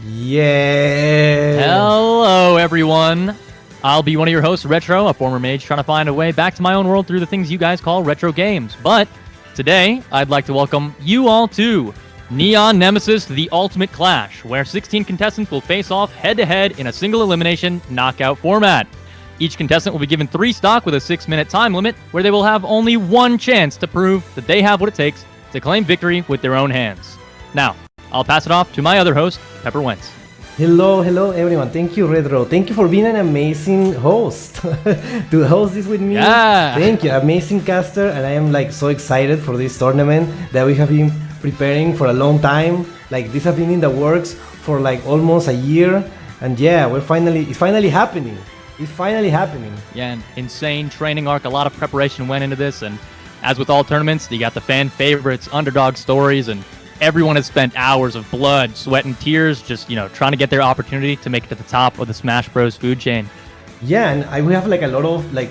Yeah. Hello, everyone. I'll be one of your hosts, Retro, a former mage trying to find a way back to my own world through the things you guys call retro games. But today, I'd like to welcome you all to Neon Nemesis The Ultimate Clash, where 16 contestants will face off head-to-head in a single elimination knockout format. Each contestant will be given 3 stock with a 6-minute time limit, where they will have only one chance to prove that they have what it takes to claim victory with their own hands. Now, I'll pass it off to my other host, Pepper Wentz. Hello everyone. Thank you, Retro. Thank you for being an amazing host to host this with me. Yeah. Thank you, amazing caster, and I am like so excited for this tournament that we have been preparing for a long time. Like this has been in the works for like almost a year, and yeah, it's finally happening. It's finally happening. Yeah, an insane training arc. A lot of preparation went into this, and as with all tournaments, you got the fan favorites, underdog stories, and everyone has spent hours of blood, sweat, and tears just, trying to get their opportunity to make it to the top of the Smash Bros. Food chain. Yeah, and we have like a lot of like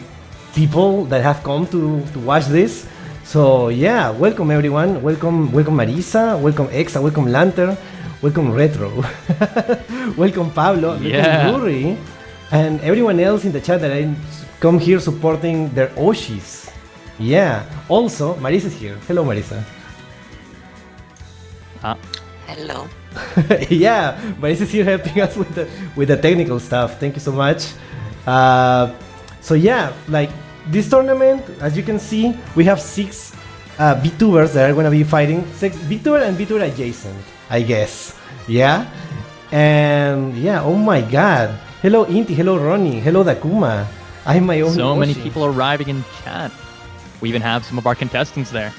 people that have come to watch this. So yeah, welcome everyone. Welcome Marisa, welcome Exa, welcome Lanter, welcome Retro, welcome Pablo, welcome Yuri, and everyone else in the chat that I come here supporting their Oshis. Yeah, also Marisa's here. Hello Marisa. Hello. Yeah, Marisa is here helping us with the technical stuff. Thank you so much. So yeah, like this tournament, as you can see, we have 6 VTubers that are gonna be fighting. 6 VTuber and VTuber adjacent, I guess. Yeah, and yeah. Oh my God. Hello Inti. Hello Ronnie. Hello Dakuma. I have my own. So Oshi. many people arriving in chat. We even have some of our contestants there.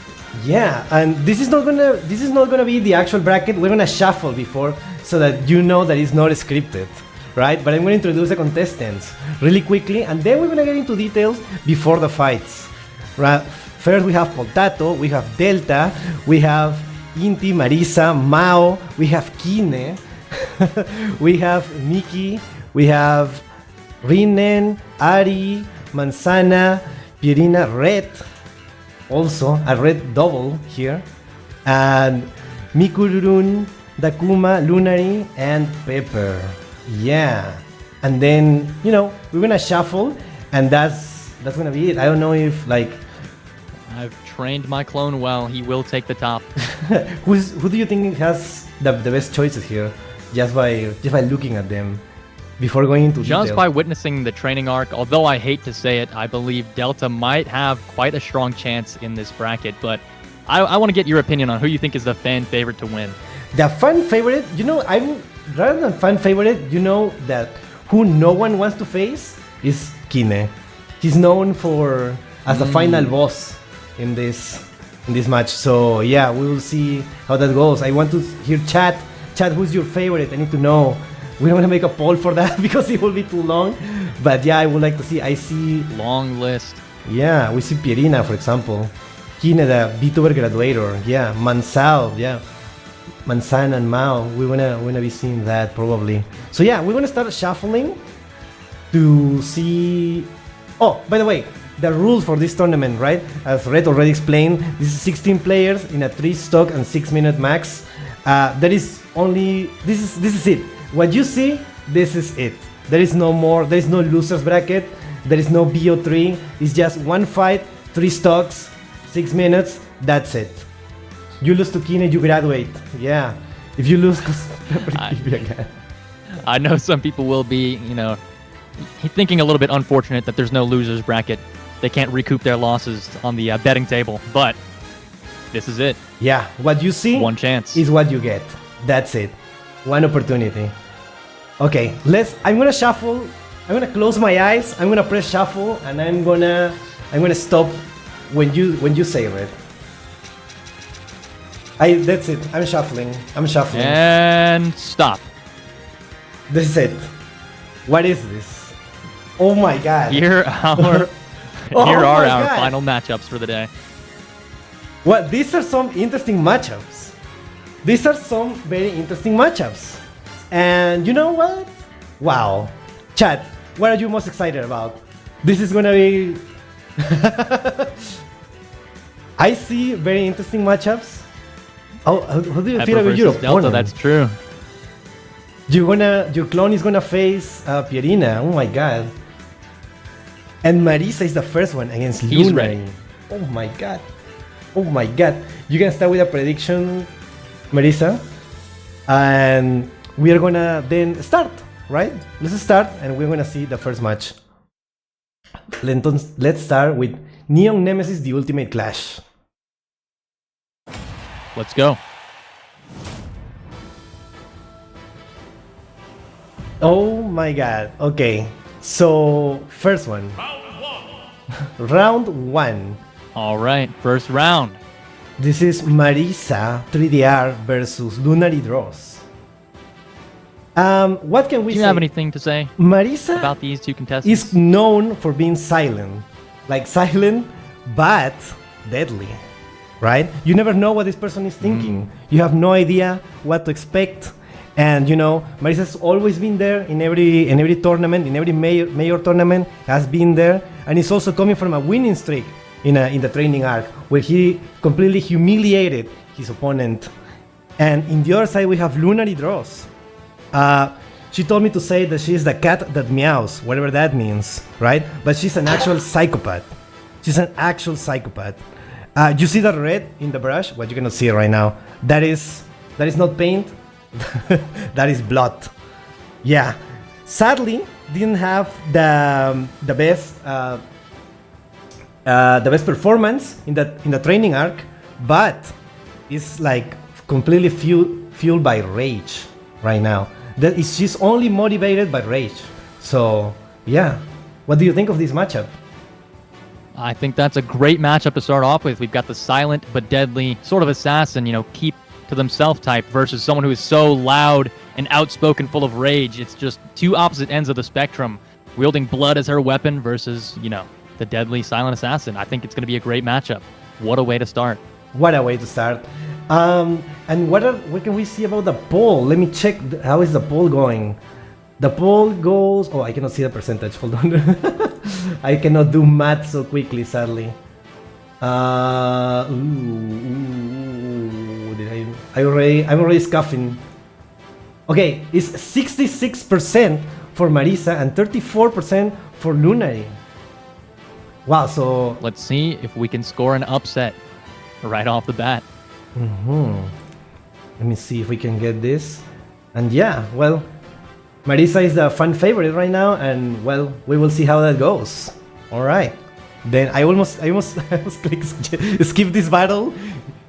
Yeah, and this is not gonna be the actual bracket. We're gonna shuffle before so that you know that it's not scripted, right? But I'm gonna introduce the contestants really quickly, and then we're gonna get into details before the fights. Right? First, we have Poltato, we have Delta, we have Inti, Marisa, Mao, we have Kine, we have Miki, we have Rinen, Ari, Manzana, Pierina, Red. Also, a red double here, and Mikururun, Dakuma, Lunary, and Pepper. Yeah, and then we're gonna shuffle, and that's gonna be it. I don't know if like I've trained my clone well. He will take the top. who do you think has the best choices here? Just by looking at them. Before going into Just detail. by witnessing the training arc, although I hate to say it, I believe Delta might have quite a strong chance in this bracket, but I want to get your opinion on who you think is the fan favorite to win. The fan favorite, I'm rather than fan favorite, that who no one wants to face is Kine. He's known as the final boss in this match. So yeah, we will see how that goes. I want to hear chat. Chat, who's your favorite? I need to know. We don't want to make a poll for that because it will be too long. But yeah, I would like to see. I see. Long list. Yeah, we see Pierina, for example. Kine, the VTuber graduator. Yeah, Mansal. Yeah. Manzana and Mao. We're gonna be seeing that probably. So yeah, we're gonna start shuffling to see. Oh, by the way, the rules for this tournament, right? As Red already explained, this is 16 players in a 3 stock and 6-minute max. There is only this is it. What you see, this is it. There is no more. There is no losers bracket. There is no BO3. It's just 1 fight, 3 stocks, 6 minutes. That's it. You lose to Kine, you graduate. Yeah. If you lose, I know some people will be, thinking a little bit unfortunate that there's no losers bracket. They can't recoup their losses on the betting table, but this is it. Yeah. What you see, one chance, is what you get. That's it. One opportunity. Okay, I'm gonna shuffle. I'm gonna close my eyes. I'm gonna press shuffle, and I'm gonna stop when you say Red. That's it. I'm shuffling. And stop. This is it. What is this? Oh my God. Here are our final matchups for the day. Well, these are some interesting matchups. These are some very interesting matchups. And you know what? Wow. Chat, what are you most excited about? This is gonna be... I see very interesting matchups. How do you feel about your opponent? Delta, that's true. Your clone is gonna face Pierina. Oh my god. And Marisa is the first one against He's Lunari. ready. Oh my god. Oh my god. You can start with a prediction, Marisa. And we are gonna then start, right? Let's start and we're gonna see the first match. Let's start with Neon Nemesis, the Ultimate Clash. Let's go. Oh my god. Okay. So, first one. Round 1. All right, first round. This is Marisa 3DR versus Lunary Dross. What can we Do say? you have anything to say Marisa about these two contestants? is known for being silent. Like silent, but deadly. Right? You never know what this person is thinking. You have no idea what to expect. And you know, Marisa's always been there in every tournament, in every major tournament, has been there, and he's also coming from a winning streak in the training arc, where he completely humiliated his opponent. And in the other side, we have Lunary Dross. She told me to say that she's the cat that meows, whatever that means, right? But she's an actual psychopath. She's an actual psychopath. You see that red in the brush? What you cannot see right now. That is not paint. That is blood. Yeah. Sadly, didn't have the best performance in the training arc, but it's like completely fueled by rage right now. She's only motivated by rage. So yeah, what do you think of this matchup? I think that's a great matchup to start off with. We've got the silent but deadly sort of assassin, keep to themselves type versus someone who is so loud and outspoken, full of rage. It's just two opposite ends of the spectrum, wielding blood as her weapon versus, the deadly silent assassin. I think it's going to be a great matchup. What a way to start. What a way to start. And what can we see about the poll? Let me check. How is the poll going? The poll goes... Oh, I cannot see the percentage. Hold on. I cannot do math so quickly, sadly. I'm already scuffing. Okay, it's 66% for Marisa and 34% for Lunary. Wow, so... Let's see if we can score an upset right off the bat. Let me see if we can get this. And yeah, well, Marisa is the fan favorite right now, and well, we will see how that goes. All right. Then I almost click skip this battle.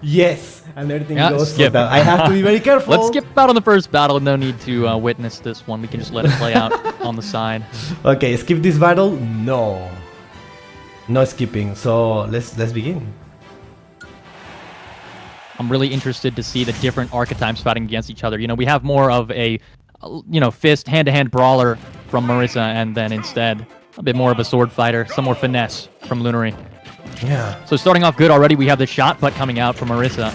Yes, and everything goes skip. down. I have to be very careful. Let's skip out on the first battle. No need to witness this one. We can just let it play out on the side. Okay, skip this battle. No skipping. So let's begin. I'm really interested to see the different archetypes fighting against each other. We have more of a, fist, hand-to-hand brawler from Marisa, and then instead a bit more of a sword fighter, some more finesse from Lunary. Yeah. So starting off good already, we have the shot put coming out from Marisa.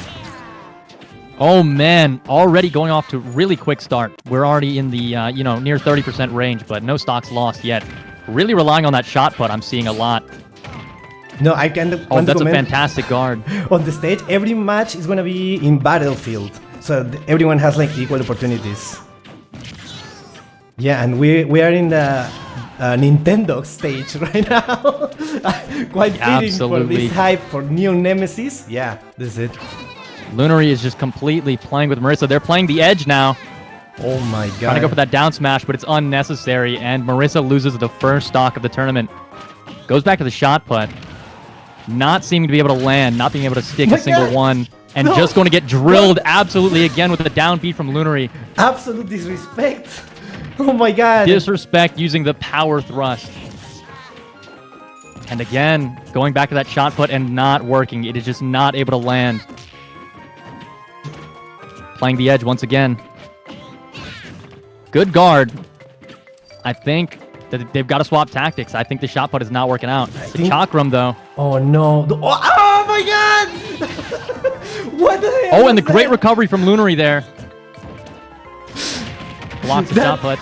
Oh man, already going off to a really quick start. We're already in the, near 30% range, but no stocks lost yet. Really relying on that shot put, I'm seeing a lot. No, I can. Oh, that's a fantastic guard. On the stage, every match is going to be in Battlefield. So everyone has like equal opportunities. Yeah, and we are in the Nintendo stage right now. Quite fitting for this hype for Neon Nemesis. Yeah, this is it. Lunary is just completely playing with Marisa. They're playing the edge now. Oh my god. Trying to go for that down smash, but it's unnecessary, and Marisa loses the first stock of the tournament. Goes back to the shot put. Not seeming to be able to land, not being able to stick a single one, and just going to get drilled absolutely again with a down beat from Lunary. Absolute disrespect. Oh my god. Disrespect using the power thrust. And again, going back to that shot put and not working. It is just not able to land. Playing the edge once again. Good guard. I think that they've got to swap tactics. I think the shot put is not working out. The chakram, though. Oh no. Oh my god. What the hell? Oh, and the great recovery from Lunary there. Blocks the shot put.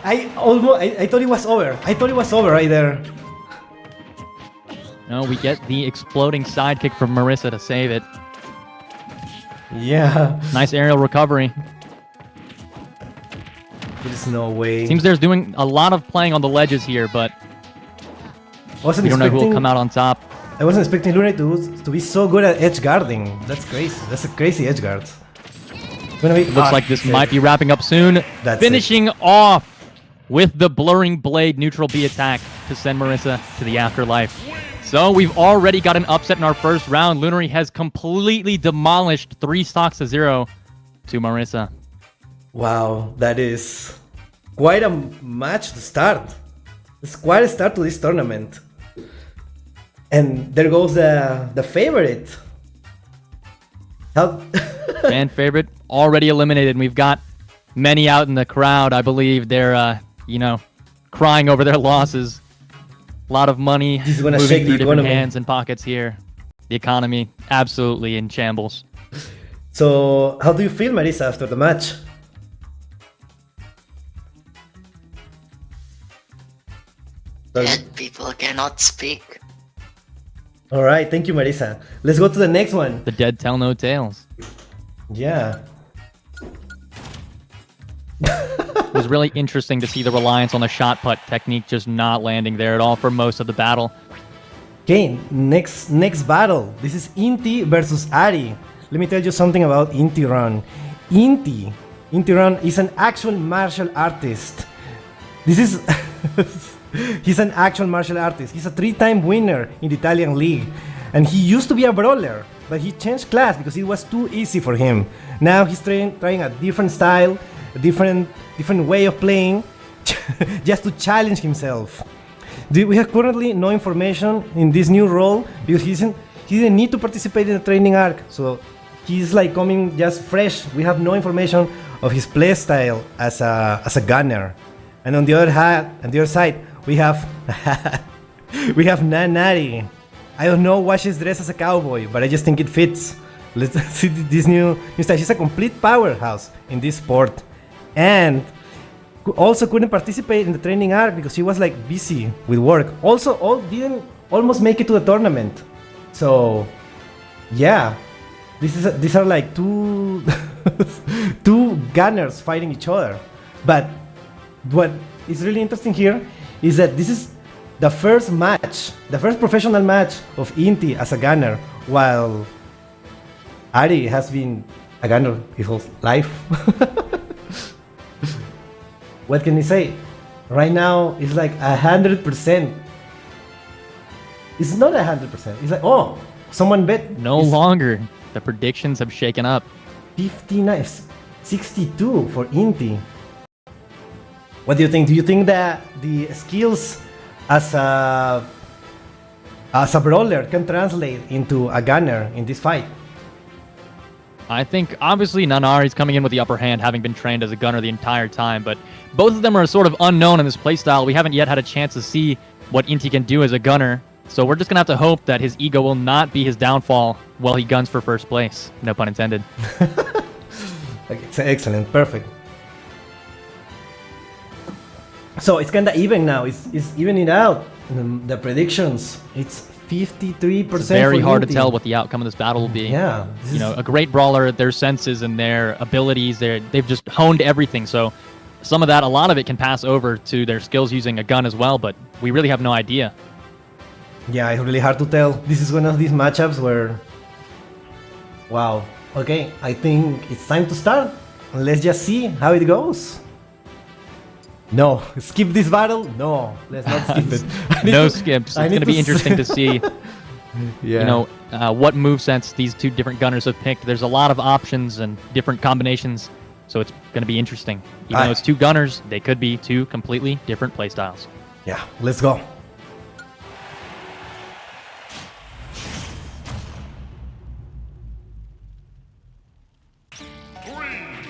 I thought it was over. I thought it was over right there. No, we get the exploding sidekick from Marisa to save it. Yeah. Nice aerial recovery. There's no way. Seems there's doing a lot of playing on the ledges here, but Wasn't we don't know who will expecting- come out on top. I wasn't expecting Lunari to be so good at edge guarding. That's crazy. That's a crazy edge guard. It looks like this might be wrapping up soon. That's Finishing off with the Blurring Blade neutral B attack to send Marissa to the afterlife. So we've already got an upset in our first round. Lunari has completely demolished 3 stocks to 0 to Marissa. Wow, that is quite a match to start. It's quite a start to this tournament. And there goes the favorite. How Fan favorite already eliminated. And we've got many out in the crowd. I believe they're, crying over their losses. A lot of money This is gonna moving shake the through different economy. hands and pockets here. The economy absolutely in shambles. So, how do you feel, Marisa, after the match? Dead people cannot speak. All right, thank you, Marisa. Let's go to the next one. The dead tell no tales. Yeah. It was really interesting to see the reliance on the shot put technique just not landing there at all for most of the battle. Okay, next battle. This is Inti versus Ari. Let me tell you something about Inti Run. Inti Run is an actual martial artist. This is he's an actual martial artist. He's a 3-time winner in the Italian league, and he used to be a brawler, but he changed class because it was too easy for him. Now he's trying a different style, a different way of playing, just to challenge himself. We have currently no information in this new role because he didn't need to participate in the training arc, so he's like coming just fresh. We have no information of his play style as a gunner. And on the other side, we have Nanari. I don't know why she's dressed as a cowboy, but I just think it fits. Let's see this new style. She's a complete powerhouse in this sport, and also couldn't participate in the training arc because she was like busy with work. Also, didn't almost make it to the tournament. So, yeah, these are like two two gunners fighting each other. But what is really interesting here is that this is the first professional match of Inti as a gunner, while Ari has been a gunner his whole life. What can we say? Right now, it's like 100%. It's not 100%. It's like, oh, someone bet. No longer. The predictions have shaken up. 59, 62 for Inti. What do you think? Do you think that the skills as a brawler can translate into a gunner in this fight? I think, obviously, Nanari's coming in with the upper hand, having been trained as a gunner the entire time, but both of them are sort of unknown in this playstyle. We haven't yet had a chance to see what Inti can do as a gunner, so we're just going to have to hope that his ego will not be his downfall while he guns for first place. No pun intended. It's excellent, perfect. So it's kind of even now. It's evening out. The predictions. It's 53%. It's very for hard to Inti. tell what the outcome of this battle will be. Yeah, A great brawler, their senses and their abilities, they've just honed everything. So some of that, a lot of it can pass over to their skills using a gun as well, but we really have no idea. Yeah, it's really hard to tell. This is one of these matchups where, wow. Okay, I think it's time to start. Let's just see how it goes. No, skip this battle. No, let's not skip it. No skips. It's going to be interesting to see, Yeah. what movesets these two different gunners have picked. There's a lot of options and different combinations, so it's going to be interesting. Even though it's two gunners, they could be two completely different playstyles. Yeah, let's go.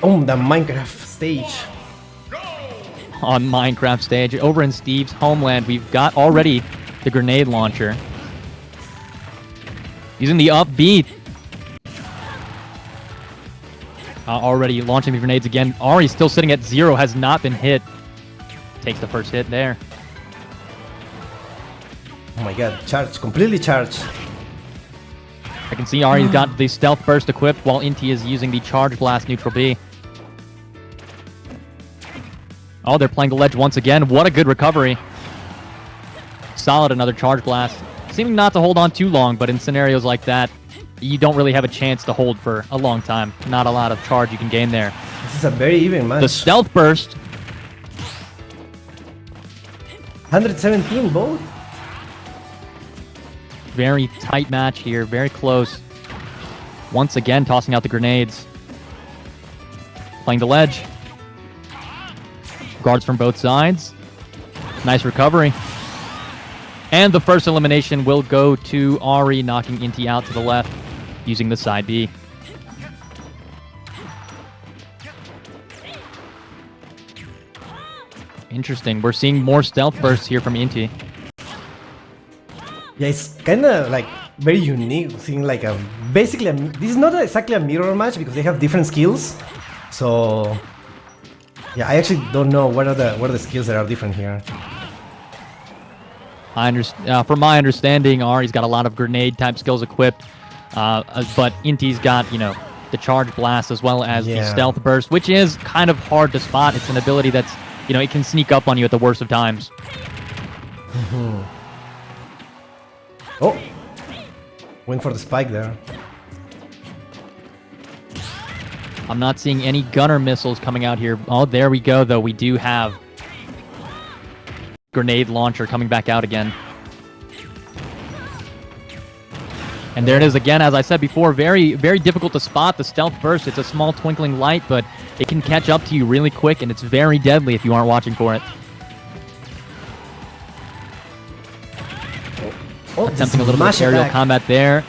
Oh, the Minecraft stage. On Minecraft stage, over in Steve's homeland, we've got already the grenade launcher. Using the upbeat. Already launching the grenades again. Ari's still sitting at 0, has not been hit. Takes the first hit there. Oh my god, charged, completely charged. I can see Ari's got the stealth burst equipped while Inti is using the charge blast neutral B. Oh, they're playing the ledge once again. What a good recovery. Solid, another charge blast. Seeming not to hold on too long, but in scenarios like that, you don't really have a chance to hold for a long time. Not a lot of charge you can gain there. This is a very even match. The stealth burst. 117 both. Very tight match here, very close. Once again, tossing out the grenades. Playing the ledge. Guards from both sides. Nice recovery. And the first elimination will go to Ari, knocking Inti out to the left using the side B. Interesting. We're seeing more stealth bursts here from Inti. Yeah, it's kind of like very unique. Seeing like a basically this is not exactly a mirror match because they have different skills. So yeah, I actually don't know what are the skills that are different here. From my understanding, Ari's got a lot of grenade type skills equipped, but Inti's got, you know, the charge blast as well as the stealth burst, which is kind of hard to spot. It's an ability that's, you know, it can sneak up on you at the worst of times. Oh, went for the spike there. I'm not seeing any gunner missiles coming out here. Oh, there we go, though. We do have grenade launcher coming back out again. And there it is again, as I said before, very, very difficult to spot the stealth burst. It's a small twinkling light, but it can catch up to you really quick, and it's very deadly if you aren't watching for it. Oh, attempting a little bit of aerial combat there.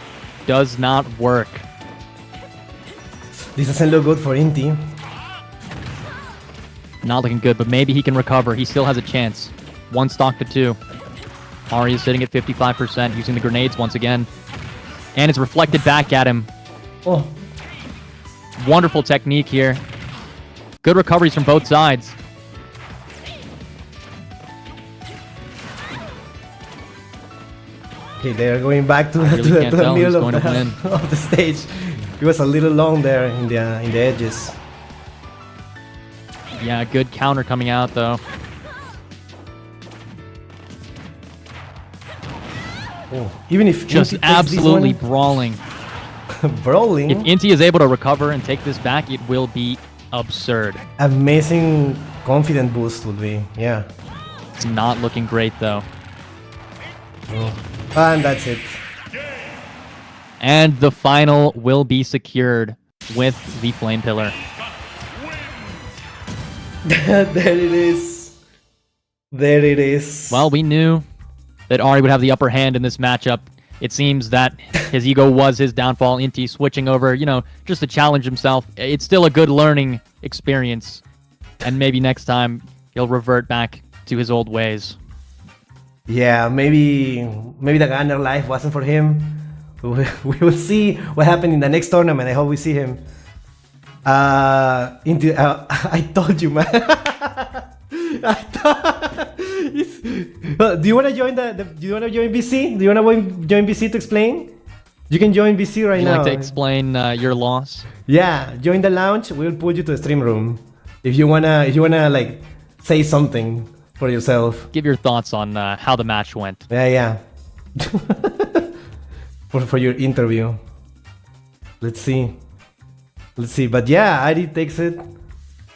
Does not work. This doesn't look good for Inti. Not looking good, but maybe he can recover. He still has a chance. One stock to two. Ari is sitting at 55%, using the grenades once again. And it's reflected back at him. Oh. Wonderful technique here. Good recoveries from both sides. Okay, they're going back to the middle of the stage. It was a little long there in the edges. Yeah, good counter coming out though. Oh, even if just absolutely brawling. Brawling. If Inti is able to recover and take this back, it will be absurd. Amazing confident boost would be, yeah. It's not looking great though. Oh. And that's it. And the final will be secured with the Flame Pillar. There it is. There it is. Well, we knew that Ari would have the upper hand in this matchup. It seems that his ego was his downfall. Inti switching over, you know, just to challenge himself. It's still a good learning experience. And maybe next time he'll revert back to his old ways. Yeah, maybe the gunner life wasn't for him. We will see what happened in the next tournament. I hope we see him. I told you, man. Do you want to join Do you want to join BC? Do you want to join BC to explain? You can join BC right now. Would you like to explain your loss? Yeah, join the lounge. We'll put you to the stream room. If you wanna like say something for yourself. Give your thoughts on how the match went. Yeah. for your interview. Let's see. But yeah, Ari takes it.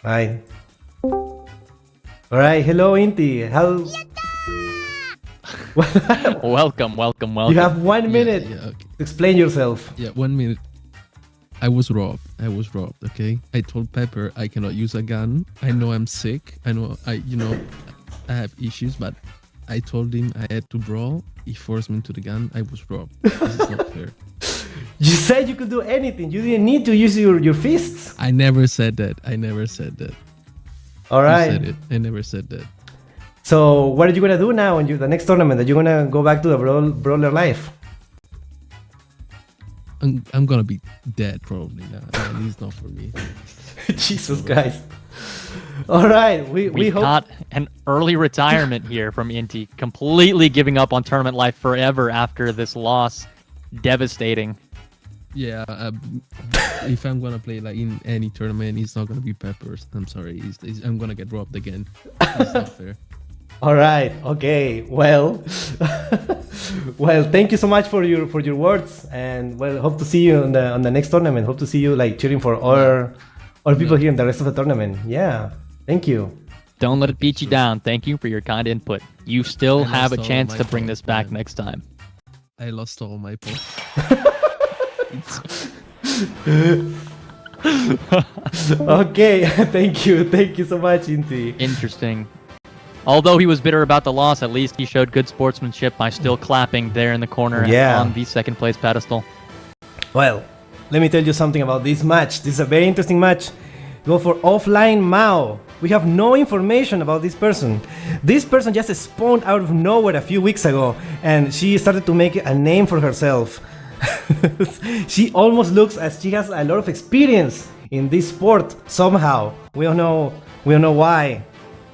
Alright. Alright, hello Inti. How? Welcome. You have 1 minute okay. to explain yourself. Yeah, 1 minute. I was robbed, okay? I told Pepper I cannot use a gun. I know I'm sick. I know I have issues, but I told him I had to brawl. He forced me into the gun. I was robbed. This is not fair. You said you could do anything. You didn't need to use your fists. I never said that. Alright. You said it. I never said that. So what are you gonna do now in the next tournament? Are you gonna go back to the brawler life? I'm gonna be dead probably now. It's not for me. Jesus Christ. Alright, we hope... got an early retirement here from Inti. Completely giving up on tournament life forever after this loss. Devastating. Yeah, if I'm gonna play like in any tournament, it's not gonna be Peppers. I'm sorry, I'm gonna get robbed again. It's not fair. All right. Okay. Well, well, thank you so much for your words, and well, hope to see you on the next tournament. Hope to see you like cheering for all people here in the rest of the tournament. Yeah. Thank you. Don't let it beat you down. Thank you for your kind input. You still I have a lost all chance my to bring points, this back man. next time. I lost all my points. Okay. Thank you so much, Inti. Interesting. Although he was bitter about the loss, at least he showed good sportsmanship by still clapping there in the corner Yeah. on the second place pedestal. Well, let me tell you something about this match. This is a very interesting match. Go for offline Mao. We have no information about this person. This person just spawned out of nowhere a few weeks ago, and she started to make a name for herself. She almost looks as she has a lot of experience in this sport somehow. We don't know why.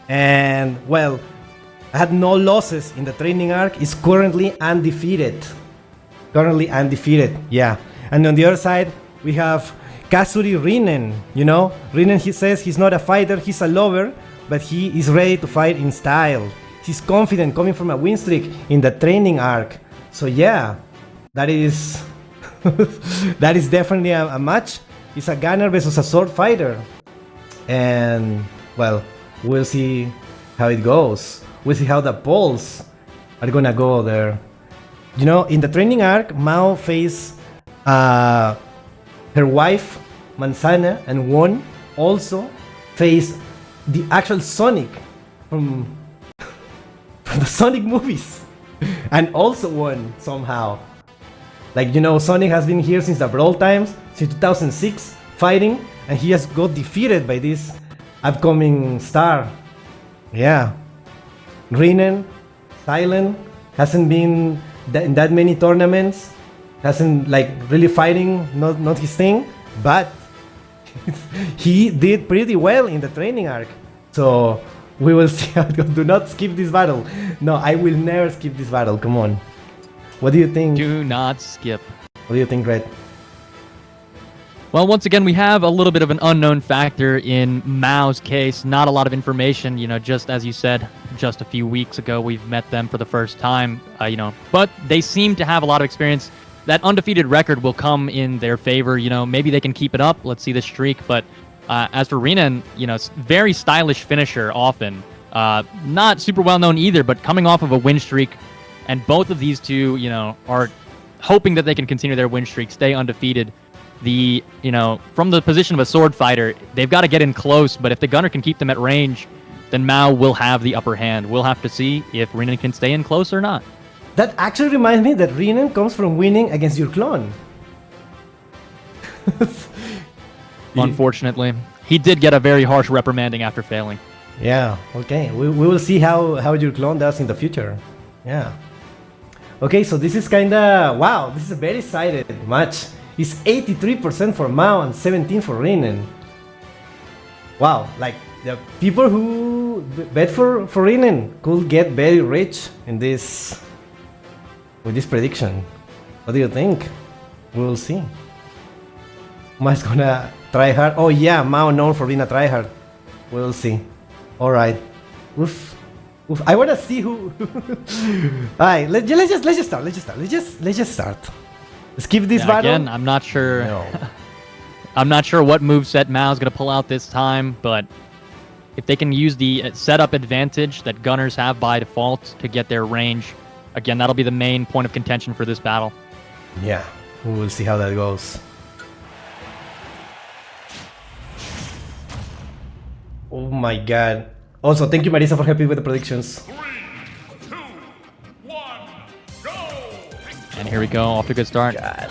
And well, I had no losses in the training arc. Is currently undefeated. Yeah. And on the other side, we have Kazuri Rinen. You know, Rinen, he says he's not a fighter, he's a lover, but he is ready to fight in style. He's confident coming from a win streak in the training arc. So yeah, that is that is definitely a match. It's a gunner versus a sword fighter. And well, we'll see how it goes. We'll see how the polls are gonna go there. You know, in the training arc, Mao faced her wife, Manzana, and won. Also faced the actual Sonic from the Sonic movies, and also won somehow. Like, you know, Sonic has been here since the Brawl times, since 2006, fighting, and he has got defeated by this upcoming star. Yeah. Rinen, silent, hasn't been in that many tournaments, hasn't like really fighting, not his thing, but he did pretty well in the training arc. So we will see how it goes. Do not skip this battle. No, I will never skip this battle. Come on. What do you think? Do not skip. What do you think, Red? Well, once again, we have a little bit of an unknown factor in Mao's case. Not a lot of information, you know, just as you said, just a few weeks ago, we've met them for the first time, you know, but they seem to have a lot of experience. That undefeated record will come in their favor. You know, maybe they can keep it up. Let's see the streak. But as for Rinen, you know, very stylish finisher often. Not super well known either, but coming off of a win streak. And both of these two, you know, are hoping that they can continue their win streak, stay undefeated. You know, from the position of a sword fighter, they've got to get in close. But if the gunner can keep them at range, then Mao will have the upper hand. We'll have to see if Rinen can stay in close or not. That actually reminds me that Rinen comes from winning against your clone. Unfortunately, he did get a very harsh reprimanding after failing. Yeah, okay. We will see how your clone does in the future. Yeah. Okay, so this is kinda... Wow, this is a very excited match. It's 83% for Mao and 17% for Rinen. Wow, like the people who bet for Rinen could get very rich in this... with this prediction. What do you think? We will see. Mao's gonna try hard. Oh yeah, Mao known for being a tryhard. We'll see. Alright. Oof. Oof. I wanna see who... Alright, let's just start. Let's just start. Skip this battle. Again, I'm not sure. No. I'm not sure what moveset Mao's gonna pull out this time, but if they can use the setup advantage that gunners have by default to get their range, again, that'll be the main point of contention for this battle. Yeah, we will see how that goes. Oh my god. Also, thank you, Marisa, for helping with the predictions. 3, 2, 1, go! And here we go, off to a good start. God.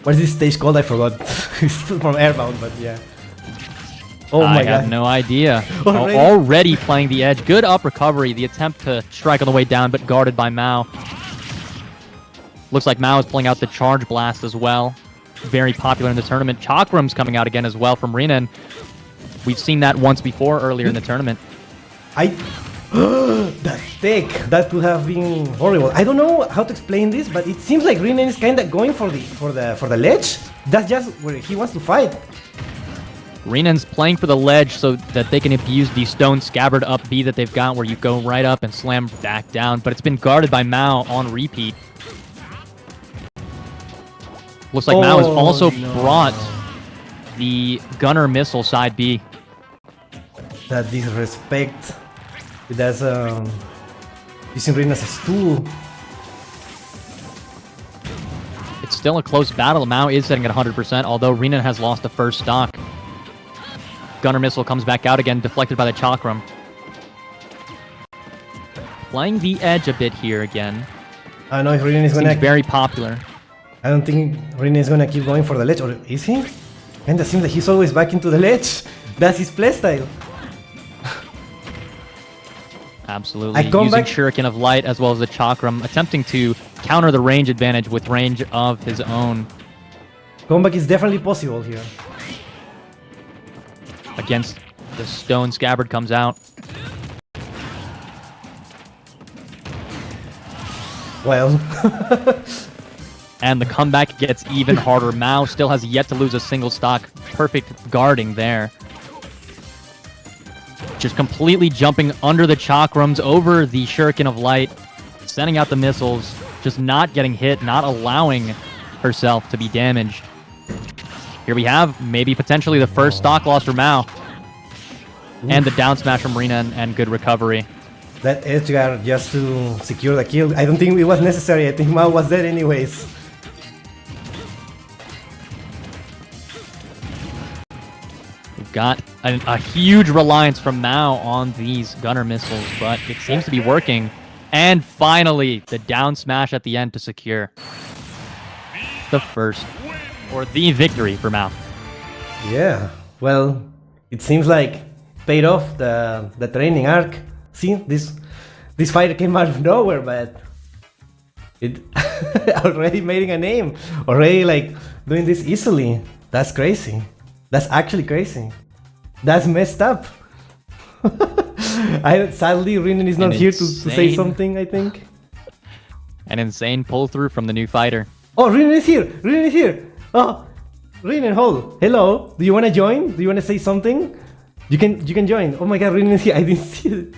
What is this stage called? I forgot. It's from Airbound, but yeah. Oh my I god. have no idea. Already? Already playing the edge. Good up recovery. The attempt to strike on the way down, but guarded by Mao. Looks like Mao is pulling out the Charge Blast as well. Very popular in the tournament. Chakram's coming out again as well from Rinen. We've seen that once before earlier in the tournament. that mistake. That could have been horrible. I don't know how to explain this, but it seems like Renan is kind of going for the ledge. That's just where he wants to fight. Renan's playing for the ledge so that they can abuse the stone scabbard up B that they've got, where you go right up and slam back down, but it's been guarded by Mao on repeat. Looks like Mao has also brought the gunner missile side B. That disrespect. That's using Renan as a stool. It's still a close battle. Mao is setting at 100%, although Renan has lost the first stock. Gunner missile comes back out again, deflected by the chakram. Playing the edge a bit here again. I don't know if Renan is gonna. Seems very popular. I don't think Renan is gonna keep going for the ledge, or is he? Kinda seems like he's always back into the ledge. That's his playstyle. Absolutely. Using Shuriken of Light as well as the chakram, attempting to counter the range advantage with range of his own. Comeback is definitely possible here. Against the stone scabbard comes out. Well. And the comeback gets even harder. Mao still has yet to lose a single stock. Perfect guarding there. Just completely jumping under the chakrams, over the Shuriken of Light, sending out the missiles, just not getting hit, not allowing herself to be damaged. Here we have maybe potentially the first stock loss for Mao. And the down smash from Renan and good recovery. That edge guard just to secure the kill. I don't think it was necessary. I think Mao was dead anyways. We've got a huge reliance from Mao on these gunner missiles, but it seems to be working. And finally, the down smash at the end to secure the first, or the victory for Mao. Yeah, well, it seems like paid off the training arc. See, this fighter came out of nowhere, but it already making a name, already like doing this easily. That's crazy. That's actually crazy. That's messed up. Sadly, Renan is not here to say something, I think. An insane pull through from the new fighter. Oh, Renan is here! Renan is here! Oh, Renan, hold. Hello. Do you want to join? Do you want to say something? You can join. Oh my god, Renan is here. I didn't see it.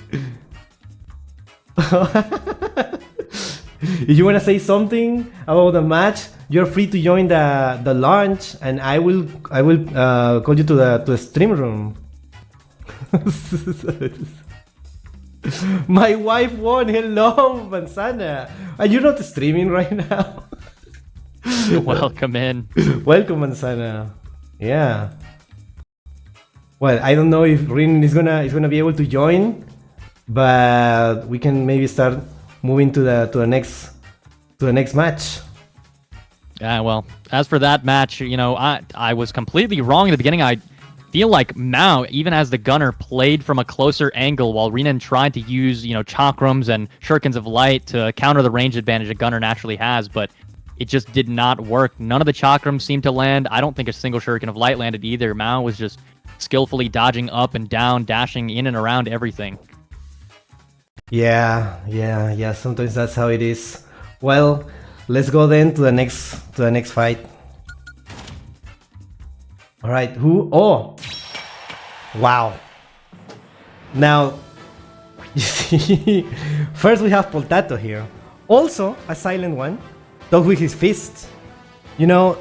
If you want to say something about the match, you're free to join the launch, and I will call you to the stream room. My wife won. Hello, Manzana. Are you not streaming right now? Welcome in. Welcome, Manzana. Yeah. Well, I don't know if Rin is gonna be able to join, but we can maybe start moving to the next match. Yeah, well, as for that match, you know, I was completely wrong in the beginning. I feel like Mao, even as the gunner, played from a closer angle while Renan tried to use, you know, chakrams and shurikens of light to counter the range advantage a gunner naturally has, but it just did not work. None of the chakrams seemed to land. I don't think a single shuriken of light landed either. Mao was just skillfully dodging up and down, dashing in and around everything. Yeah. Sometimes that's how it is. Well, let's go then to the next fight. All right, who? Oh, wow. Now, you see, first we have Poltato here. Also a silent one, though with his fists. You know,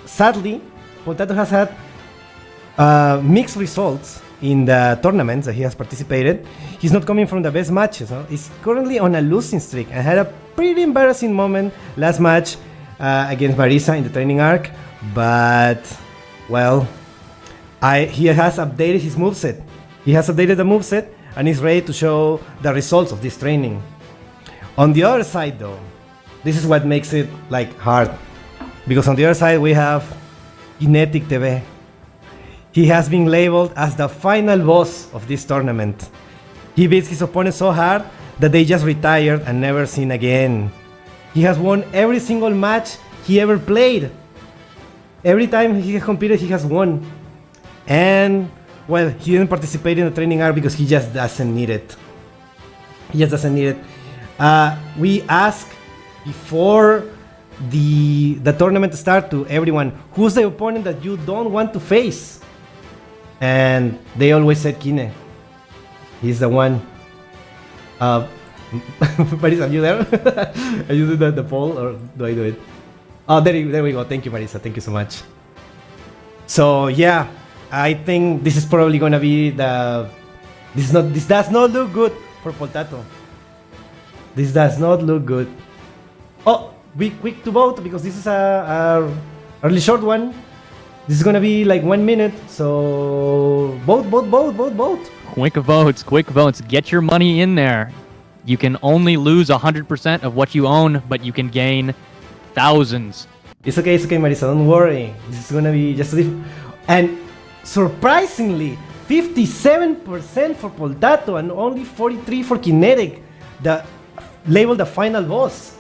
sadly, Poltato has had mixed results in the tournaments that he has participated. He's not coming from the best matches. Huh? He's currently on a losing streak and had a pretty embarrassing moment last match against Marisa in the training arc. But, well, he has updated his moveset. He has updated the moveset and is ready to show the results of this training. On the other side, though, this is what makes it like hard. Because on the other side, we have Kinetic TV. He has been labeled as the final boss of this tournament. He beats his opponents so hard that they just retired and never seen again. He has won every single match he ever played. Every time he has competed, he has won. And, well, he didn't participate in the training arc because he just doesn't need it. He just doesn't need it. We ask before the tournament start to everyone, who's the opponent that you don't want to face? And they always said Kine. He's the one. Marisa, are you there? Are you doing the poll or do I do it? Oh, there we go. Thank you, Marisa. Thank you so much. So yeah, I think this is probably gonna be the. This does not look good for Poltato. This does not look good. Oh, be quick to vote because this is a really short one. This is gonna be like 1 minute, so vote. Quick votes. Get your money in there. You can only lose 100% of what you own, but you can gain thousands. It's okay, Marisa. Don't worry. This is gonna be just and surprisingly, 57% for Poltato and only 43% for Kinetic. Labeled the final boss.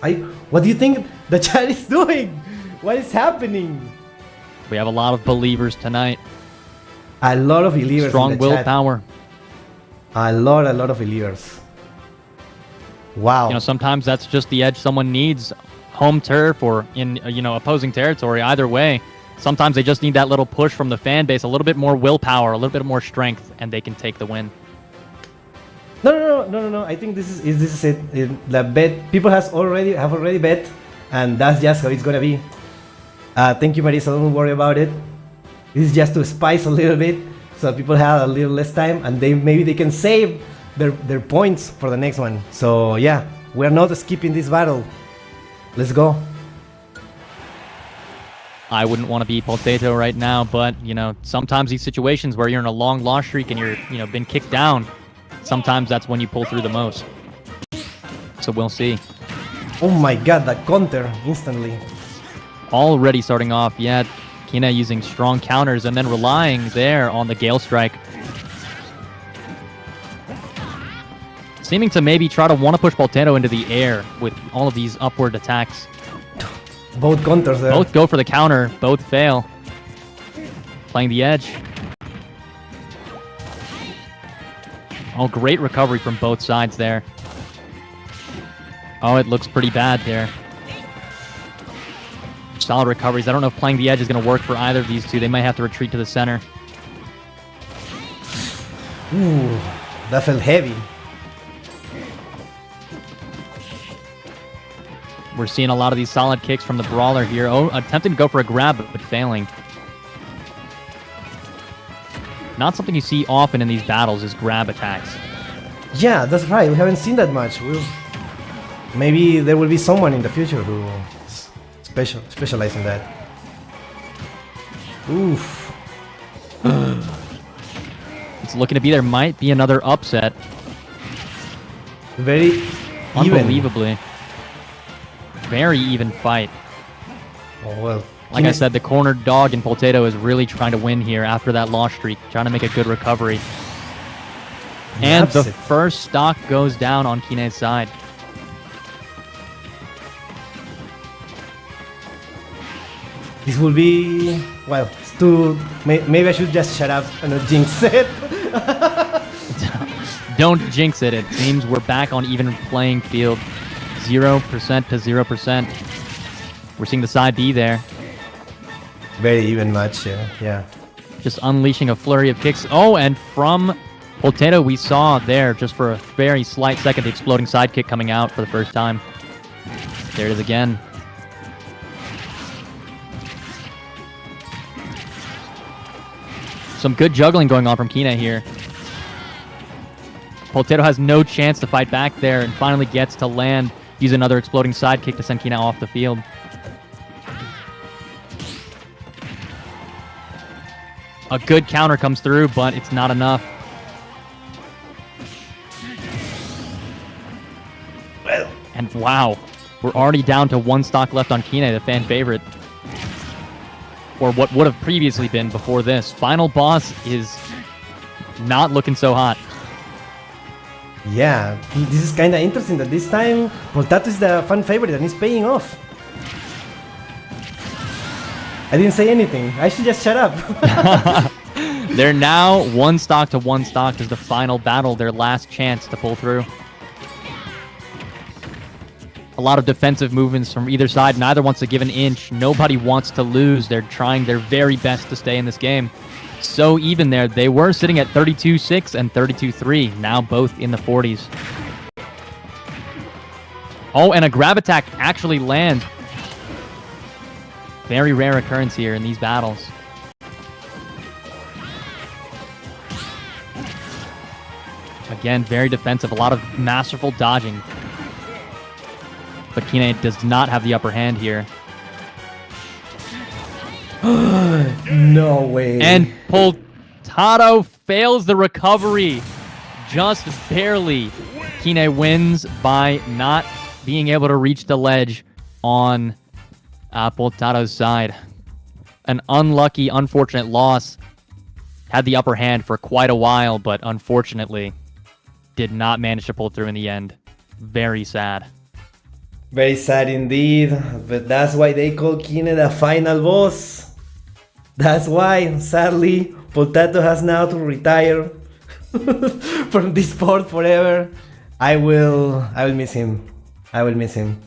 What do you think the chat is doing? What is happening? We have a lot of believers tonight. A lot of believers. Strong in the willpower. Chat. A lot of believers. Wow. You know, sometimes that's just the edge someone needs. Home turf or in opposing territory. Either way, sometimes they just need that little push from the fan base, a little bit more willpower, a little bit more strength, and they can take the win. No. I think this is it. The bet people have already bet, and that's just how it's gonna be. Thank you, Marisa. Don't worry about it. This is just to spice a little bit, so people have a little less time, and maybe they can save their points for the next one. So yeah, we're not skipping this battle. Let's go. I wouldn't want to be Potato right now, but sometimes these situations where you're in a long loss streak and you're been kicked down, sometimes that's when you pull through the most. So we'll see. Oh my god, that counter instantly. Already starting off, yeah, Kina using strong counters and then relying there on the Gale Strike. Seeming to maybe try to want to push Potato into the air with all of these upward attacks. Both counters there. Both go for the counter, both fail. Playing the edge. Oh, great recovery from both sides there. Oh, it looks pretty bad there. Solid recoveries. I don't know if playing the edge is going to work for either of these two. They might have to retreat to the center. Ooh, that felt heavy. We're seeing a lot of these solid kicks from the Brawler here. Oh, attempting to go for a grab, but failing. Not something you see often in these battles is grab attacks. Yeah, that's right. We haven't seen that much. Maybe there will be someone in the future who specialize in that. Oof. It's looking to be there might be another upset. Very unbelievably. Very even fight. Oh well. Like I said, the cornered dog in Potato is really trying to win here after that loss streak, trying to make a good recovery. And the first stock goes down on Kine's side. This will be, well, maybe I should just shut up and not jinx it. Don't jinx it. It seems we're back on even playing field. 0% to 0%. We're seeing the side B there. Very even match, yeah. Just unleashing a flurry of kicks. Oh, and from Potato, we saw there, just for a very slight second, the exploding sidekick coming out for the first time. There it is again. Some good juggling going on from Kina here. Potato has no chance to fight back there and finally gets to land, use another exploding sidekick to send Kina off the field. A good counter comes through, but it's not enough. Well. And wow, we're already down to one stock left on Kine, the fan favorite. Or what would have previously been before this. Final boss is not looking so hot. Yeah, this is kind of interesting that this time Potato is the fan favorite and it's paying off. I didn't say anything. I should just shut up. They're now one stock to one stock is the final battle, their last chance to pull through. A lot of defensive movements from either side. Neither wants to give an inch. Nobody wants to lose. They're trying their very best to stay in this game. So even there, they were sitting at 32-6 and 32-3, now both in the 40s. Oh, and a grab attack actually lands. Very rare occurrence here in these battles. Again, very defensive, a lot of masterful dodging. But Kine does not have the upper hand here. No way. And Poltato fails the recovery. Just barely. Kine wins by not being able to reach the ledge on Poltato's side. An unlucky, unfortunate loss. Had the upper hand for quite a while, but unfortunately did not manage to pull through in the end. Very sad. Very sad indeed, but that's why they call Kine the final boss. That's why, sadly, Potato has now to retire from this sport forever. I will miss him. I will miss him.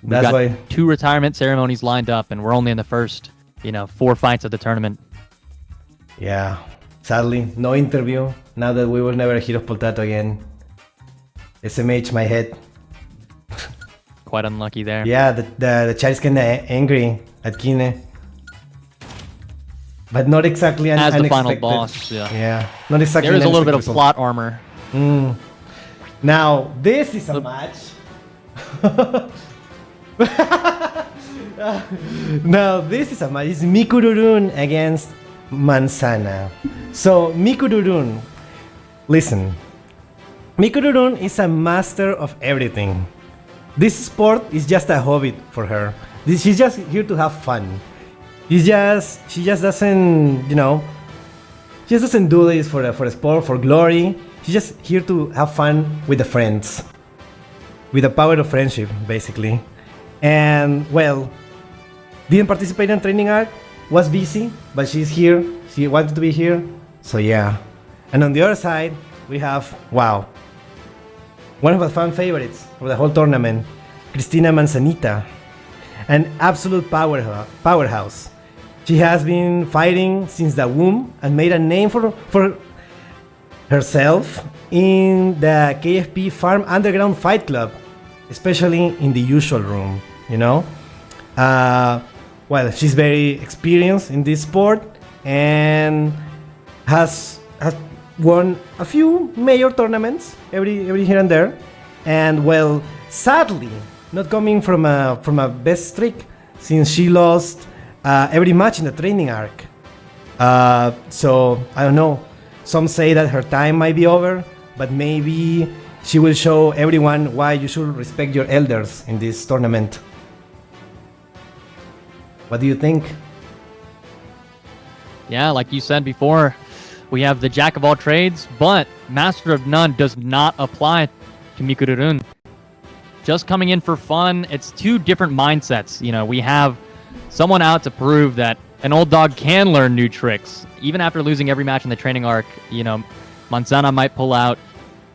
We've got 2 retirement ceremonies lined up, and we're only in the first, 4 fights of the tournament. Yeah, sadly, no interview. Now that we will never hear of Potato again. SMH my head. Quite unlucky there. Yeah, the chat is kinda angry at Kine. But not exactly as the unexpected. final boss. Yeah, not exactly. There is a little bit of result. plot armor. Now this is a match. Now this is a match. It's Mikururun against Manzana. So Mikururun, listen. Mikururun is a master of everything. This sport is just a hobby for her. She's just here to have fun. She just doesn't, she just doesn't do this for a sport, for glory. She's just here to have fun with the friends. With the power of friendship, basically. And, well, didn't participate in training arc, was busy, but she's here. She wanted to be here, so yeah. And on the other side, we have, wow, one of the fan favorites of the whole tournament, Cristina Manzanita, an absolute powerhouse. She has been fighting since the womb and made a name for herself in the KFP Farm Underground Fight Club, especially in the usual room, Well, she's very experienced in this sport and has won a few major tournaments every here and there. And, well, sadly, not coming from a best streak since she lost every match in the training arc. So, I don't know. Some say that her time might be over, but maybe she will show everyone why you should respect your elders in this tournament. What do you think? Yeah, like you said before, we have the Jack of all trades, but Master of none does not apply to Mikururun. Just coming in for fun, it's 2 different mindsets. We have someone out to prove that an old dog can learn new tricks. Even after losing every match in the training arc, Manzana might pull out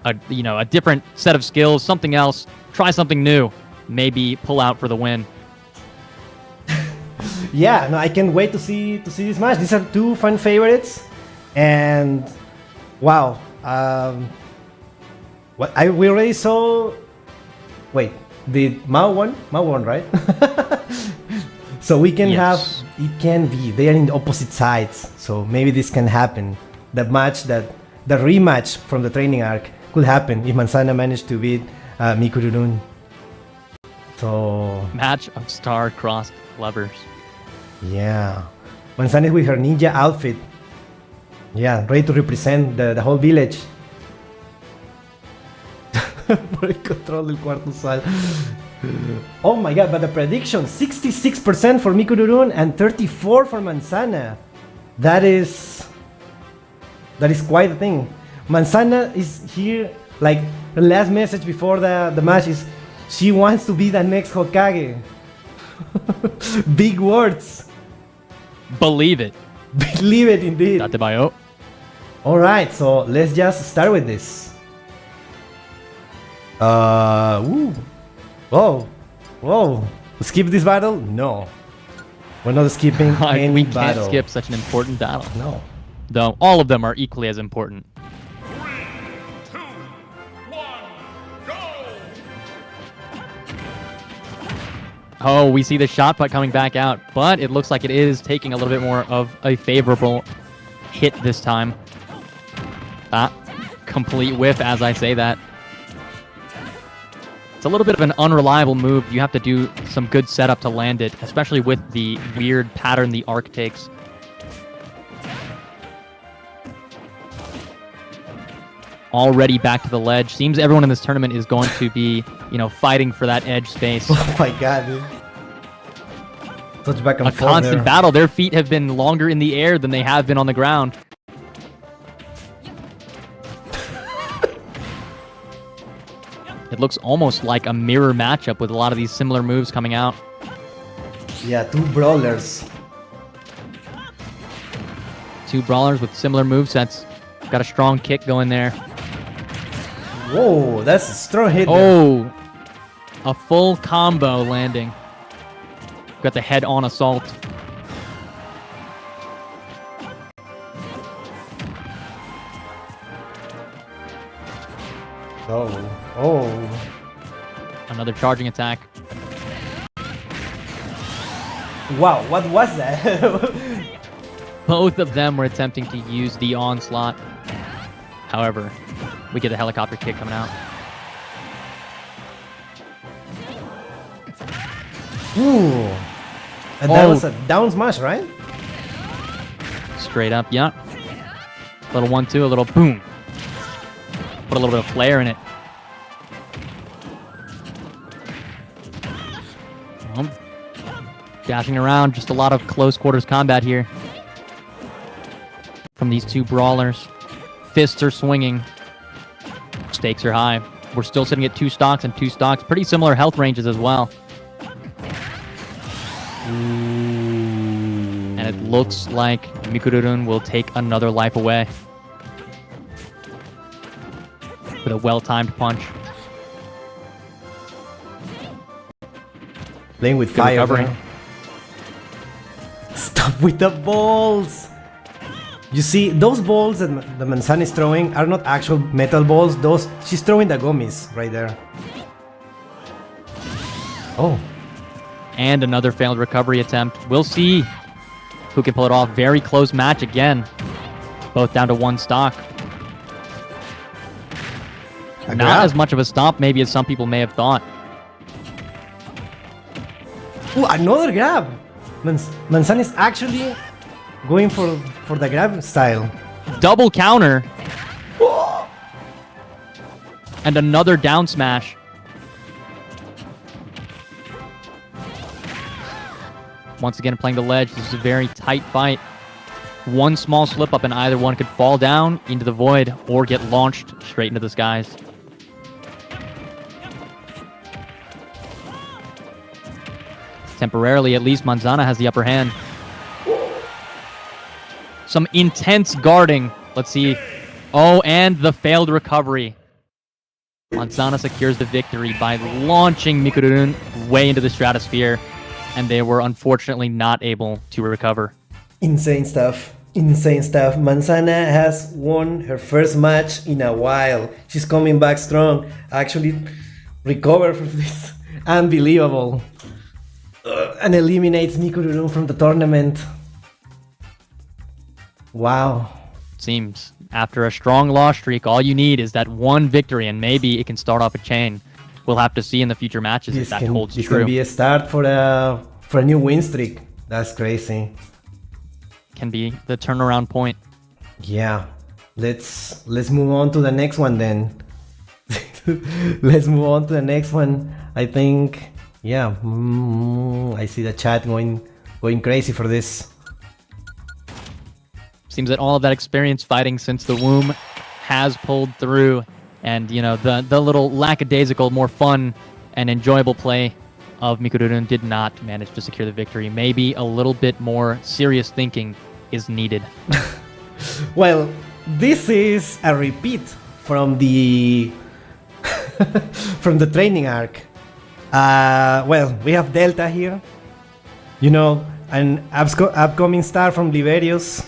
a different set of skills, something else, try something new, maybe pull out for the win. Yeah, no, I can't wait to see this match. These are 2 fan favorites, and wow, we already saw. Wait, did Mao won? Mao won, right? So we can have. It can be. They are in the opposite sides, so maybe this can happen. The rematch from the training arc could happen if Manzana managed to beat Mikururun. So Match of star-crossed lovers. Yeah, Manzana is with her ninja outfit. Yeah, ready to represent the whole village. Por el control del cuarto sal. Oh my god, but the prediction, 66% for Mikururun and 34% for Manzana. That is quite a thing. Manzana is here, like, the last message before the match is, she wants to be the next Hokage. Big words. Believe it. Believe it indeed. Datebayo. Alright, so let's just start with this. Whoa, whoa. Skip this battle? No. We're not skipping any we can't battle. skip such an important battle. No. Though all of them are equally as important. 3, 2, 1, go! Oh, we see the shot put coming back out, but it looks like it is taking a little bit more of a favorable hit this time. Ah, complete whiff as I say that. It's a little bit of an unreliable move. You have to do some good setup to land it, especially with the weird pattern the arc takes. Already back to the ledge. Seems everyone in this tournament is going to be, fighting for that edge space. Oh my god, dude. Such back and A forth constant there. battle. Their feet have been longer in the air than they have been on the ground. It looks almost like a mirror matchup with a lot of these similar moves coming out. Yeah, two brawlers. Two brawlers with similar movesets. Got a strong kick going there. Whoa, that's a strong hit. There. Oh, a full combo landing. Got the head-on assault. Oh. Another charging attack. Wow, what was that? Both of them were attempting to use the onslaught. However, we get the helicopter kick coming out. Ooh. And that Oh. was a down smash, right? Straight up, yeah. Little 1-2, a little boom. Put a little bit of flair in it. Dashing around, just a lot of close quarters combat here. From these two brawlers. Fists are swinging. Stakes are high. We're still sitting at 2 stocks and 2 stocks. Pretty similar health ranges as well. And it looks like Mikururun will take another life away. With a well-timed punch. Playing with Good fire. recovery. Now. Stop with the balls! You see, those balls that the Manzana is throwing are not actual metal balls. Those she's throwing the gummies right there. Oh. And another failed recovery attempt. We'll see who can pull it off. Very close match again. Both down to 1 stock. A Not grab. as much of a stomp maybe as some people may have thought. Ooh, another grab! Manzana is actually going for the grab style. Double counter. And another down smash. Once again playing the ledge. This is a very tight fight. One small slip up and either one could fall down into the void or get launched straight into the skies. Temporarily, at least, Manzana has the upper hand. Some intense guarding. Let's see. Oh, and the failed recovery. Manzana secures the victory by launching Mikururun way into the stratosphere, and they were unfortunately not able to recover. Insane stuff. Insane stuff. Manzana has won her first match in a while. She's coming back strong. Actually recovered from this. Unbelievable. And eliminates Mikururun from the tournament. Wow. Seems after a strong loss streak, all you need is that one victory, and maybe it can start off a chain. We'll have to see in the future matches if that holds this true. can be a start for a new win streak. That's crazy. Can be the turnaround point. Yeah. Let's move on to the next one then. Let's move on to the next one. I think, yeah. I see the chat going crazy for this. Seems that all of that experience fighting since the womb has pulled through, and the little lackadaisical, more fun and enjoyable play of Mikururun did not manage to secure the victory. Maybe a little bit more serious thinking is needed. Well, this is a repeat from the from the training arc. Well, we have Delta here. You know, an upcoming star from Liberius.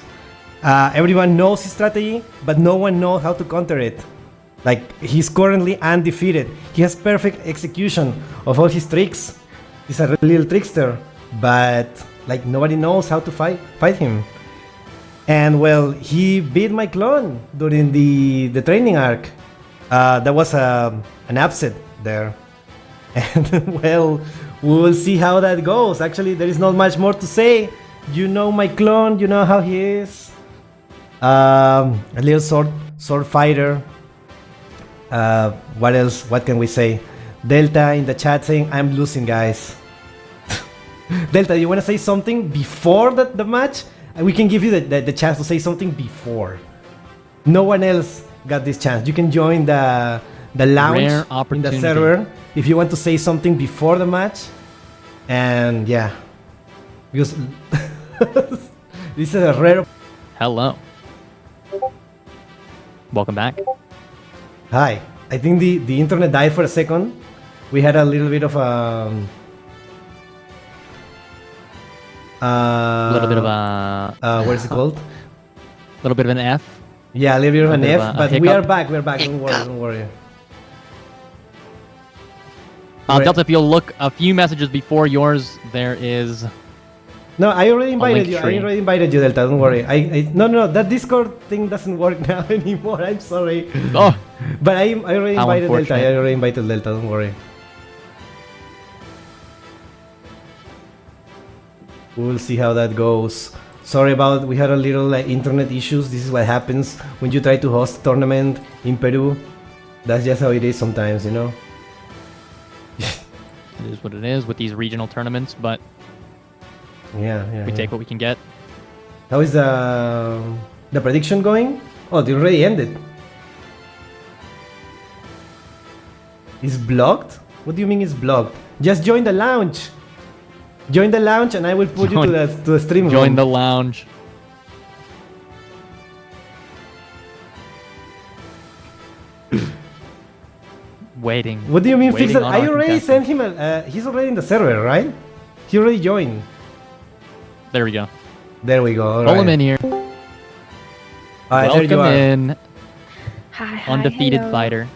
Everyone knows his strategy, but no one knows how to counter it. Like, he's currently undefeated. He has perfect execution of all his tricks. He's a little trickster, but like nobody knows how to fight him. And well, he beat my clone during the training arc. That was an upset there. And well, we will see how that goes. Actually, there is not much more to say. You know my clone, you know how he is. A little sword fighter. What else? What can we say? Delta in the chat saying, I'm losing, guys. Delta, you want to say something before the match? We can give you the chance to say something before. No one else got this chance. You can join the lounge in the server if you want to say something before the match. And yeah, because this is a rare. Hello. Welcome back. Hi. I think the internet died for a second. We had a little bit of a little bit of a what is it called? A little bit of an F. Yeah, a little bit of an F, but we are hiccup. back. We're back. Don't worry. Don't worry. Delta, if you'll look a few messages before yours, there is. No, I already invited link you. I tree. already invited you, Delta. Don't worry. No. That Discord thing doesn't work now anymore. I'm sorry. Oh, But I already How invited Delta. unfortunate. I already invited Delta. Don't worry. We will see how that goes. Sorry about we had a little internet issues. This is what happens when you try to host a tournament in Peru. That's just how it is sometimes, you know. it is what it is with these regional tournaments, but Yeah. we take what we can get. How is the prediction going? Oh, they already ended. It's blocked? What do you mean it's blocked? Just join the lounge. Join the lounge and I will put you to the stream Join room. the lounge. Waiting. What do you mean fix Waiting it? on I our already contestant. sent him he's already in the server, right? He already joined. There we go. There we go. All Pull right. him in here. All right, there you Welcome are. in, Hi, undefeated hello. fighter.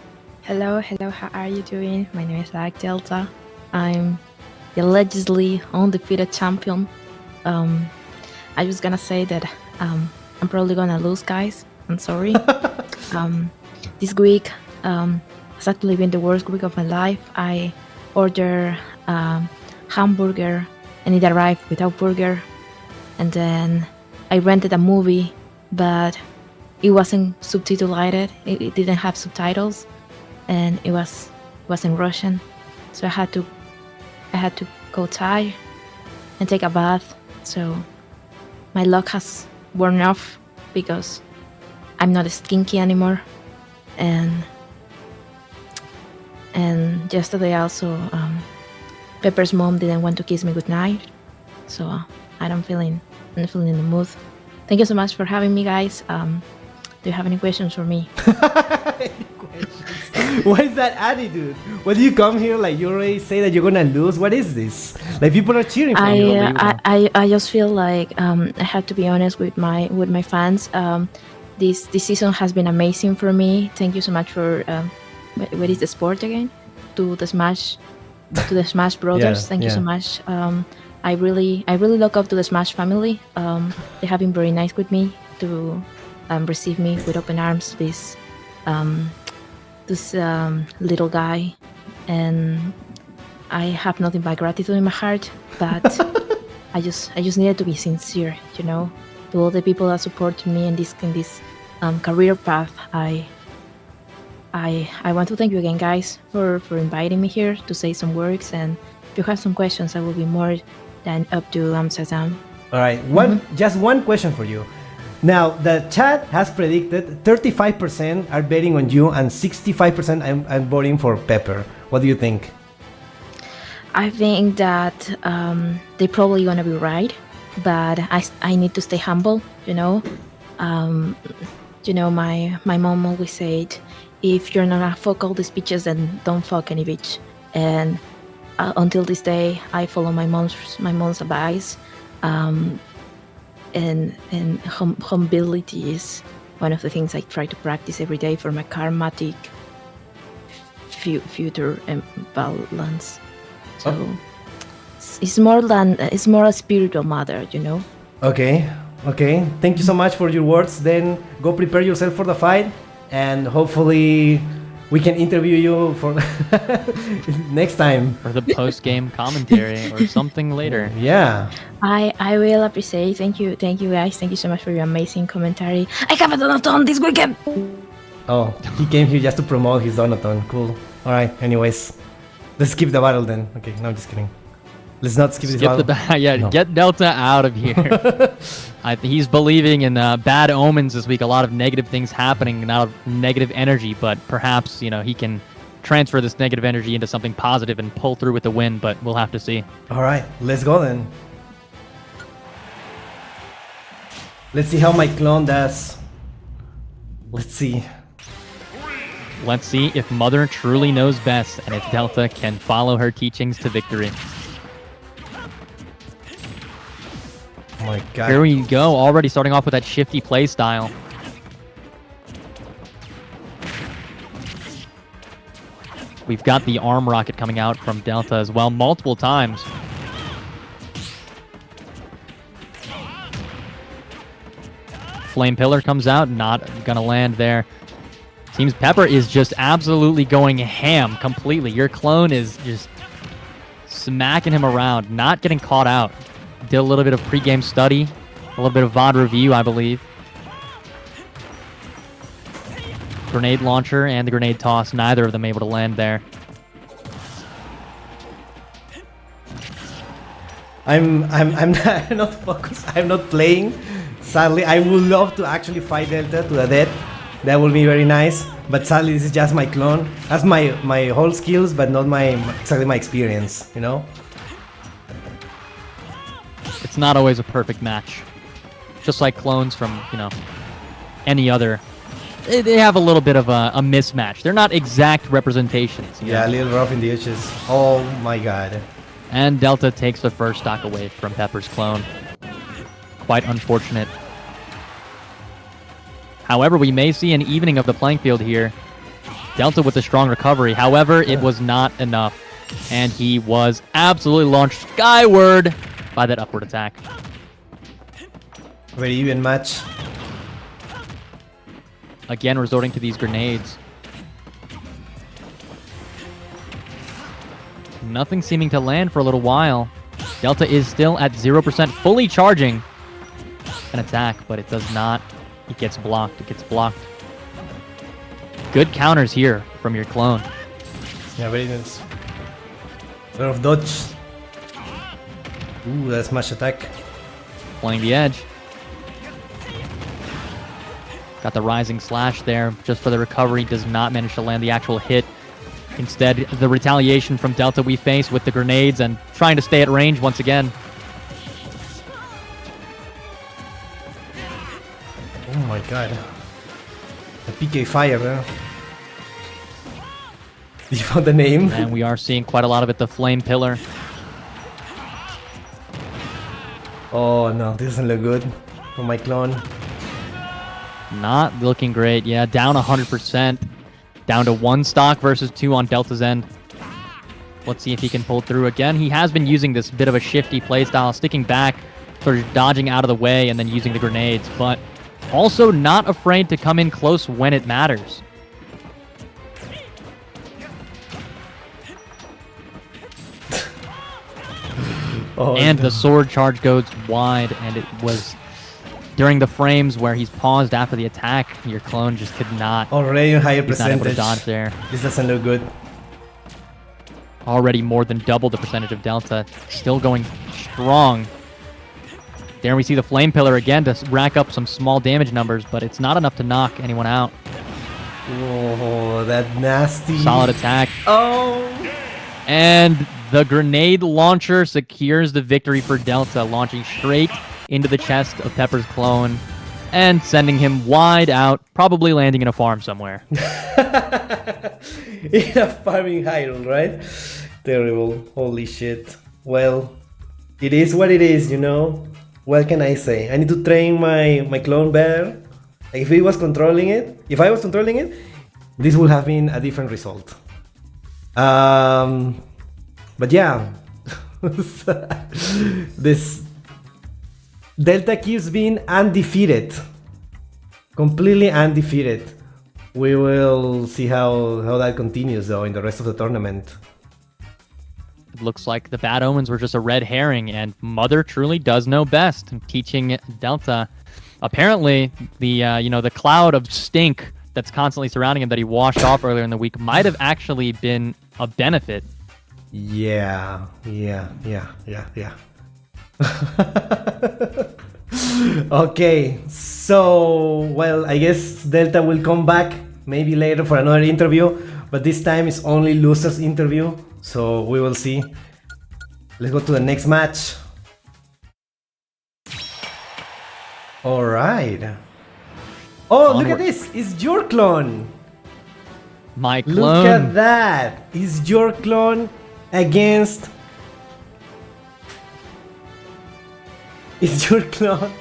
Hello, how are you doing? My name is Delta. I'm the allegedly undefeated champion. I was gonna say that I'm probably gonna lose, guys. I'm sorry. This week has actually been the worst week of my life. I ordered hamburger and it arrived without burger. And then I rented a movie, but it wasn't subtitulated. It didn't have subtitles, and it was in Russian. So I had to go Thai and take a bath. So my luck has worn off because I'm not skinky anymore. And yesterday also, Pepper's mom didn't want to kiss me goodnight. So I'm not feeling in the mood. Thank you so much for having me, guys. Do you have any questions for me? What is that attitude? When you come here, like you already say that you're gonna lose. What is this? Like people are cheering for you. I just feel like I have to be honest with my fans. This season has been amazing for me. Thank you so much for what is the sport again? To the Smash Brothers. Yeah, Thank you yeah. so much. I really look up to the Smash family. They have been very nice with me to receive me with open arms. This little guy, and I have nothing but gratitude in my heart. But I just needed to be sincere, you know, to all the people that support me in this career path. I want to thank you again, guys, for inviting me here to say some words. And if you have some questions, I will be more than up to Amsterdam. All right, just one question for you. Now, the chat has predicted 35% are betting on you and 65% are voting for Pepper. What do you think? I think that they're probably gonna be right, but I need to stay humble. You know, my mom always said, if you're not gonna fuck all the speeches, then don't fuck any bitch. And until this day, I follow my mom's advice, and humility is one of the things I try to practice every day for my karmatic future and balance. So it's more a spiritual matter, you know. Okay. Thank you so much for your words. Then go prepare yourself for the fight, and hopefully we can interview you for next time. For the post-game commentary or something later. Yeah. I will appreciate. Thank you guys. Thank you so much for your amazing commentary. I have a donaton this weekend. Oh, he came here just to promote his donaton. Cool. All right. Anyways, let's skip the battle then. Okay, no, I'm just kidding. Let's not skip this battle. No. Get Delta out of here. He's believing in bad omens this week. A lot of negative things happening, a lot of negative energy. But perhaps he can transfer this negative energy into something positive and pull through with the win. But we'll have to see. All right, let's go then. Let's see how my clone does. Let's see. Let's see if Mother truly knows best and if Delta can follow her teachings to victory. Oh my god. Here we go, already starting off with that shifty play style. We've got the arm rocket coming out from Delta as well, multiple times. Flame Pillar comes out, not gonna land there. Seems Pepper is just absolutely going ham completely. Your clone is just smacking him around, not getting caught out. Did a little bit of pre-game study, a little bit of VOD review, I believe. Grenade launcher and the grenade toss, neither of them able to land there. I'm not focused. I'm not playing. Sadly, I would love to actually fight Delta to the death. That would be very nice. But sadly, this is just my clone. That's my whole skills, but not exactly my experience. You know. It's not always a perfect match. Just like clones from any other. They have a little bit of a mismatch. They're not exact representations. Yeah, a little rough in the edges. Oh my god. And Delta takes the first stock away from Pepper's clone. Quite unfortunate. However, we may see an evening of the playing field here. Delta with a strong recovery. However, it was not enough. And he was absolutely launched skyward by that upward attack. Very even match. Again, resorting to these grenades. Nothing seeming to land for a little while. Delta is still at 0%, fully charging an attack, but it does not. It gets blocked. It gets blocked. Good counters here from your clone. Yeah, very nice. A lot of dodge. Ooh, that's smash attack. Playing the edge. Got the rising slash there just for the recovery. Does not manage to land the actual hit. Instead, the retaliation from Delta we face with the grenades and trying to stay at range once again. Oh my god. The PK fire, man. You found the name? And we are seeing quite a lot of it, the Flame Pillar. Oh no, this doesn't look good for my clone. Not looking great. Yeah, down 100%. Down to 1 stock versus 2 on Delta's end. Let's see if he can pull through again. He has been using this bit of a shifty playstyle, sticking back, sort of dodging out of the way, and then using the grenades, but also not afraid to come in close when it matters. And the sword charge goes wide, and it was during the frames where he's paused after the attack. Your clone just could not. Already a higher he's not able to percentage. dodge there. This doesn't look good. Already more than double the percentage of Delta. Still going strong. There we see the Flame Pillar again to rack up some small damage numbers, but it's not enough to knock anyone out. Oh, that nasty. Solid attack. Oh. And the grenade launcher secures the victory for Delta, launching straight into the chest of Pepper's clone and sending him wide out, probably landing in a farm somewhere. In a farming Hyrule, right? Terrible. Holy shit. Well, it is what it is, you know? What can I say? I need to train my clone better. Like if I was controlling it, this would have been a different result. But yeah, this Delta keeps being undefeated, completely undefeated. We will see how that continues though in the rest of the tournament. It looks like the bad omens were just a red herring, and Mother truly does know best, teaching Delta. Apparently, the the cloud of stink that's constantly surrounding him that he washed off earlier in the week might have actually been a benefit. Yeah. Okay, so well, I guess Delta will come back maybe later for another interview, but this time it's only losers interview, so we will see. Let's go to the next match. All right. Oh, look at this! It's your clone. My clone. Look at that! It's your clone against. It's your clone.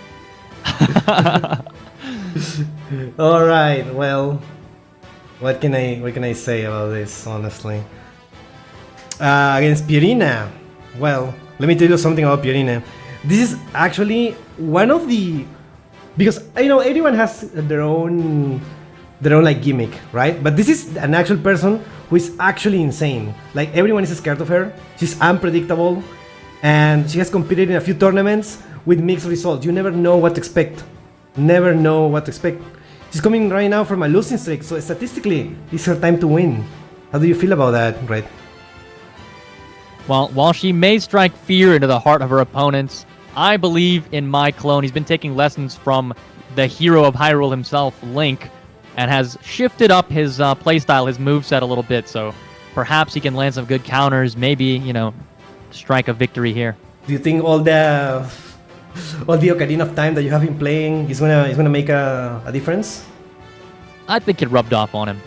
All right. Well, what can I say about this? Honestly, against Pierina. Well, let me tell you something about Pierina. This is actually one of the, because you know everyone has their own like gimmick, right? But this is an actual person who is actually insane. Like everyone is scared of her. She's unpredictable, and she has competed in a few tournaments with mixed results. You never know what to expect. Never know what to expect. She's coming right now from a losing streak, so statistically, it's her time to win. How do you feel about that, Red? Well, while she may strike fear into the heart of her opponents, I believe in my clone. He's been taking lessons from the hero of Hyrule himself, Link, and has shifted up his playstyle, his moveset a little bit, so perhaps he can land some good counters, maybe, strike a victory here. Do you think all the Ocarina of Time that you have been playing is gonna make a difference? I think it rubbed off on him.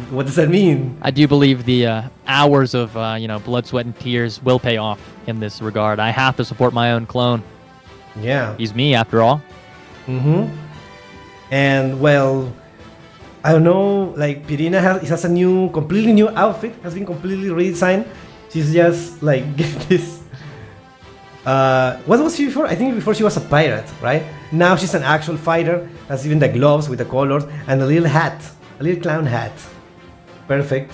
What does that mean? I do believe the hours of blood, sweat, and tears will pay off in this regard. I have to support my own clone. Yeah. He's me, after all. Mm-hmm. And well, I don't know, like Pirina has a completely new outfit, has been completely redesigned. She's just like, get this. What was she before? I think before she was a pirate, right? Now she's an actual fighter, has even the gloves with the colors and a little hat, a little clown hat. Perfect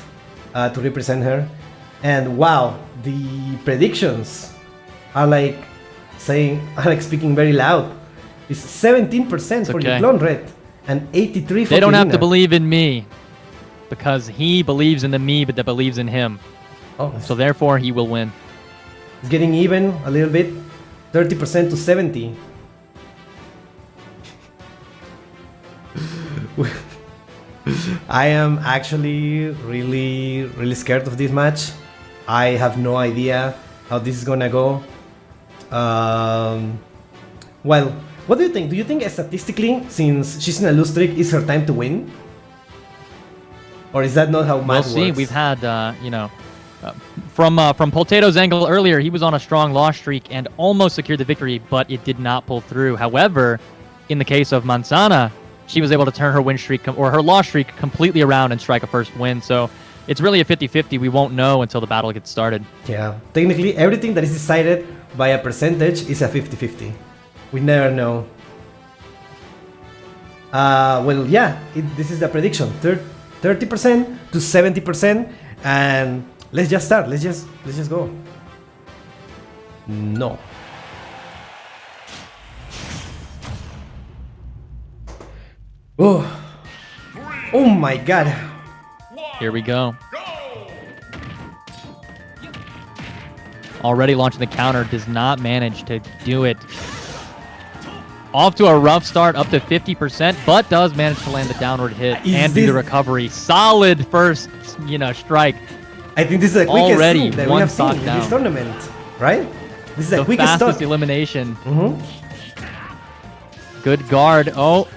to represent her. And wow, the predictions are like speaking very loud. It's 17% for the clone Red and 83% for They don't Pirina. have to believe in me because he believes in the me that believes in him. Oh, so therefore he will win. It's getting even a little bit, 30% to 70. I am actually really scared of this match. I have no idea how this is gonna go. Well, what do you think? Do you think statistically, since she's in a lose streak, is her time to win? Or is that not how math works? We'll see. We've had, from Potato's angle earlier, he was on a strong loss streak and almost secured the victory, but it did not pull through. However, in the case of Manzana, she was able to turn her win streak or her loss streak completely around and strike a first win. So it's really a 50-50. We won't know until the battle gets started. Yeah, technically everything that is decided by a percentage is a 50-50. We never know. Well, yeah, this is the prediction: 30% to 70%, and let's just start. Let's just go. No. Oh my god. Here we go. Already launching the counter, does not manage to do it. Off to a rough start, up to 50%, but does manage to land the downward hit and do the recovery. Solid first, strike. I think this is the quickest already that we one have seen stock in down. this tournament, right? This is the quickest fastest stock. elimination. Mm-hmm. Good guard. Oh.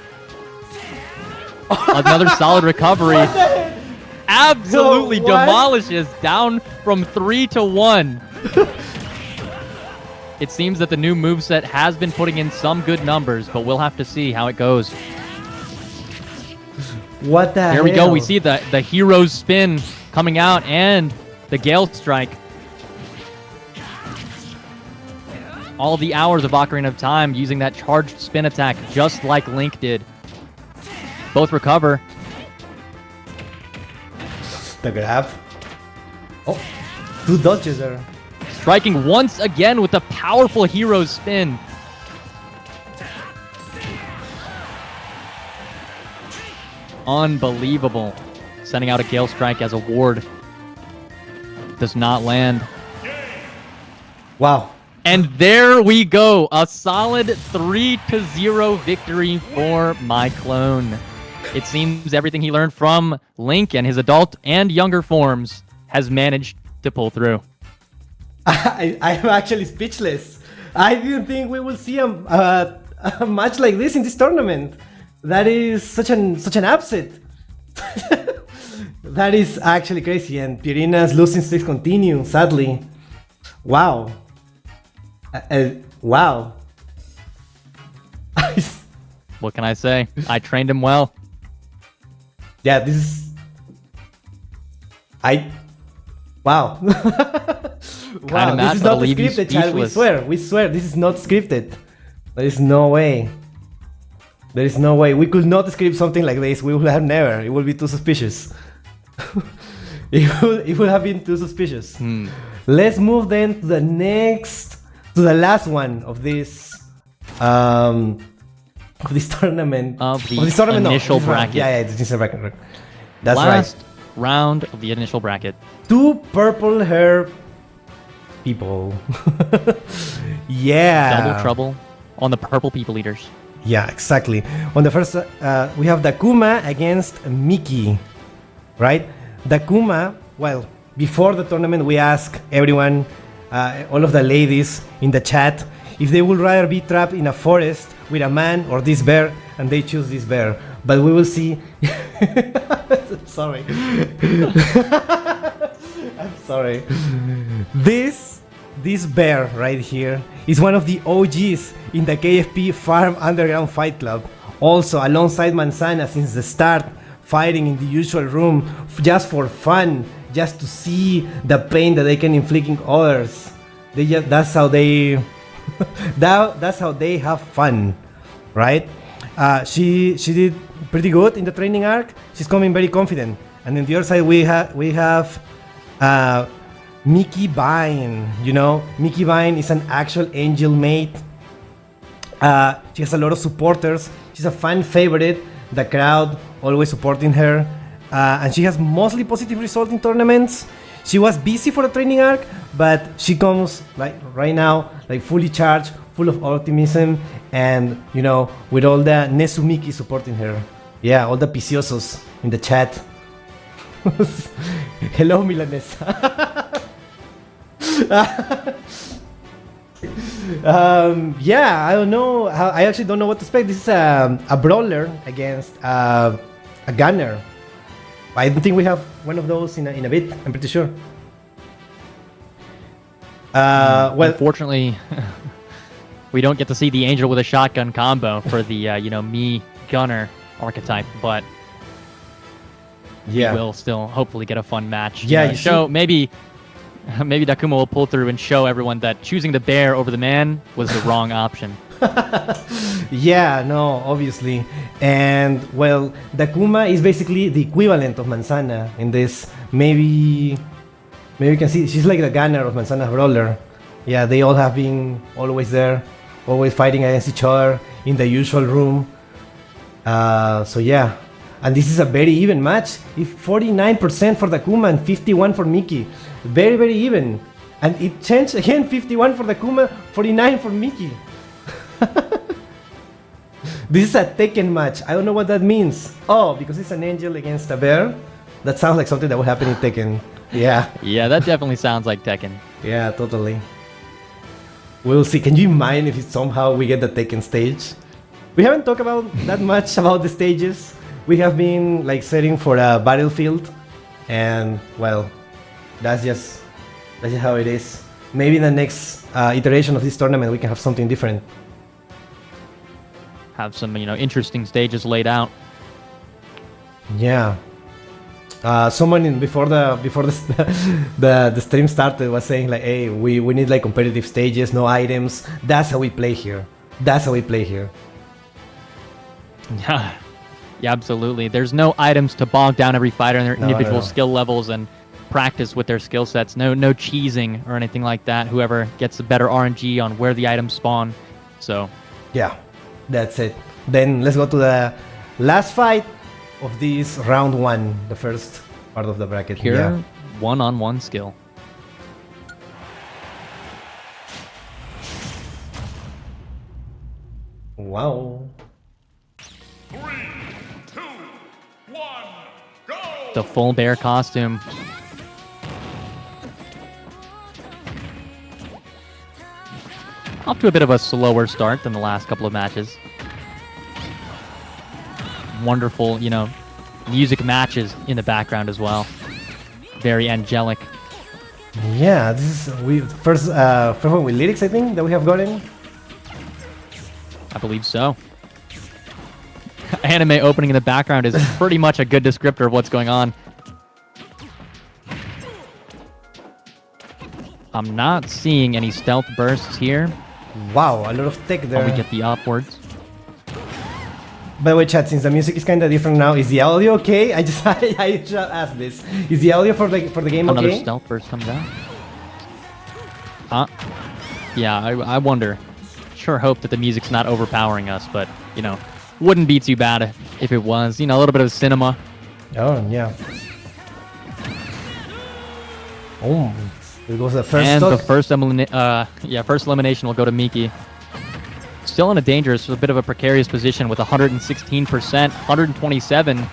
Another solid recovery. absolutely What? demolishes, down from 3 to 1. It seems that the new moveset has been putting in some good numbers, but we'll have to see how it goes. What the hell? There we go. We see the hero's spin coming out and the Gale Strike. All the hours of Ocarina of Time using that charged spin attack just like Link did. Both recover. The grab. Oh, 2 dodges there. Striking once again with the powerful hero's spin. Unbelievable. Sending out a Gale Strike as a ward. Does not land. Wow. And there we go. A solid 3-0 victory for my clone. It seems everything he learned from Link and his adult and younger forms has managed to pull through. I'm actually speechless. I didn't think we will see a match like this in this tournament. That is such an upset. That is actually crazy. And Pirina's losing streaks continue, sadly. Wow. Wow. What can I say? I trained him well. Yeah, this is... Wow. Wow, match this is that'll not leave you scripted, child. speechless. We swear, this is not scripted. There is no way. There is no way. We could not script something like this. We would have never. It would be too suspicious. It would have been too suspicious. Let's move then to the last one of this tournament. Of the this tournament, initial this round. bracket. Yeah, the initial bracket. That's Last right. round of the initial bracket. 2 purple hair people. Yeah. Double trouble on the purple people eaters. Yeah, exactly. On the first, we have Dakuma against Mickey, right? Dakuma, well, before the tournament, we asked everyone, all of the ladies in the chat, if they would rather be trapped in a forest with a man or this bear, and they choose this bear. But we will see. Sorry. I'm sorry. This bear right here is one of the OGs in the KFP Farm Underground Fight Club. Also alongside Manzana since the start, fighting in the usual room just for fun, just to see the pain that they can inflict on others. That's how they that's how they have fun, right? She did pretty good in the training arc. She's coming very confident. And on the other side we have Mickey Vine. You know, Mickey Vine is an actual angel mate. She has a lot of supporters. She's a fan favorite. The crowd always supporting her. And she has mostly positive results in tournaments. She was busy for the training arc, but she comes like right now, like fully charged, full of optimism, and you know, with all the Nesumiki supporting her. Yeah, all the Piciosos in the chat. Hello, Milanesa. Yeah, I don't know. I actually don't know what to expect. This is a brawler against a gunner. I don't think we have one of those in a bit. I'm pretty sure. Well, unfortunately, we don't get to see the angel with a shotgun combo for the me gunner archetype, but yeah, we will still hopefully get a fun match. Yeah, you show maybe Dakuma will pull through and show everyone that choosing the bear over the man was the wrong option. Yeah, no, obviously. And well, Dakuma is basically the equivalent of Manzana in this. Maybe you can see she's like the gunner of Manzana's brawler. Yeah, they all have been always there, always fighting against each other in the usual room. So yeah, and this is a very even match. If 49% for Dakuma and 51 for Mickey, very very even. And it changed again, 51 for Dakuma, 49 for Mickey. This is a Tekken match. I don't know what that means. Oh, because it's an angel against a bear? That sounds like something that would happen in Tekken. Yeah. Yeah, that definitely sounds like Tekken. Yeah, totally. We'll see. Can you imagine if somehow we get the Tekken stage? We haven't talked about that much about the stages. We have been like setting for a battlefield And well, that's just how it is. Maybe in the next iteration of this tournament we can have something different. Have some, interesting stages laid out. Yeah. Someone before the the stream started was saying like, hey, we need like competitive stages, no items. That's how we play here. That's how we play here. Yeah, absolutely. There's no items to bog down every fighter in their individual skill levels and practice with their skill sets. No cheesing or anything like that. Whoever gets the better RNG on where the items spawn. So yeah, that's it. Then let's go to the last fight of this round 1, the first part of the bracket. Pure one-on-one skill. Wow. 3, 2, 1, go! The full bear costume. Off to a bit of a slower start than the last couple of matches. Wonderful, music matches in the background as well. Very angelic. Yeah, this is first one with lyrics, I think, that we have gotten. I believe so. Anime opening in the background is pretty much a good descriptor of what's going on. I'm not seeing any stealth bursts here. Wow, a lot of tech there. We get the upwards. By the way, chat, since the music is kind of different now, is the audio okay? I just asked this. Is the audio for the game Another okay? stealth burst comes out. Yeah, I wonder. Sure hope that the music's not overpowering us, but, wouldn't be too bad if it was. A little bit of cinema. Oh, yeah. Oh, it was the first And stock. the first elimination will go to Miki. Still in a dangerous, a bit of a precarious position with 116%, 127.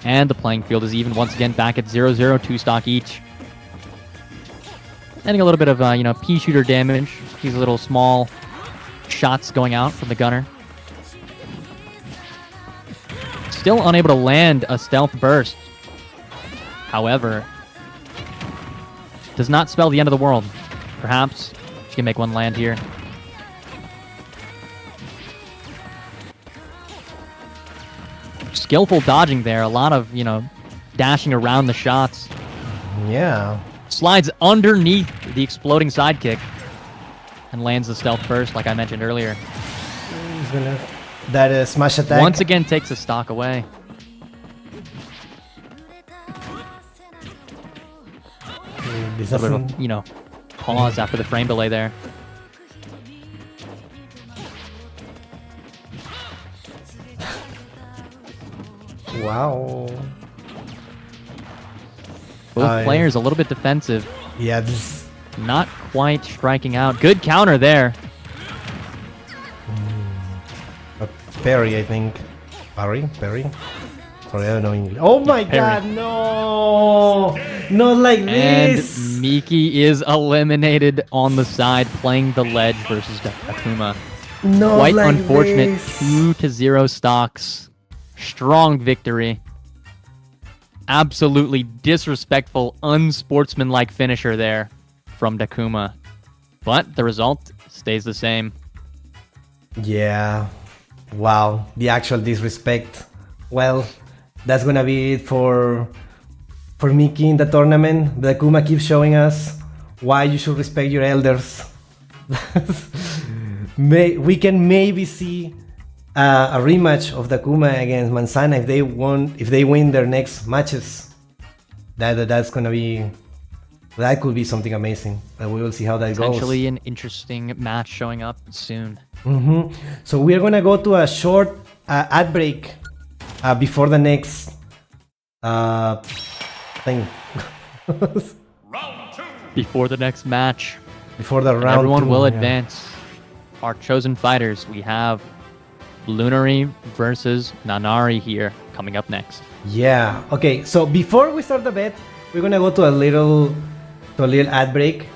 And the playing field is even once again back at 0-0, 2 stock each. Adding a little bit of, pea shooter damage. These little small shots going out from the gunner. Still unable to land a stealth burst. However, does not spell the end of the world. Perhaps she can make one land here. Skillful dodging there. A lot of, dashing around the shots. Yeah. Slides underneath the exploding sidekick and lands the stealth burst, like I mentioned earlier. He's gonna that smash attack. Once again takes a stock away. This A little, doesn't- pause after the frame delay there. Wow. Both players a little bit defensive. Yeah, this. Not quite striking out. Good counter there. A parry, I think. Parry? Sorry, I don't know English. Oh my Parry. god, no! Not like And this! Miki is eliminated on the side, playing the ledge versus Akuma. No, Quite like unfortunate. this. 2-0 stocks. Strong victory. Absolutely disrespectful, unsportsmanlike finisher there from Dakuma. But the result stays the same. Yeah. Wow. The actual disrespect. Well, that's gonna be it for Miki in the tournament. Dakuma keeps showing us why you should respect your elders. We can maybe see a rematch of Dakuma against Manzana if they win their next matches. That's gonna be, that could be something amazing. But we will see how that goes. Potentially an interesting match showing up soon. So we're gonna go to a short ad break before the next thing. Round 2. Before the next match, Before the and round. everyone two, will yeah. advance. Our chosen fighters, we have Lunary versus Nanari here coming up next. Yeah. Okay. So before we start the bet, we're gonna go to a little ad break,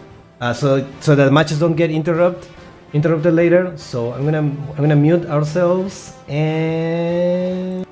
so the matches don't get interrupted later. So I'm gonna mute ourselves and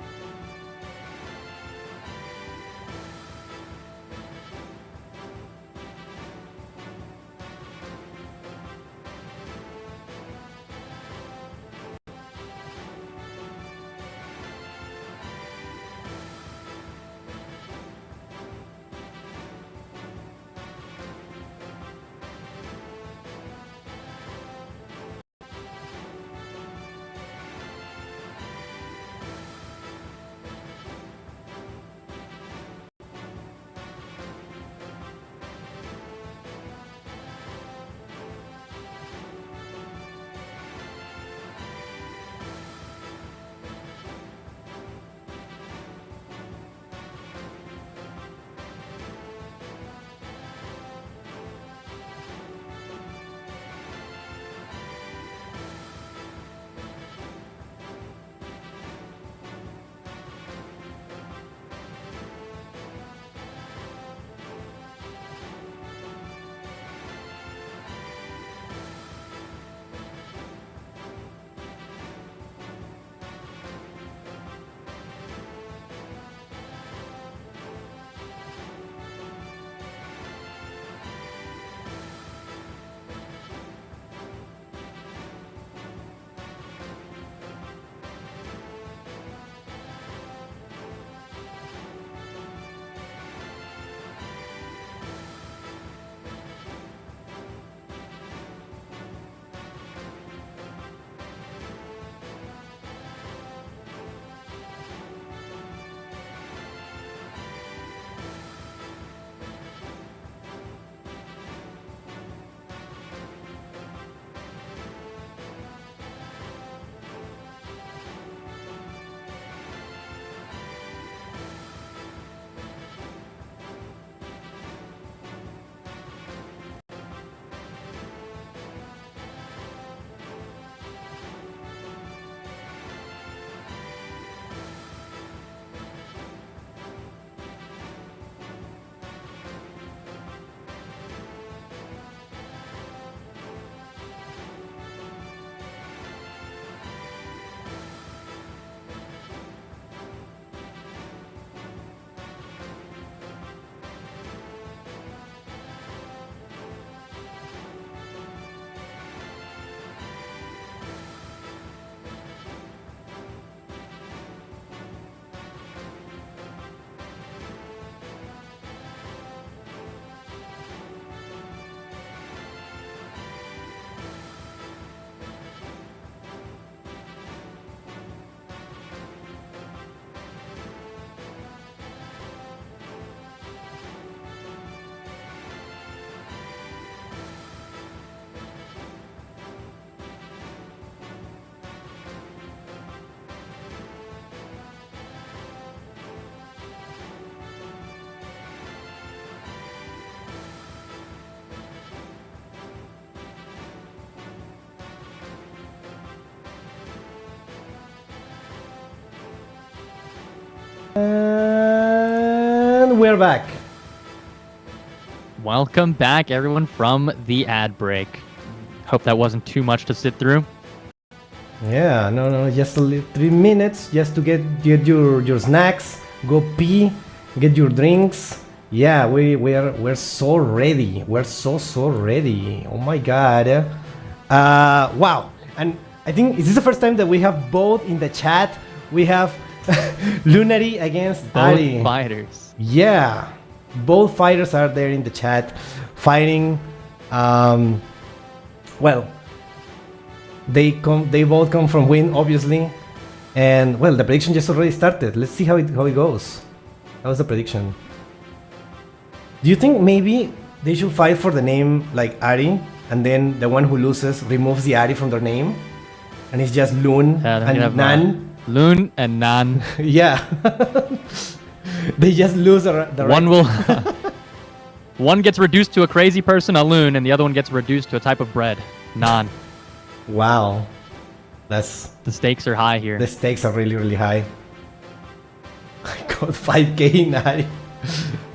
And we're back. Welcome back, everyone, from the ad break. Hope that wasn't too much to sit through. Yeah, no, just 3 minutes just to get your snacks, go pee, get your drinks. Yeah, we're so ready. We're so ready. Oh my god. Wow. And I think is this the first time that we have both in the chat? We have Lunary against Ari. Both fighters. Yeah, both fighters are there in the chat fighting. Well, they both come from win, obviously, and well, the prediction just already started. Let's see how it goes. That was the prediction. Do you think maybe they should fight for the name like Ari, and then the one who loses removes the Ari from their name, and it's just Loon and Nan? Loon and Nan. Yeah. They just lose the One right. will. One gets reduced to a crazy person, a loon, and the other one gets reduced to a type of bread, Nan. Wow. That's The stakes are high here. the stakes are really high. I got 5k in Ari.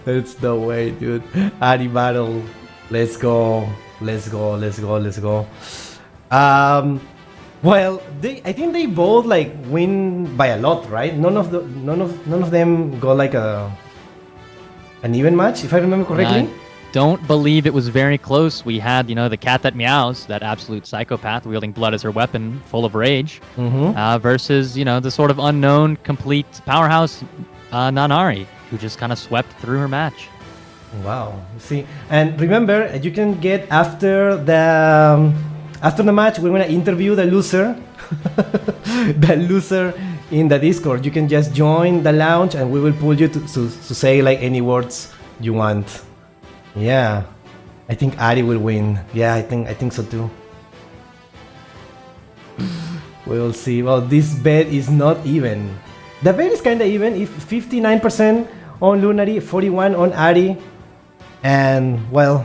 That's the way, dude. Ari battle. Let's go. Well, I think they both like win by a lot, right? None of them got like an even match, if I remember correctly. I don't believe it was very close. We had, the cat that meows, that absolute psychopath wielding blood as her weapon, full of rage, versus, the sort of unknown, complete powerhouse Nanari, who just kind of swept through her match. Wow. See, and remember, you can get after the match, we're gonna interview the loser, the loser in the Discord. You can just join the lounge, and we will pull you to say like any words you want. Yeah, I think Ari will win. Yeah, I think so too. We'll see. Well, this bet is not even. The bet is kind of even. If 59% on Lunary, 41 on Ari, and well,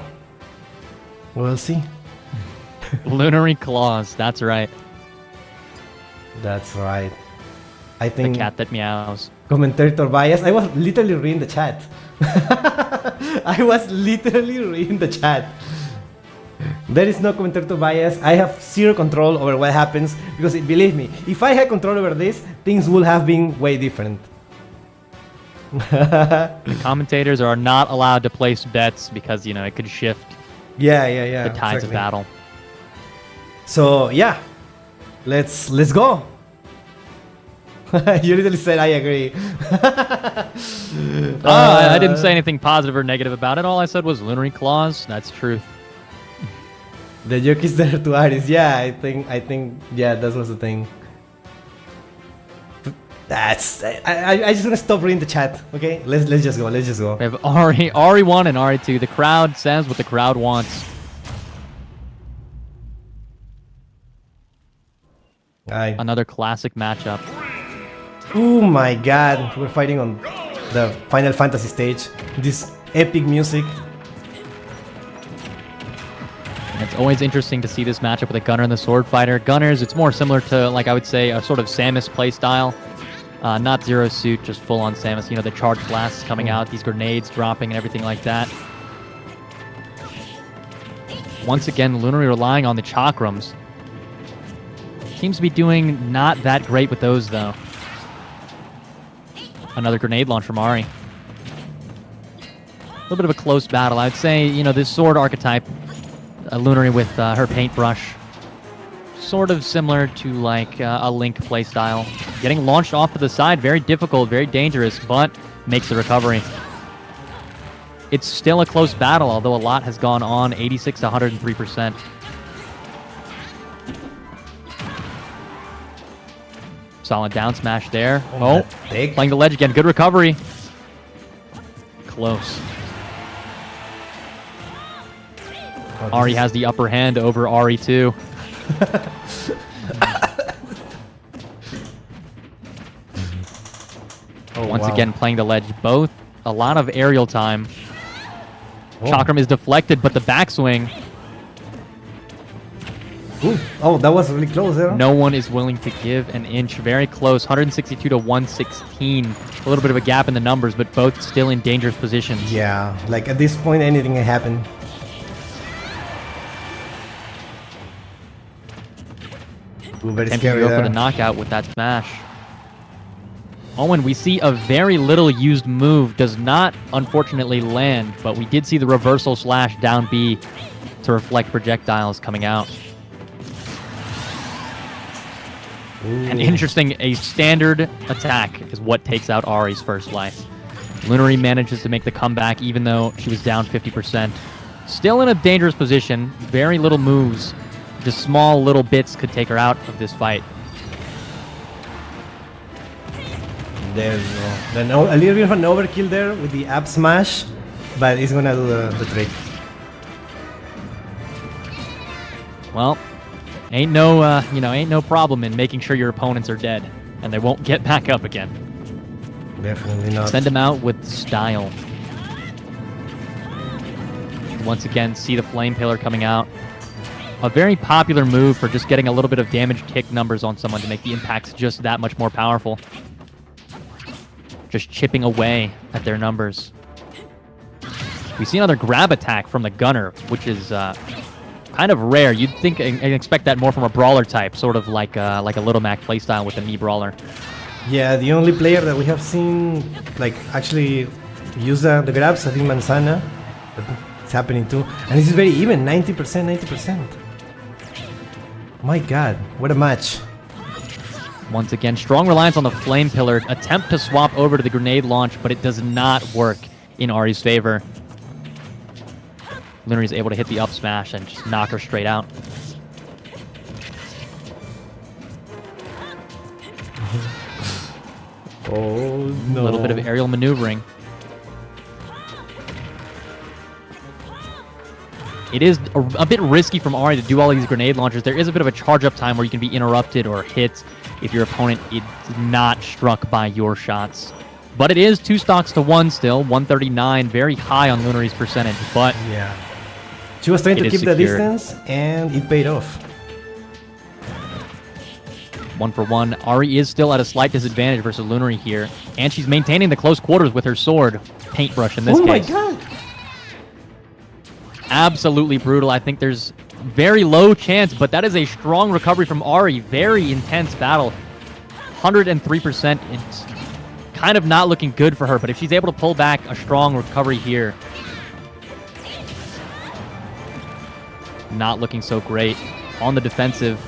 we'll see. Lunary claws, that's right. That's right. I The think cat that meows. commentator bias. I was literally reading the chat. I was literally reading the chat. There is no commentator bias. I have zero control over what happens because believe me, if I had control over this, things would have been way different. The commentators are not allowed to place bets because, it could shift Yeah. the tides of exactly. battle. So yeah, let's go. You literally said I agree. I didn't say anything positive or negative about it. All I said was Lunary claws. That's truth. The joke is there to Aris. Yeah, I think yeah, that was the thing. That's I just wanna stop reading the chat. Okay, let's just go. We have Ari 1 and Ari 2. The crowd says what the crowd wants. Another classic matchup. Oh my god, we're fighting on the Final Fantasy stage. This epic music. It's always interesting to see this matchup with a gunner and the sword fighter. Gunners, it's more similar to, like I would say, a sort of Samus playstyle. Not Zero Suit, just full-on Samus. The charge blasts coming out, these grenades dropping and everything like that. Once again, Lunary relying on the chakrams. Seems to be doing not that great with those, though. Another grenade launch from Ari. A little bit of a close battle. I'd say, this sword archetype, Lunary with her paintbrush, sort of similar to like a Link playstyle. Getting launched off to the side, very difficult, very dangerous, but makes the recovery. It's still a close battle, although a lot has gone on, 86 to 103%. Solid down smash there. Oh, playing the ledge again. Good recovery. Close. Ari has the upper hand over Ari2. Once again, playing the ledge. Both a lot of aerial time. Chakram is deflected, but the backswing. Ooh. Oh, that was really close there. No one is willing to give an inch. Very close, 162 to 116. A little bit of a gap in the numbers, but both still in dangerous positions. Yeah, like at this point, anything can happen. Ooh, very Attempting to scary go there. for the knockout with that smash. Owen, we see a very little used move. Does not, unfortunately, land, but we did see the reversal slash down B to reflect projectiles coming out. And interesting, a standard attack is what takes out Ari's first life. Lunary manages to make the comeback even though she was down 50%. Still in a dangerous position, very little moves. Just small little bits could take her out of this fight. There you go. Then a little bit of an overkill there with the up smash, but it's gonna do the trick. Well, ain't no problem in making sure your opponents are dead, and they won't get back up again. Definitely not. Send them out with style. Once again, see the flame pillar coming out. A very popular move for just getting a little bit of damage kick numbers on someone to make the impacts just that much more powerful. Just chipping away at their numbers. We see another grab attack from the gunner, which is kind of rare. You'd think and expect that more from a brawler type, sort of like a Little Mac playstyle with a knee brawler. Yeah, the only player that we have seen like actually use the grabs, I think Manzana. But it's happening too, and this is very even, 90%, 90%. My God, what a match! Once again, strong reliance on the flame pillar. Attempt to swap over to the grenade launch, but it does not work in Ari's favor. Lunary is able to hit the up smash and just knock her straight out. Oh no! A little bit of aerial maneuvering. It is a bit risky from Ari to do all these grenade launchers. There is a bit of a charge-up time where you can be interrupted or hit if your opponent is not struck by your shots. But it is 2 stocks to 1 still, 139, very high on Lunary's percentage, but Yeah. She was trying It to is keep the secured. distance, and it paid off. 1 for 1. Ari is still at a slight disadvantage versus Lunary here, and she's maintaining the close quarters with her sword, paintbrush in this Oh my case. God! Absolutely brutal. I think there's very low chance, but that is a strong recovery from Ari. Very intense battle. 103%. It's kind of not looking good for her, but if she's able to pull back a strong recovery here, not looking so great. On the defensive.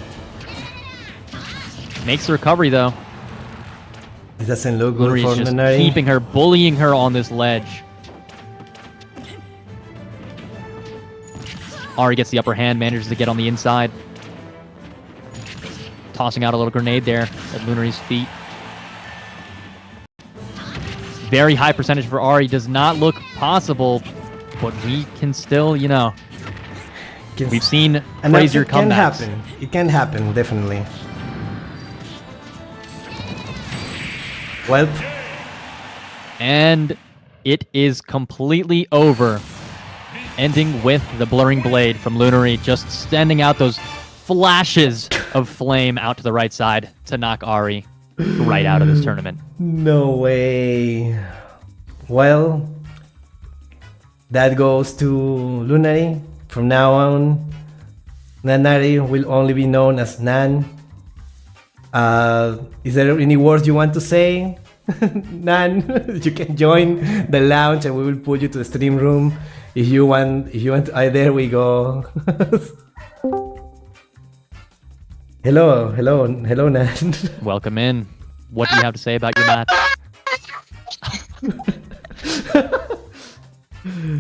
Makes the recovery, though. It doesn't look good Lunary for is just Lunary. keeping her, bullying her on this ledge. Ari gets the upper hand, manages to get on the inside. Tossing out a little grenade there at Lunary's feet. Very high percentage for Ari. Does not look possible, but we can still, we've seen And crazier it can comebacks. happen. It can happen, definitely. Well, And it is completely over. Ending with the blurring blade from Lunary, just sending out those flashes of flame out to the right side to knock Ari right out of this tournament. no way. Well, that goes to Lunary. From now on, Nanari will only be known as Nan. Is there any words you want to say? Nan, you can join the lounge and we will put you to the stream room. If you want, there we go. hello, Nan. Welcome in. What do you have to say about your match?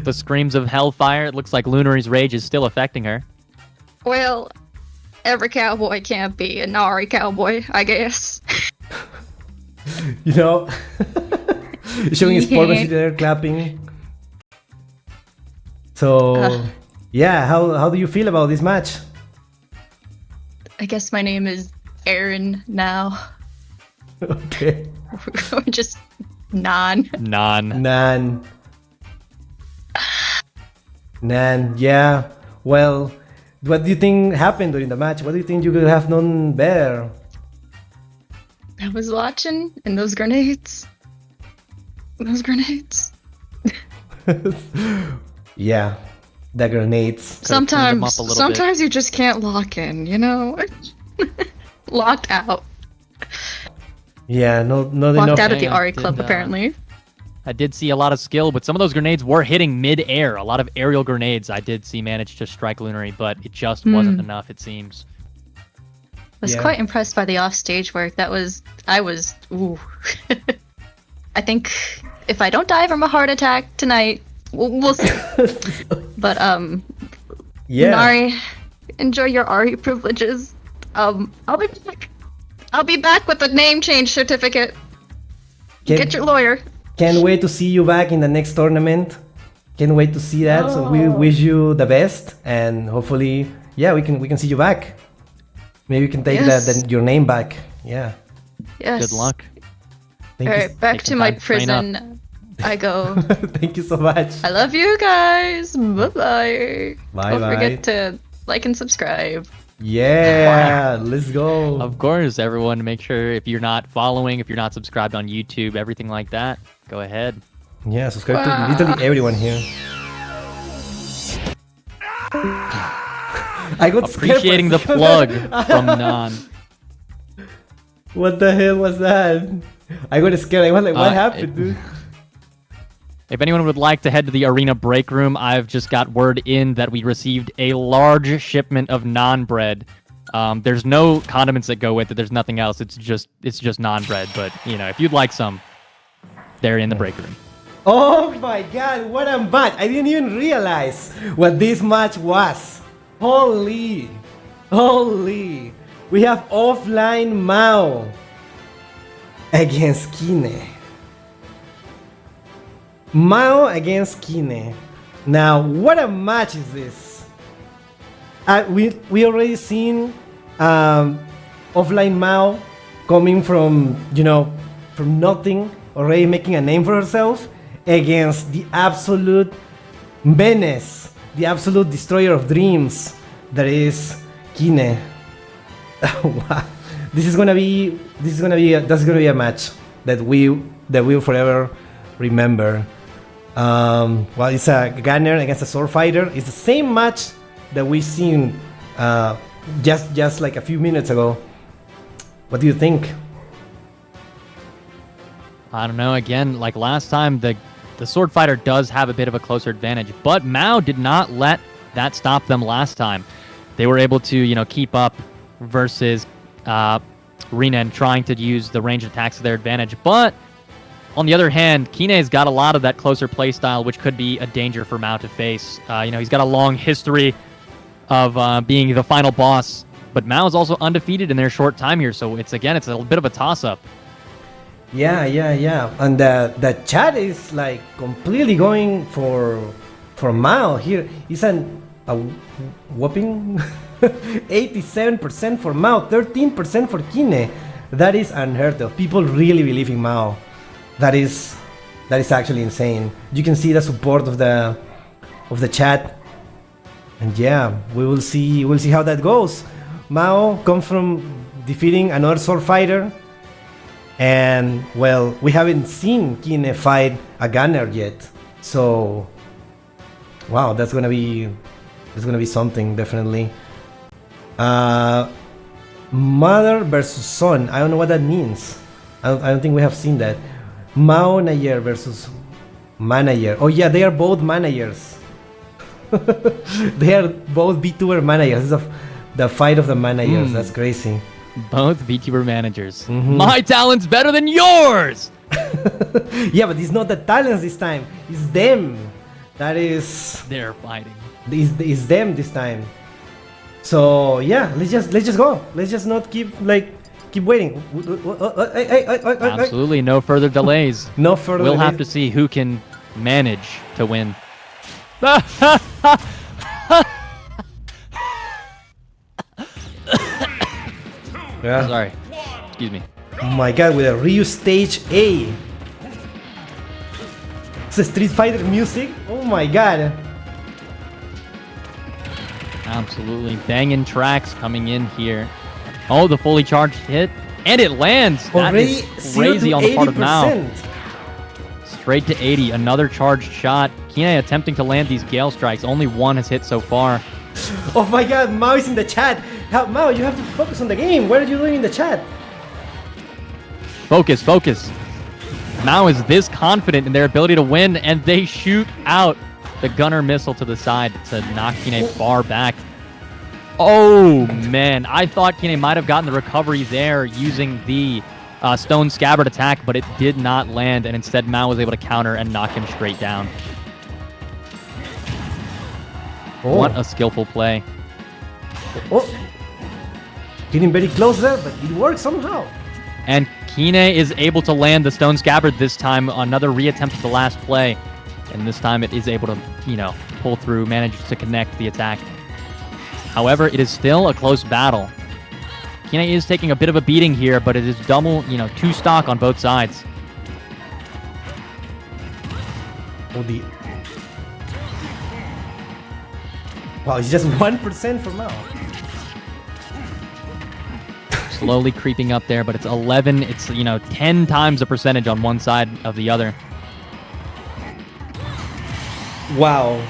The screams of hellfire. It looks like Lunary's rage is still affecting her. Well, every cowboy can't be a Nari cowboy, I guess. Showing his sportsmanship there, clapping. So, yeah, how do you feel about this match? I guess my name is Aaron now. Okay. Or just Nan. Nan. Nan, yeah. Well, What do you think happened during the match? What do you think you could have known better? I was watching, and those grenades. Those grenades. Yeah, the grenades. Sometimes you just can't lock in, you know? Locked out. Yeah, not Locked enough. out at the Yeah, Ari Club, did, apparently. I did see a lot of skill, but some of those grenades were hitting mid-air. A lot of aerial grenades I did see manage to strike Lunary, but it just wasn't enough, it seems. I was Yeah. quite impressed by the off-stage work. Ooh. I think if I don't die from a heart attack tonight, we'll see. But, Yeah. Nari, enjoy your Ari privileges. I'll be back. I'll be back with the name change certificate. Get your lawyer. Can't wait to see you back in the next tournament. Can't wait to see that. So we wish you the best, and hopefully, yeah, we can see you back. Maybe we can take Yes. your name back. Yeah. Yes. Good luck. Thank All you. right, back Take to some my time to train up. prison. I go. Thank you so much. I love you guys. Bye-bye. Bye Don't bye. forget to like and subscribe. Yeah, let's go. Of course, everyone, make sure if you're not following, if you're not subscribed on YouTube, everything like that, go ahead. Yeah, subscribe to literally everyone here. I got scared for a Appreciating the second. plug from Nan. What the hell was that? I got scared. I was like, what happened, dude? If anyone would like to head to the arena break room, I've just got word in that we received a large shipment of naan bread. There's no condiments that go with it. There's nothing else. It's just naan bread. But you know, if you'd like some, they're in the break room. Oh my god, what a match! I didn't even realize what this match was. Holy! We have offline Mao against Kine. Mao against Kine. Now, what a match is this? We already seen offline Mao coming from from nothing, already making a name for herself against the absolute menace, the absolute destroyer of dreams that is Kine. Wow. That's gonna be a match that we'll forever remember. Well, it's a gunner against a sword fighter. It's the same match that we seen just like a few minutes ago. What do you think? I don't know. Again, like last time, the sword fighter does have a bit of a closer advantage, but Mao did not let that stop them last time. They were able to, keep up versus Rinen trying to use the range attacks to their advantage. But on the other hand, Kine's got a lot of that closer play style, which could be a danger for Mao to face. He's got a long history of being the final boss, but Mao is also undefeated in their short time here, so it's a bit of a toss-up. Yeah. And the chat is like completely going for Mao here. It's a whopping 87% for Mao, 13% for Kine. That is unheard of. People really believe in Mao. That is actually insane. You can see the support of the chat. And yeah, we'll see how that goes. Mao comes from defeating another sword fighter. And well, we haven't seen Kine fight a gunner yet. So wow, that's gonna be something, definitely. Mother versus son. I don't know what that means. I don't think we have seen that. Mao Nayer versus manager. Oh yeah, they are both managers. They are both VTuber managers. This is the fight of the managers. That's crazy. Both VTuber managers. My talent's better than yours! Yeah, but it's not the talents this time. It's them. That is. They're fighting. It's them this time. So yeah, let's just go. Let's just not keep waiting. Absolutely, no further delays. No further. We'll have to delays. see who can manage to win. Yeah. Sorry. Excuse me. Oh my god, with a Ryu stage A. It's a Street Fighter music. Oh my god. Absolutely. Banging tracks coming in here. Oh, the fully charged hit. And it lands. That Already is crazy on the part of Mao. 80%. Straight to 80. Another charged shot. Kine attempting to land these Gale Strikes. Only one has hit so far. Oh my god, Mao is in the chat. Mao, you have to focus on the game. What are you doing in the chat? Focus, focus. Mao is this confident in their ability to win, and they shoot out the gunner missile to the side to knock Kine far back. Oh, man. I thought Kine might have gotten the recovery there using the Stone Scabbard attack, but it did not land, and instead Mao was able to counter and knock him straight down. Oh. What a skillful play. Oh. Getting very close there, but it worked somehow. And Kine is able to land the Stone Scabbard this time. Another reattempt at the last play. And this time it is able to, pull through, manage to connect the attack. However, it is still a close battle. Kine is taking a bit of a beating here, but it is double, two stock on both sides. Oh, wow, it's just 1% for Mao. Slowly creeping up there, but it's 11. It's, 10 times the percentage on one side of the other. Wow.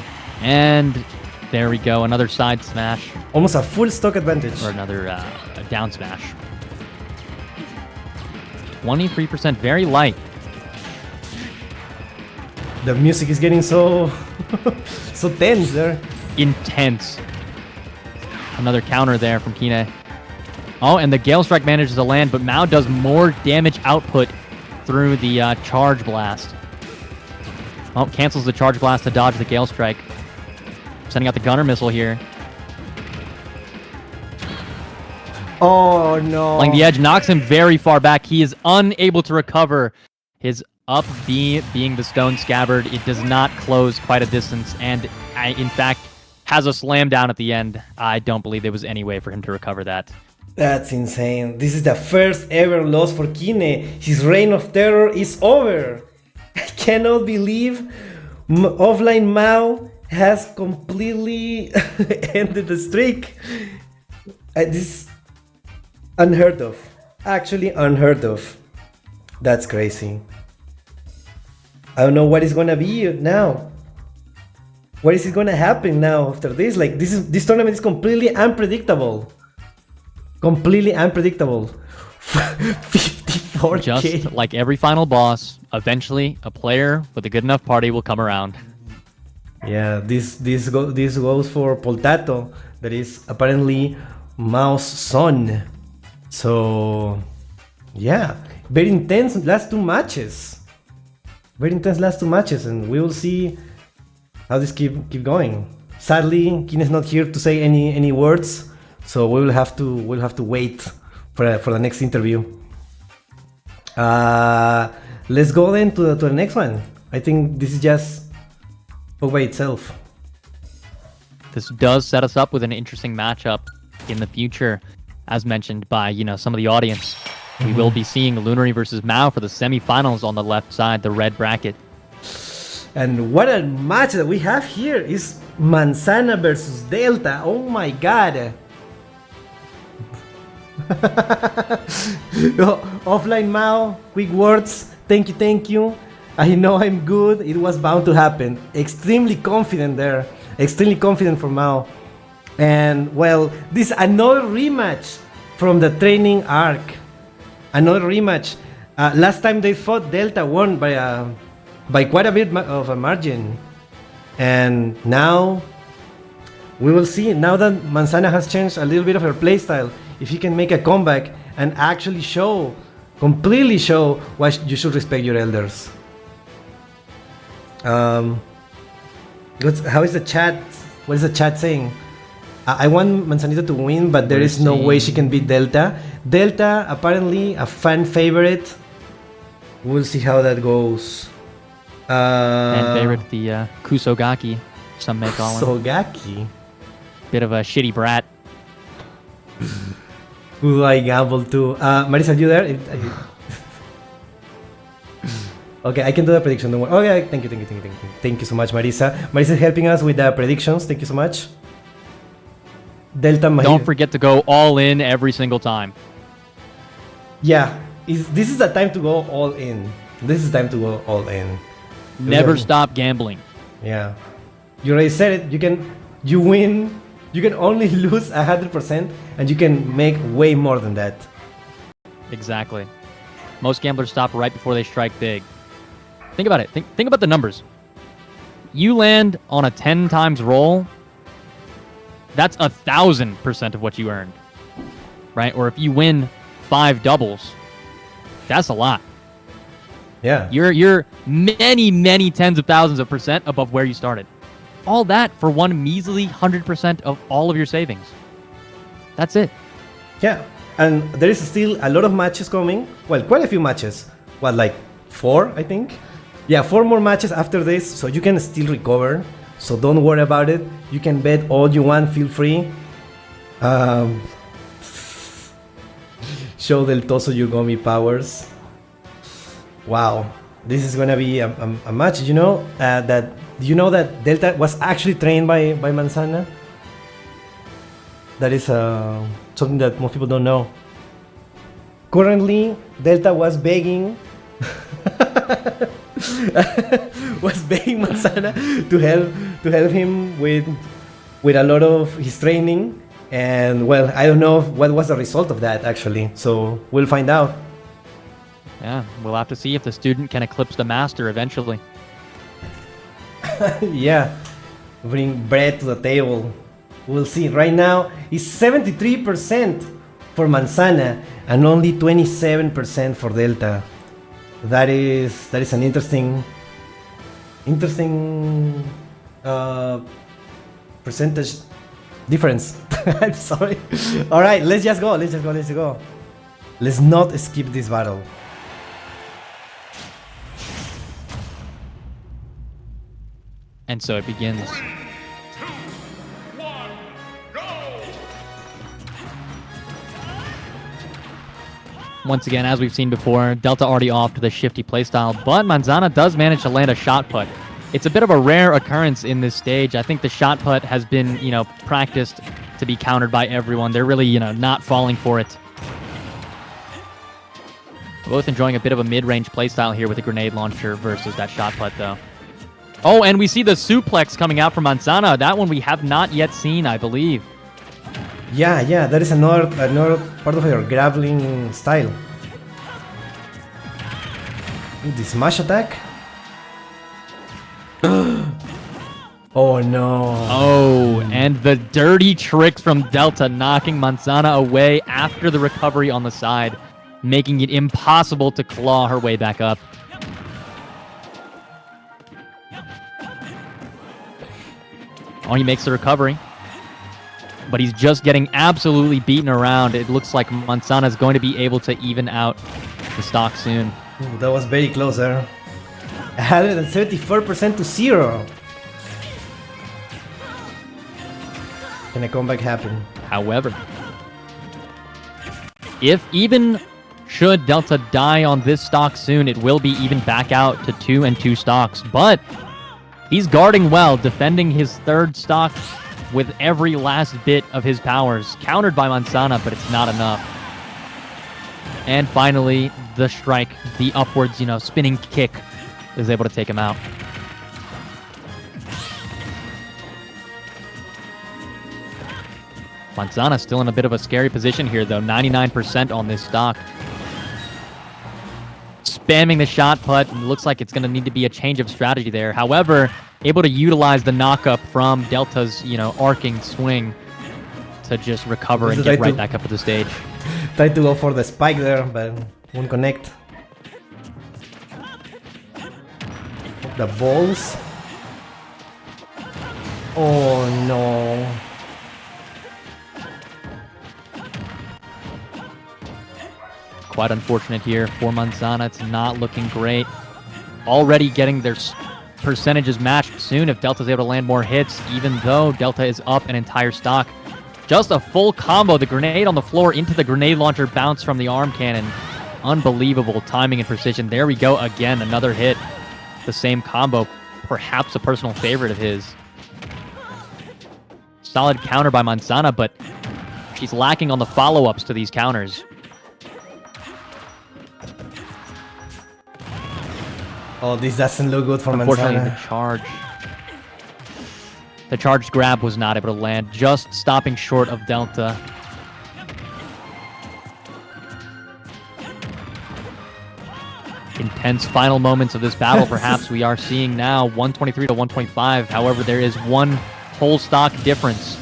And there we go. Another side smash. Almost a full stock advantage. Or another down smash. 23%, very light. The music is getting so so tense there. Intense. Another counter there from Kine. Oh, and the Gale Strike manages to land, but Mao does more damage output through the Charge Blast. Oh, cancels the Charge Blast to dodge the Gale Strike. Sending out the Gunner Missile here. Oh, no. Playing the edge knocks him very far back. He is unable to recover his up B being the Stone Scabbard. It does not close quite a distance, and in fact, has a slam down at the end. I don't believe there was any way for him to recover that. That's insane. This is the first ever loss for Kine. His reign of terror is over. I cannot believe Offline Mao has completely ended the streak. This is unheard of. Actually unheard of. That's crazy. I don't know what is gonna be now. What is gonna happen now after this? Like this tournament is completely unpredictable. Completely unpredictable. 54K. Just like every final boss, eventually a player with a good enough party will come around. Yeah, this goes for Poltato, that is apparently Mao's son. So yeah, very intense last two matches. Very intense last two matches, and we will see how this keep going. Sadly, Kine is not here to say any words. So we'll have to wait for the next interview. Let's go then to the next one. I think this is just by itself. This does set us up with an interesting matchup in the future, as mentioned by some of the audience. We will be seeing Lunary versus Mao for the semifinals on the left side, the red bracket. And what a match that we have here is Manzana versus Delta. Oh my god. Offline Mao, quick words. Thank you. I know I'm good. It was bound to happen. Extremely confident there. Extremely confident for Mao. And well, this is another rematch from the training arc. Another rematch. Last time they fought, Delta won by quite a bit of a margin. And now we will see. Now that Manzana has changed a little bit of her playstyle, if he can make a comeback and actually completely show why you should respect your elders. How is the chat? What is the chat saying? I want Manzanita to win, but there is no way she can beat Delta. Delta, apparently a fan favorite. We'll see how that goes. Fan favorite, the Kusogaki, some may call him. Kusogaki? Bit of a shitty brat. Who I gambled to. Marisa, are you there? Okay, I can do the prediction. Don't worry. Okay, thank you. Thank you so much, Marisa. Marisa is helping us with the predictions. Thank you so much. Delta might... Don't forget to go all in every single time. Yeah, this is the time to go all in. This is time to go all in. Never Yeah. stop gambling. Yeah, you already said it. You win. You can only lose 100%, and you can make way more than that. Exactly. Most gamblers stop right before they strike big. Think about it. Think about the numbers. You land on a 10 times roll, that's 1,000% of what you earned, right? Or if you win 5 doubles, that's a lot. Yeah. You're many tens of thousands of percent above where you started. All that for one measly 100% of all of your savings. That's it. Yeah, and there is still a lot of matches coming. Well, quite a few matches. What, like 4, I think? Yeah, 4 more matches after this, so you can still recover. So don't worry about it. You can bet all you want, feel free. Show Del Toso your gummy powers. Wow, this is gonna be a match. You know that Delta was actually trained by Manzana. That is something that most people don't know. Currently, Delta was begging Manzana to help him with a lot of his training, and well, I don't know what was the result of that actually. So we'll find out. Yeah, we'll have to see if the student can eclipse the master eventually. Yeah, bring bread to the table. We'll see. Right now, it's 73% for Manzana and only 27% for Delta. That is an interesting percentage difference. I'm sorry. All right, let's just go. Let's not skip this battle. And so it begins. 3, 2, 1, go! Once again, as we've seen before, Delta already off to the shifty playstyle, but Manzana does manage to land a shot put. It's a bit of a rare occurrence in this stage. I think the shot put has been, practiced to be countered by everyone. They're really, not falling for it. Both enjoying a bit of a mid-range playstyle here with the grenade launcher versus that shot put, though. Oh, and we see the suplex coming out from Manzana. That one we have not yet seen, I believe. Yeah, that is another part of your grappling style. The smash attack. Oh no. Oh, and the dirty tricks from Delta knocking Manzana away after the recovery on the side, making it impossible to claw her way back up. Oh, he makes the recovery. But he's just getting absolutely beaten around. It looks like Manzana is going to be able to even out the stock soon. Ooh, that was very close there. 174% to 0. Can a comeback happen? However, if even should Delta die on this stock soon, it will be even back out to 2 and 2 stocks. But he's guarding well, defending his third stock with every last bit of his powers. Countered by Manzana, but it's not enough. And finally, the strike, the upwards, spinning kick is able to take him out. Manzana still in a bit of a scary position here, though. 99% on this stock. Spamming the shot put. Looks like it's going to need to be a change of strategy there. However, able to utilize the knockup from Delta's, arcing swing to just recover and get right back up to the stage. Tried to go for the spike there, but won't connect. The balls. Oh no. Quite unfortunate here for Manzana. It's not looking great. Already getting their percentages matched soon if Delta's able to land more hits, even though Delta is up an entire stock. Just a full combo. The grenade on the floor into the grenade launcher bounce from the arm cannon. Unbelievable timing and precision. There we go again. Another hit. The same combo. Perhaps a personal favorite of his. solid counter by Manzana, but she's lacking on the follow-ups to these counters. Oh, this doesn't look good for Unfortunately, Manzana. the charged grab was not able to land, just stopping short of Delta. Intense final moments of this battle, perhaps we are seeing now, 123 to 125. However, there is one whole stock difference,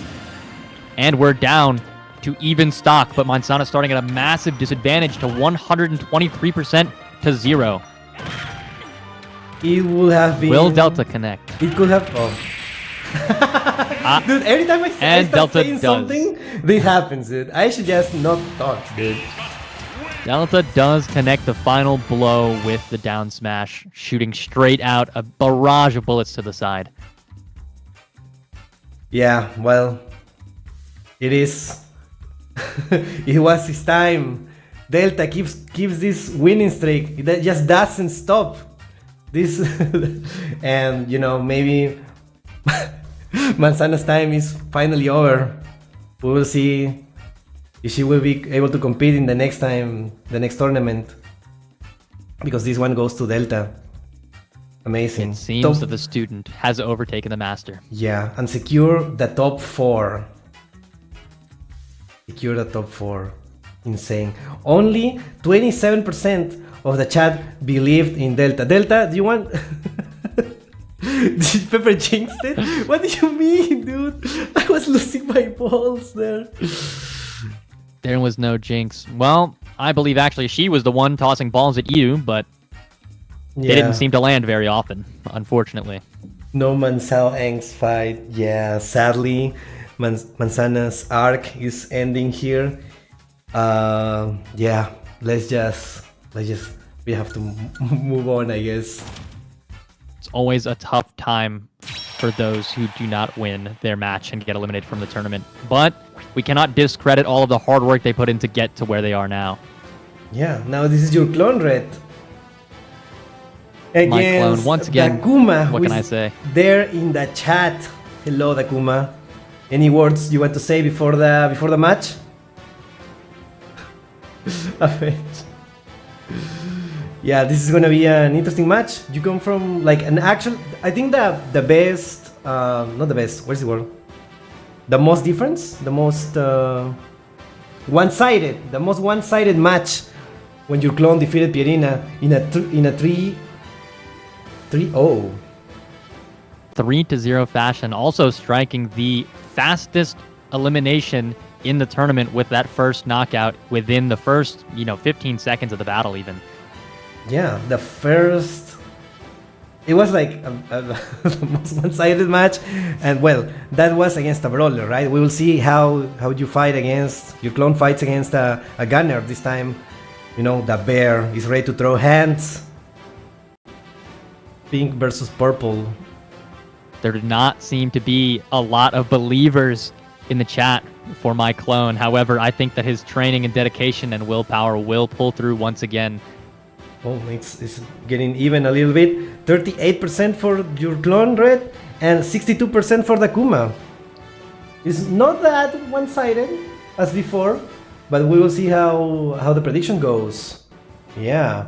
and we're down to even stock, but Manzana starting at a massive disadvantage to 123% to 0. It would have been... Will Delta connect? It could have... Oh. Dude, every time I start Delta saying does. something, this happens, dude. I should just not talk, dude. Delta does connect the final blow with the down smash, shooting straight out a barrage of bullets to the side. Yeah, well, it is. It was his time. Delta keeps this winning streak. That just doesn't stop. This and you know, maybe Manzana's time is finally over. We will see if she will be able to compete in the next tournament, because this one goes to Delta. Amazing. It seems that the student has overtaken the master. Yeah, and secure the top 4. Secure the top 4. Insane. Only 27% of the chat believed in Delta. Delta, do you want... Did Pepper jinx it? What do you mean, dude? I was losing my balls there. There was no jinx. Well, I believe actually she was the one tossing balls at you, but they didn't seem to land very often, unfortunately. No Manzao Eng's fight. Yeah, sadly, Manzana's arc is ending here. Yeah, let's just we have to move on, I guess. It's always a tough time for those who do not win their match and get eliminated from the tournament. But we cannot discredit all of the hard work they put in to get to where they are now. Yeah, now this is your clone, Red. My clone, once again, Dakuma, what can I say? There in the chat. Hello, Dakuma. Any words you want to say before the match? Yeah, this is gonna be an interesting match. You come from like an actual... I think the best... not the best, what is the word? The most difference? The most... one-sided. The most one-sided match when your clone defeated Pierina in a 3-0. 3-0 fashion, also striking the fastest elimination in the tournament with that first knockout within the first, 15 seconds of the battle even. Yeah, the first... It was like the most one-sided match, and well, that was against a brawler, right? We will see how you fight against... Your clone fights against a gunner this time. The bear is ready to throw hands. Pink versus purple. There did not seem to be a lot of believers in the chat for my clone. However, I think that his training and dedication and willpower will pull through once again. Oh, it's getting even a little bit. 38% for your clone, Red, and 62% for Dakuma. It's not that one-sided as before, but we will see how the prediction goes. Yeah.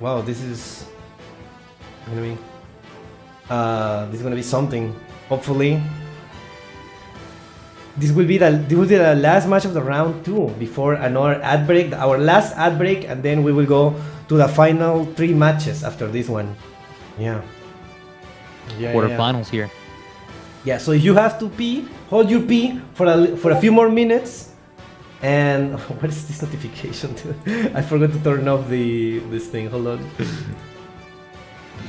Wow, this is gonna be something. Hopefully, this will be the last match of the round 2 before another ad break, our last ad break, and then we will go to the final 3 matches after this one. Yeah. Quarterfinals here. Yeah. So you have to pee. Hold your pee for a few more minutes. And what is this notification? I forgot to turn off this thing. Hold on.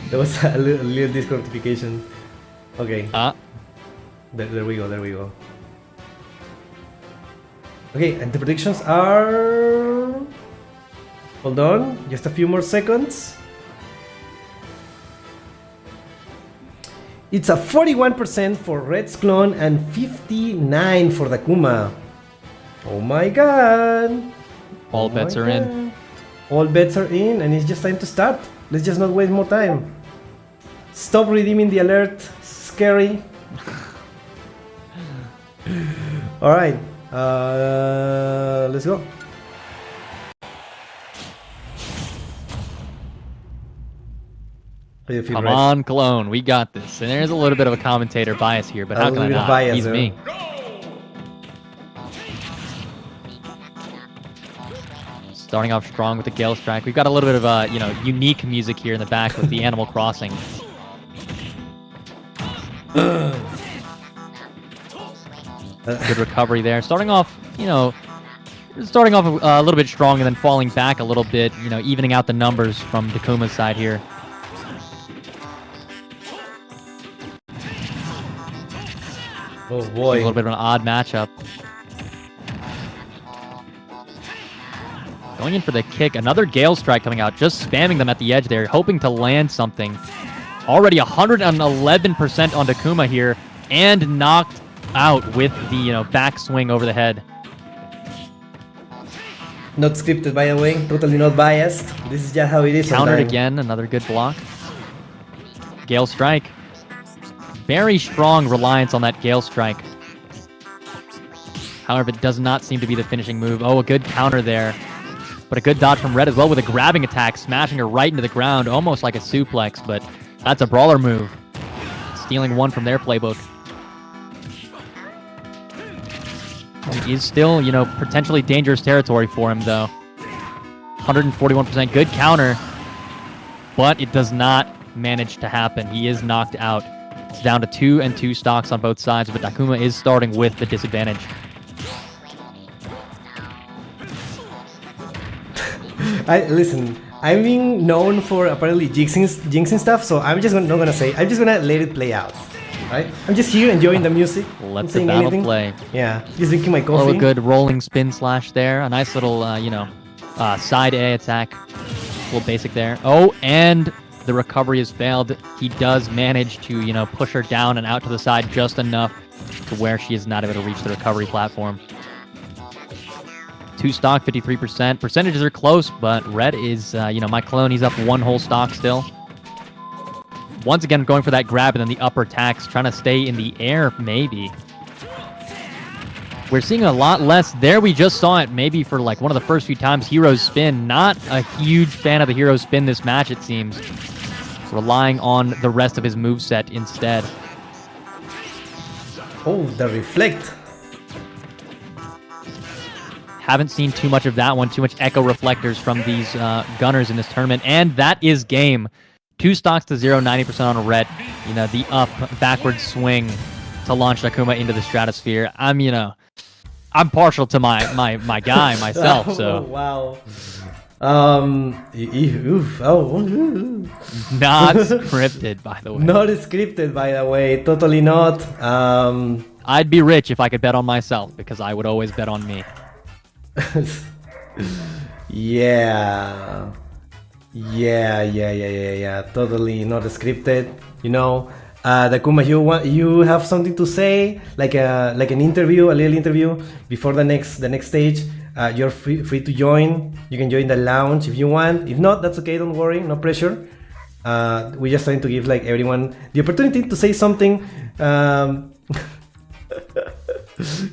There was a little Discord notification. Okay. There we go. Okay, and the predictions are... Hold on, just a few more seconds. It's a 41% for Red's clone and 59% for Dakuma. Oh my god! All bets are in. All bets are in, and it's just time to start. Let's just not waste more time. Stop redeeming the alert. Scary. All right. Let's go. How do you feel, Come Red? on, Clone. We got this. And there's a little bit of a commentator bias here, but A how can little I bit of not? bias, He's huh? me. Starting off strong with the Gale Strike. We've got a little bit of unique music here in the back with the Animal Crossing. Good recovery there. Starting off a little bit strong and then falling back a little bit, evening out the numbers from Takuma's side here. Oh A boy. little bit of an odd matchup. Going in for the kick. Another Gale Strike coming out, just spamming them at the edge there, hoping to land something. Already 111% on Takuma here, and knocked out with the backswing over the head. Not scripted, by the way. Totally not biased. This is just how it is. Countered sometimes. again, another good block. Gale Strike. Very strong reliance on that Gale Strike. However, it does not seem to be the finishing move. Oh, a good counter there. But a good dodge from Red as well with a grabbing attack, smashing her right into the ground, almost like a suplex, but that's a brawler move. Stealing one from their playbook. It is still, potentially dangerous territory for him, though. 141%, good counter, but it does not manage to happen. He is knocked out. It's down to 2 and 2 stocks on both sides, but Takuma is starting with the disadvantage. Listen, I'm being known for apparently jinxing stuff, so I'm just not gonna say. I'm just gonna let it play out. Right? I'm just here enjoying the music. Let not the saying battle anything. play. Yeah, just drinking my A coffee. little good rolling spin slash there. A nice little, side A attack. A little basic there. Oh, and the recovery has failed. He does manage to, push her down and out to the side just enough to where she is not able to reach the recovery platform. 2 stock, 53%. Percentages are close, but Red is, my clone. He's up 1 whole stock still. Once again, going for that grab and then the upper attacks, trying to stay in the air, maybe. We're seeing a lot less. There we just saw it maybe for like one of the first few times. Hero's spin. Not a huge fan of the hero spin this match, it seems. Relying on the rest of his moveset instead. Oh, the reflect. Haven't seen too much of that one. Too much echo reflectors from these gunners in this tournament. And that is game. 2 stocks to 0, 90% on a Red. The up, backward swing to launch Takuma into the stratosphere. I'm partial to my guy myself, so. Wow. Not scripted, by the way. Not scripted, by the way. Totally not. I'd be rich if I could bet on myself, because I would always bet on me. Yeah. Totally not scripted. Takuma, you have something to say, like an interview, a little interview before the next stage. You're free to join. You can join the lounge if you want. If not, that's okay. Don't worry. No pressure. We're just trying to give everyone the opportunity to say something.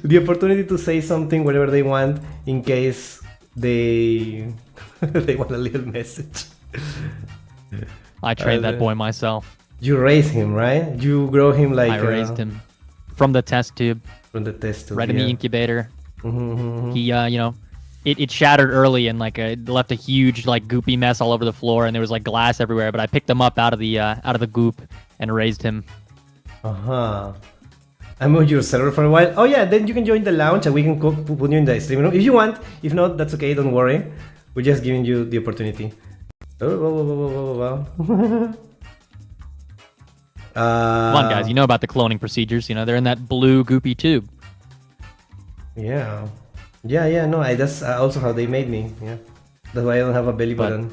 The opportunity to say something whatever they want in case they they want a little message. I trained that boy myself. You raised him, right? You grow him like I raised him from the test tube. From the test tube. Right in the incubator. Mm-hmm. He, it shattered early and it left a huge goopy mess all over the floor, and there was glass everywhere. But I picked him up out of the goop and raised him. I moved your server for a while. Oh yeah, then you can join the lounge and we can put you in the stream room if you want. If not, that's okay. Don't worry. We're just giving you the opportunity. Come on, guys. You know about the cloning procedures. They're in that blue goopy tube. Yeah. No, that's also how they made me. Yeah. That's why I don't have a belly button.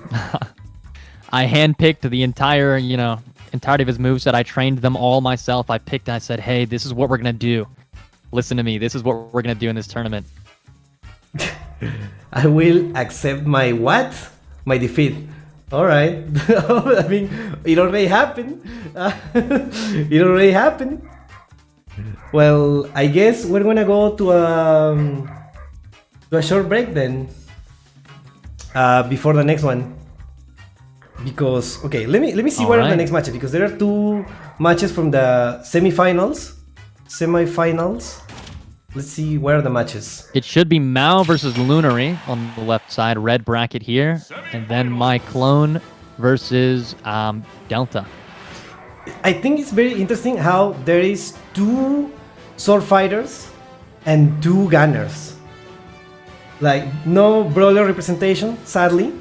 I handpicked the entire, entirety of his moveset. I trained them all myself. I said, hey, this is what we're going to do. Listen to me. This is what we're going to do in this tournament. I will accept my what? My defeat. All right. I mean, it already happened. Well, I guess we're gonna go to a short break then. Before the next one. Because okay, let me see what are the next matches, because there are 2 matches from the semifinals. Let's see where are the matches. It should be Mao versus Lunary on the left side, red bracket here, and then my clone versus Delta. I think it's very interesting how there is 2 sword fighters and 2 gunners. Like no brawler representation, sadly.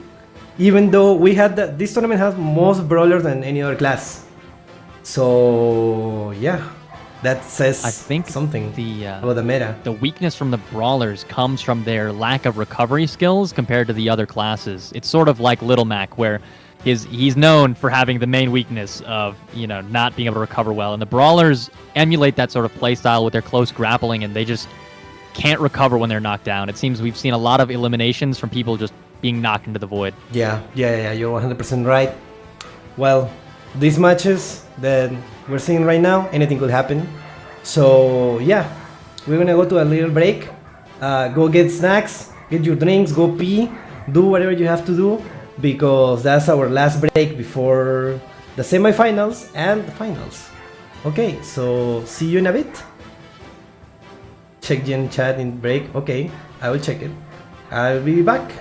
Even though we had this tournament has most brawlers than any other class. So yeah, that says I think something about the meta. The weakness from the brawlers comes from their lack of recovery skills compared to the other classes. It's sort of like Little Mac, where he's known for having the main weakness of, you know, not being able to recover well, and the brawlers emulate that sort of playstyle with their close grappling, and they just can't recover when they're knocked down. It seems we've seen a lot of eliminations from people just being knocked into the void. Yeah, you're 100% right. Well, these matches that we're seeing right now, anything could happen. So yeah, we're gonna go to a little break. Go get snacks, get your drinks, go pee, do whatever you have to do, because that's our last break before the semifinals and the finals. Okay, so see you in a bit. Check Gen chat in break. Okay, I will check it. I'll be back.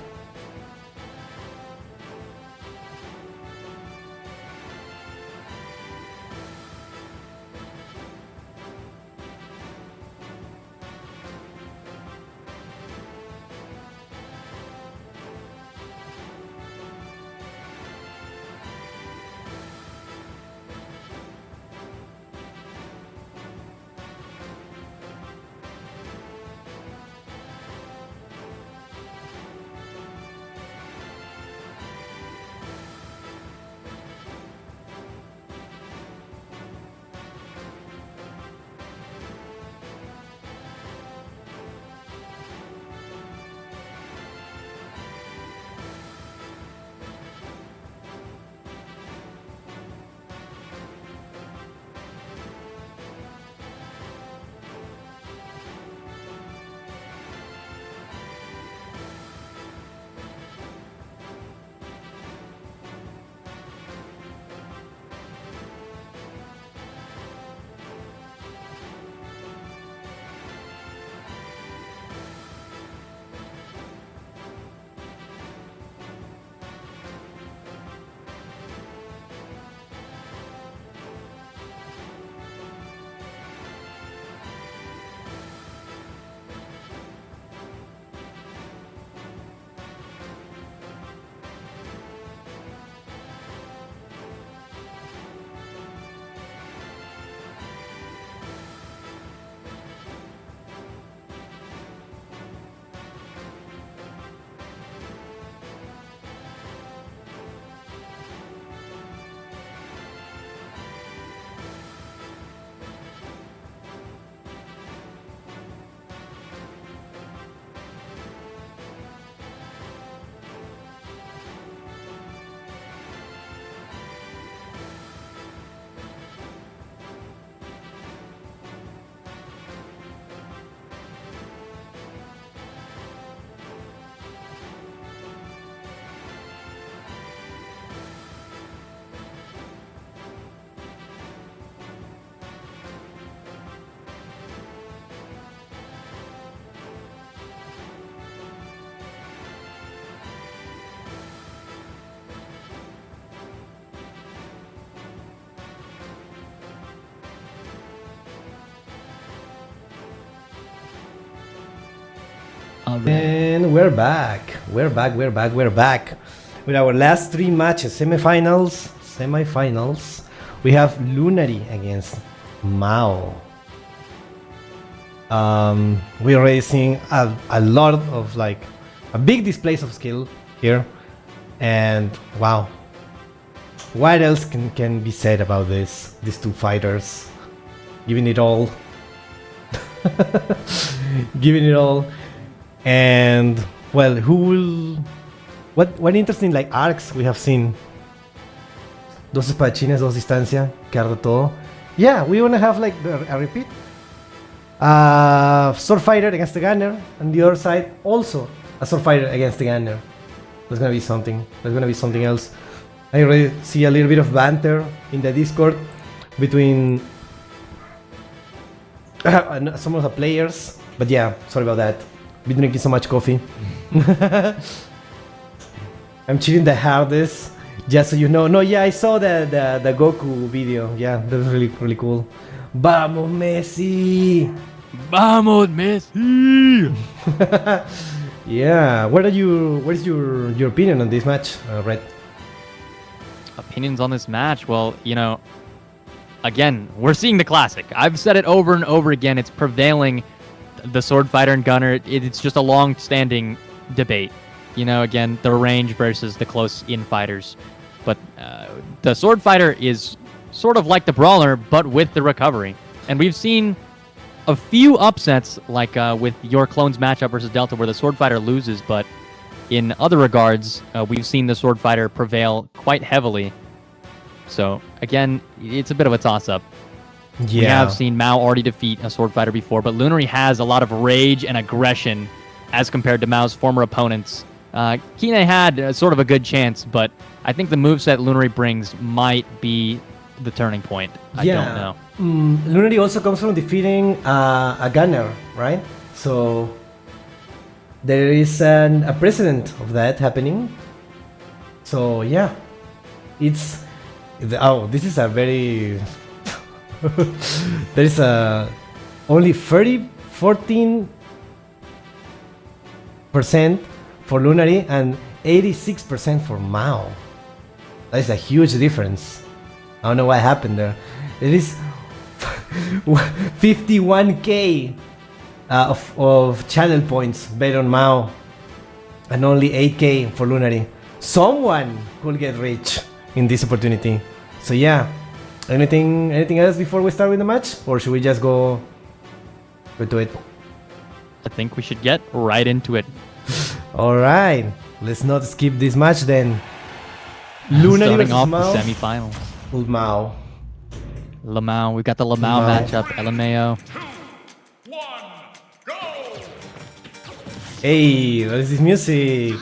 And we're back. We're back with our last 3 matches, semifinals. We have Lunary against Mao. We're already seeing a lot of like a big displays of skill here, and wow, what else can be said about these 2 fighters giving it all. And well, what interesting like arcs we have seen. Dos espadachines, dos distancia, que arde todo. Yeah, we wanna have like a repeat. Sword fighter against the gunner, and the other side also a sword fighter against the gunner. There's gonna be something. There's gonna be something else. I already see a little bit of banter in the Discord between some of the players. But yeah, sorry about that. Been drinking so much coffee. I'm cheating the hardest, just so you know. No, yeah, I saw the Goku video. Yeah, that was really cool. Vamos, Messi! Vamos, Messi! Yeah, what is your opinion on this match, Red? Opinions on this match? Well, you know, again, we're seeing the classic. I've said it over and over again. It's prevailing, the sword fighter and gunner. It's just a long-standing debate. You know, again, the range versus the close-in fighters. But the sword fighter is sort of like the brawler, but with the recovery. And we've seen a few upsets, like with your clones matchup versus Delta, where the sword fighter loses, but in other regards, we've seen the sword fighter prevail quite heavily. So, again, it's a bit of a toss-up. Yeah. We have seen Mao already defeat a sword fighter before, but Lunary has a lot of rage and aggression as compared to Mao's former opponents. Kine had sort of a good chance, but I think the moveset Lunary brings might be the turning point. I don't know. Lunary also comes from defeating a gunner, right? So there is a precedent of that happening. So yeah, this is a very there is only 14% for Lunary and 86% for Mao. That is a huge difference. I don't know what happened there. It is 51k of channel points bet on Mao and only 8k for Lunary. Someone could get rich in this opportunity. So yeah, anything else before we start with the match, or should we just go to it? I think we should get right into it. All right, let's not skip this match then. Lunary starting off Mao. the semifinals. Mao. Lamau. We've got the Lamau matchup. LMAO. 2, 1, go! Hey, what is this music?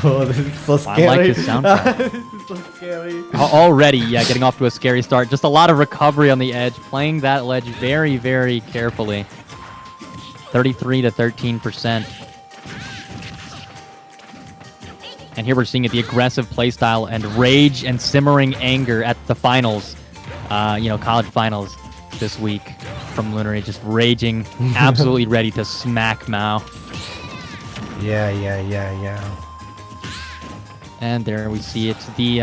Oh, this is so scary. I like this soundtrack. This is so scary. Already, yeah, getting off to a scary start. Just a lot of recovery on the edge, playing that ledge very, very carefully. 33 to 13%. And here we're seeing it, the aggressive playstyle and rage and simmering anger at the finals, college finals this week from Lunary, just raging, absolutely ready to smack Mao. Yeah. And there we see it. The,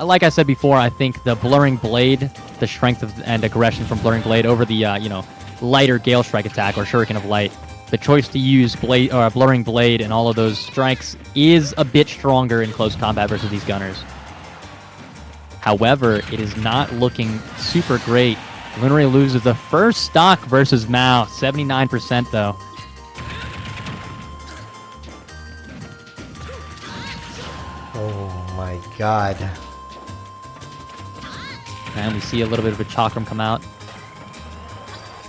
like I said before, I think the Blurring Blade, the strength and aggression from Blurring Blade over the, lighter Gale Strike attack or Shuriken of Light. The choice to use Blurring Blade and all of those strikes is a bit stronger in close combat versus these gunners. However, it is not looking super great. Lunary loses the first stock versus Mao, 79% though. Oh my god. And we see a little bit of a chakram come out.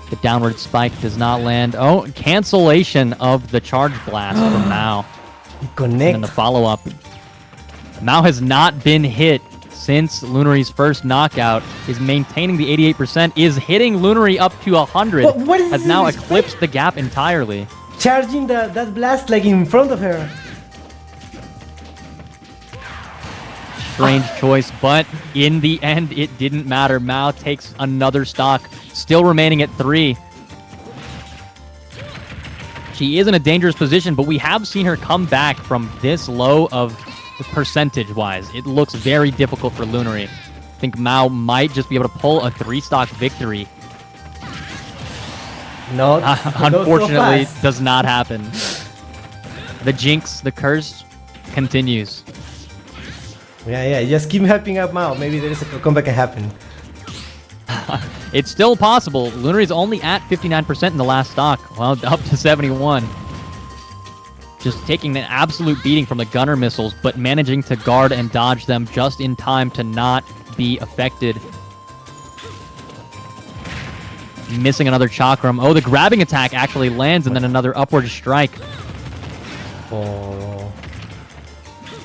The downward spike does not land. Oh, cancellation of the charge blast from Mao. Connect. And the follow-up. Mao has not been hit since Lunary's first knockout. Is maintaining the 88%. Is hitting Lunary up to 100. What is has now eclipsed the gap entirely. Charging that blast like in front of her. Strange choice, but in the end, it didn't matter. Mao takes another stock, still remaining at 3. She is in a dangerous position, but we have seen her come back from this low of percentage-wise. It looks very difficult for Lunary. I think Mao might just be able to pull a 3-stock victory. No, unfortunately, so does not happen. The jinx, the curse, continues. Yeah, just keep helping out Mao. Maybe there is a comeback can happen. It's still possible. Lunary's only at 59% in the last stock. Well, up to 71. Just taking an absolute beating from the gunner missiles, but managing to guard and dodge them just in time to not be affected. missing another chakram. Oh, the grabbing attack actually lands, and then another upward strike. Oh.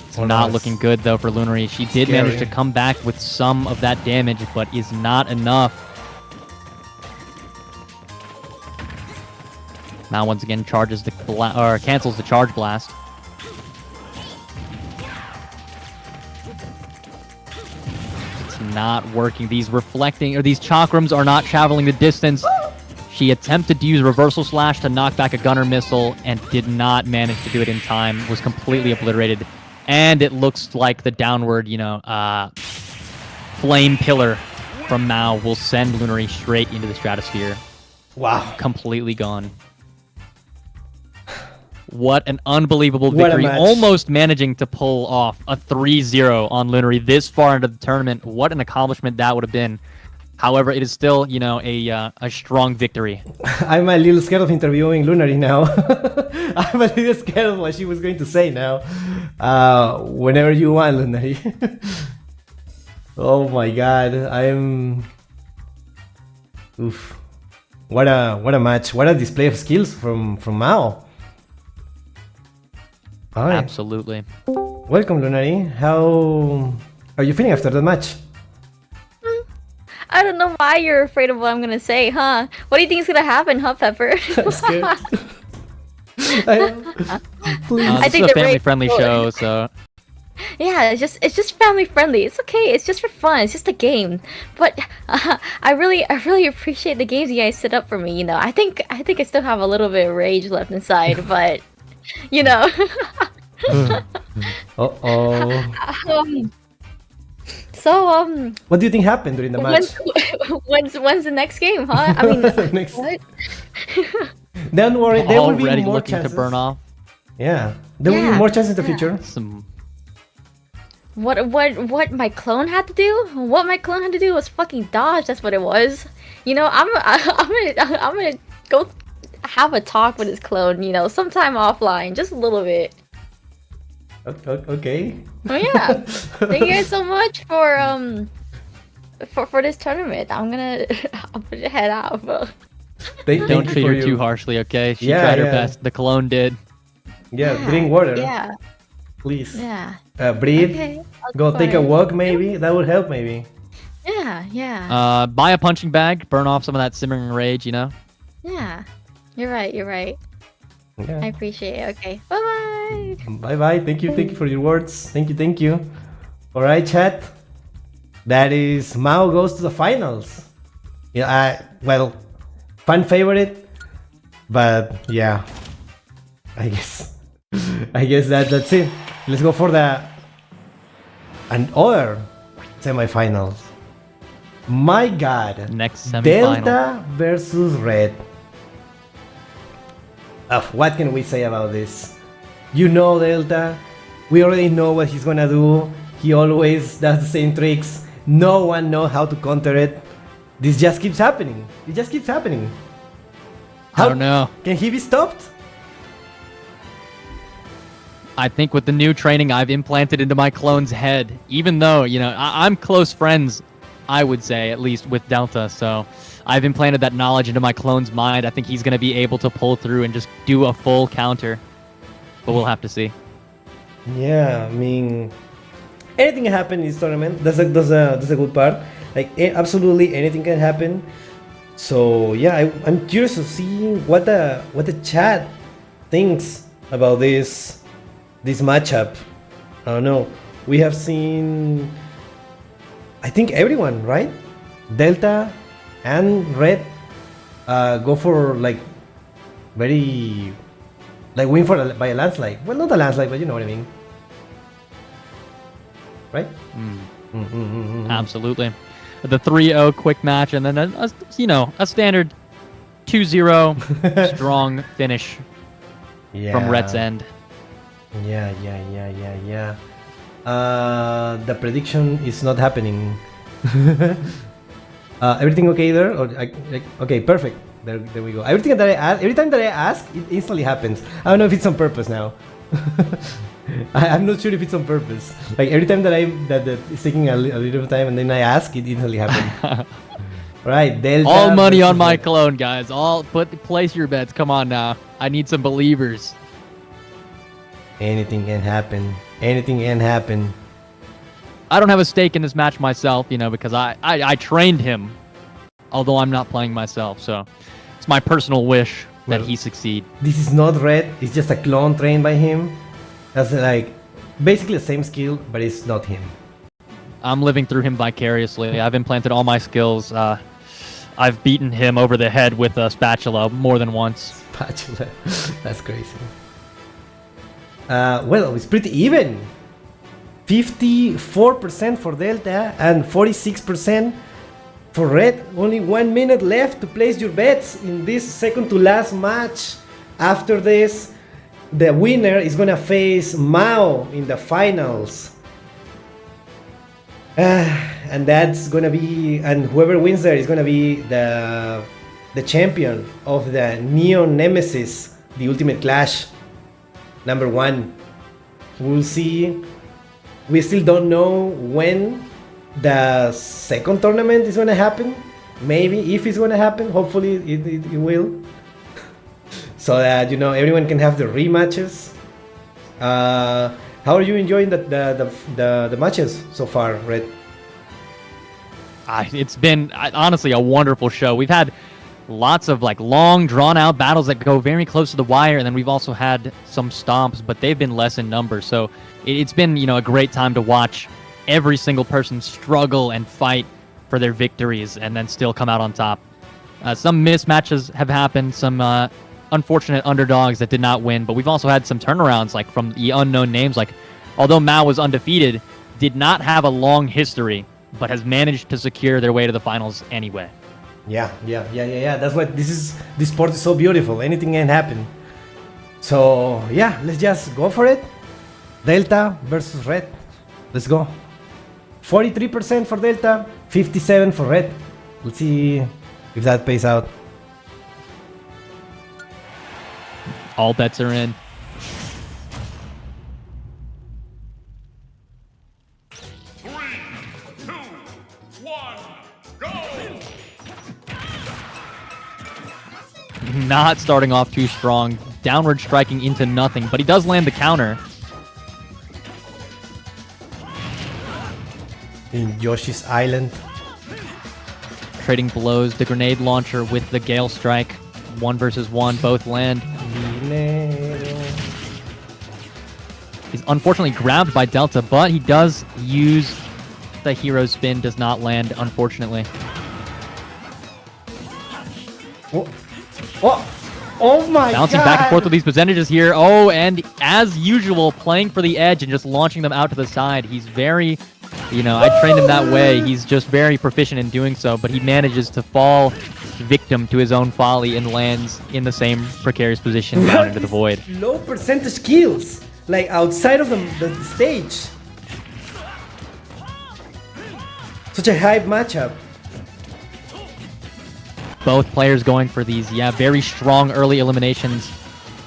It's not looking good, though, for Lunary. She did manage to come back with some of that damage, but is not enough. Now, once again, charges the cancels the charge blast. It's not working. These chakrams are not traveling the distance. She attempted to use Reversal Slash to knock back a gunner missile and did not manage to do it in time. Was completely obliterated. And it looks like the downward, flame pillar from Mao will send Lunary straight into the stratosphere. Wow. Completely gone. What an unbelievable victory. Almost managing to pull off a 3-0 on Lunary this far into the tournament. What an accomplishment that would have been. However, it is still, a strong victory. I'm a little scared of interviewing Lunary now. I'm a little scared of what she was going to say now. Whenever you want, Lunary. Oh my god, Oof. What a match. What a display of skills from Mao. All right. Absolutely. Welcome, Lunary. How are you feeling after the match? I don't know why you're afraid of what I'm gonna say, huh? What do you think is gonna happen, huh, Pepper? I'm scared. Please. This is a family-friendly show, so... Yeah, it's just family friendly. It's okay. It's just for fun. It's just a game. But I really appreciate the games you guys set up for me. I think I still have a little bit of rage left inside, but Uh-oh. So what do you think happened during the match? When's the next game, huh? I mean, Next. what? Don't worry, there will be Already more looking chances. to burn off. Yeah, there will be more chances in the future. What my clone had to do? What my clone had to do was fucking dodge. That's what it was. I'm gonna go have a talk with his clone. Sometime offline, just a little bit. Okay. Oh yeah. Thank you guys so much for this tournament. I'm gonna head out, bro. Don't treat her too harshly, okay? She tried her best. The clone did. Yeah, drink water. Yeah. Please. Yeah. Breathe. Okay, Go take a walk, maybe. That would help, maybe. Yeah. Buy a punching bag. Burn off some of that simmering rage, Yeah. You're right. Yeah. I appreciate it. Okay. Bye-bye. Bye-bye. Thank you for your words. Thank you. All right, chat. That is Mao goes to the finals. Yeah, fan favorite, but yeah, I guess that's it. Let's go for another semifinals. My God, next semifinal. Delta versus Red. What can we say about this? Delta. We already know what he's gonna do. He always does the same tricks. No one knows how to counter it. This just keeps happening. It just keeps happening. I don't know. Can he be stopped? I think with the new training I've implanted into my clone's head, even though, I'm close friends, I would say, at least with Delta, so I've implanted that knowledge into my clone's mind. I think he's going to be able to pull through and just do a full counter. But we'll have to see. Yeah, I mean, anything can happen in this tournament. That's a good part. Absolutely anything can happen. So yeah, I'm curious to see what the chat thinks about this matchup. I don't know. We have seen, I think, everyone, right? Delta and Red go for very win by a landslide. Well, not a landslide, but you know what I mean, right? Absolutely. The 3-0 quick match, and then a standard 2-0 strong finish from Red's end. Yeah. The prediction is not happening. Everything okay there? Okay, perfect. There we go. Every time that I ask, it instantly happens. I don't know if it's on purpose now. I'm not sure if it's on purpose. Every time that it's taking a little time and then I ask, it instantly happens. Right, Delta. All money versus on my Red. clone, guys. Place your bets. Come on now. I need some believers. Anything can happen. Anything can happen. I don't have a stake in this match myself, because I trained him, although I'm not playing myself. So it's my personal wish that Well, he succeed. This is not Red. It's just a clone trained by him. That's like basically the same skill, but it's not him. I'm living through him vicariously. I've implanted all my skills. I've beaten him over the head with a spatula more than once. Spatula. That's crazy. Well, it's pretty even. 54% for Delta and 46% for Red. Only 1 minute left to place your bets in this second to last match. After this, the winner is gonna face Mao in the finals. And that's gonna be, and whoever wins there is gonna be the champion of the Neon Nemesis, the Ultimate Clash, #1. We'll see. We still don't know when the second tournament is gonna happen. Maybe if it's gonna happen. Hopefully it will. So that everyone can have the rematches. How are you enjoying the matches so far, Red? It's been honestly a wonderful show. We've had lots of long drawn out battles that go very close to the wire, and then we've also had some stomps, but they've been less in number. So it's been a great time to watch every single person struggle and fight for their victories and then still come out on top. Some mismatches have happened, some unfortunate underdogs that did not win, but we've also had some turnarounds from the unknown names. Although Mao was undefeated, did not have a long history, but has managed to secure their way to the finals anyway. Yeah. That's what this sport is so beautiful. Anything can happen. So yeah, let's just go for it. Delta versus Red. Let's go. 43% for Delta, 57% for Red. We'll see if that pays out. All bets are in. Not starting off too strong. Downward striking into nothing, but he does land the counter. In Yoshi's Island. Trading blows, the grenade launcher with the Gale Strike. 1 versus 1, both land. He's unfortunately grabbed by Delta, but he does use the hero spin, does not land, unfortunately. Oh my Bouncing God. back and forth with these percentages here. Oh, and as usual, playing for the edge and just launching them out to the side. He's very, I trained him that way. He's just very proficient in doing so, but he manages to fall victim to his own folly and lands in the same precarious position down into the void. Low percentage kills, outside of the stage. Such a hype matchup. Both players going for these, very strong early eliminations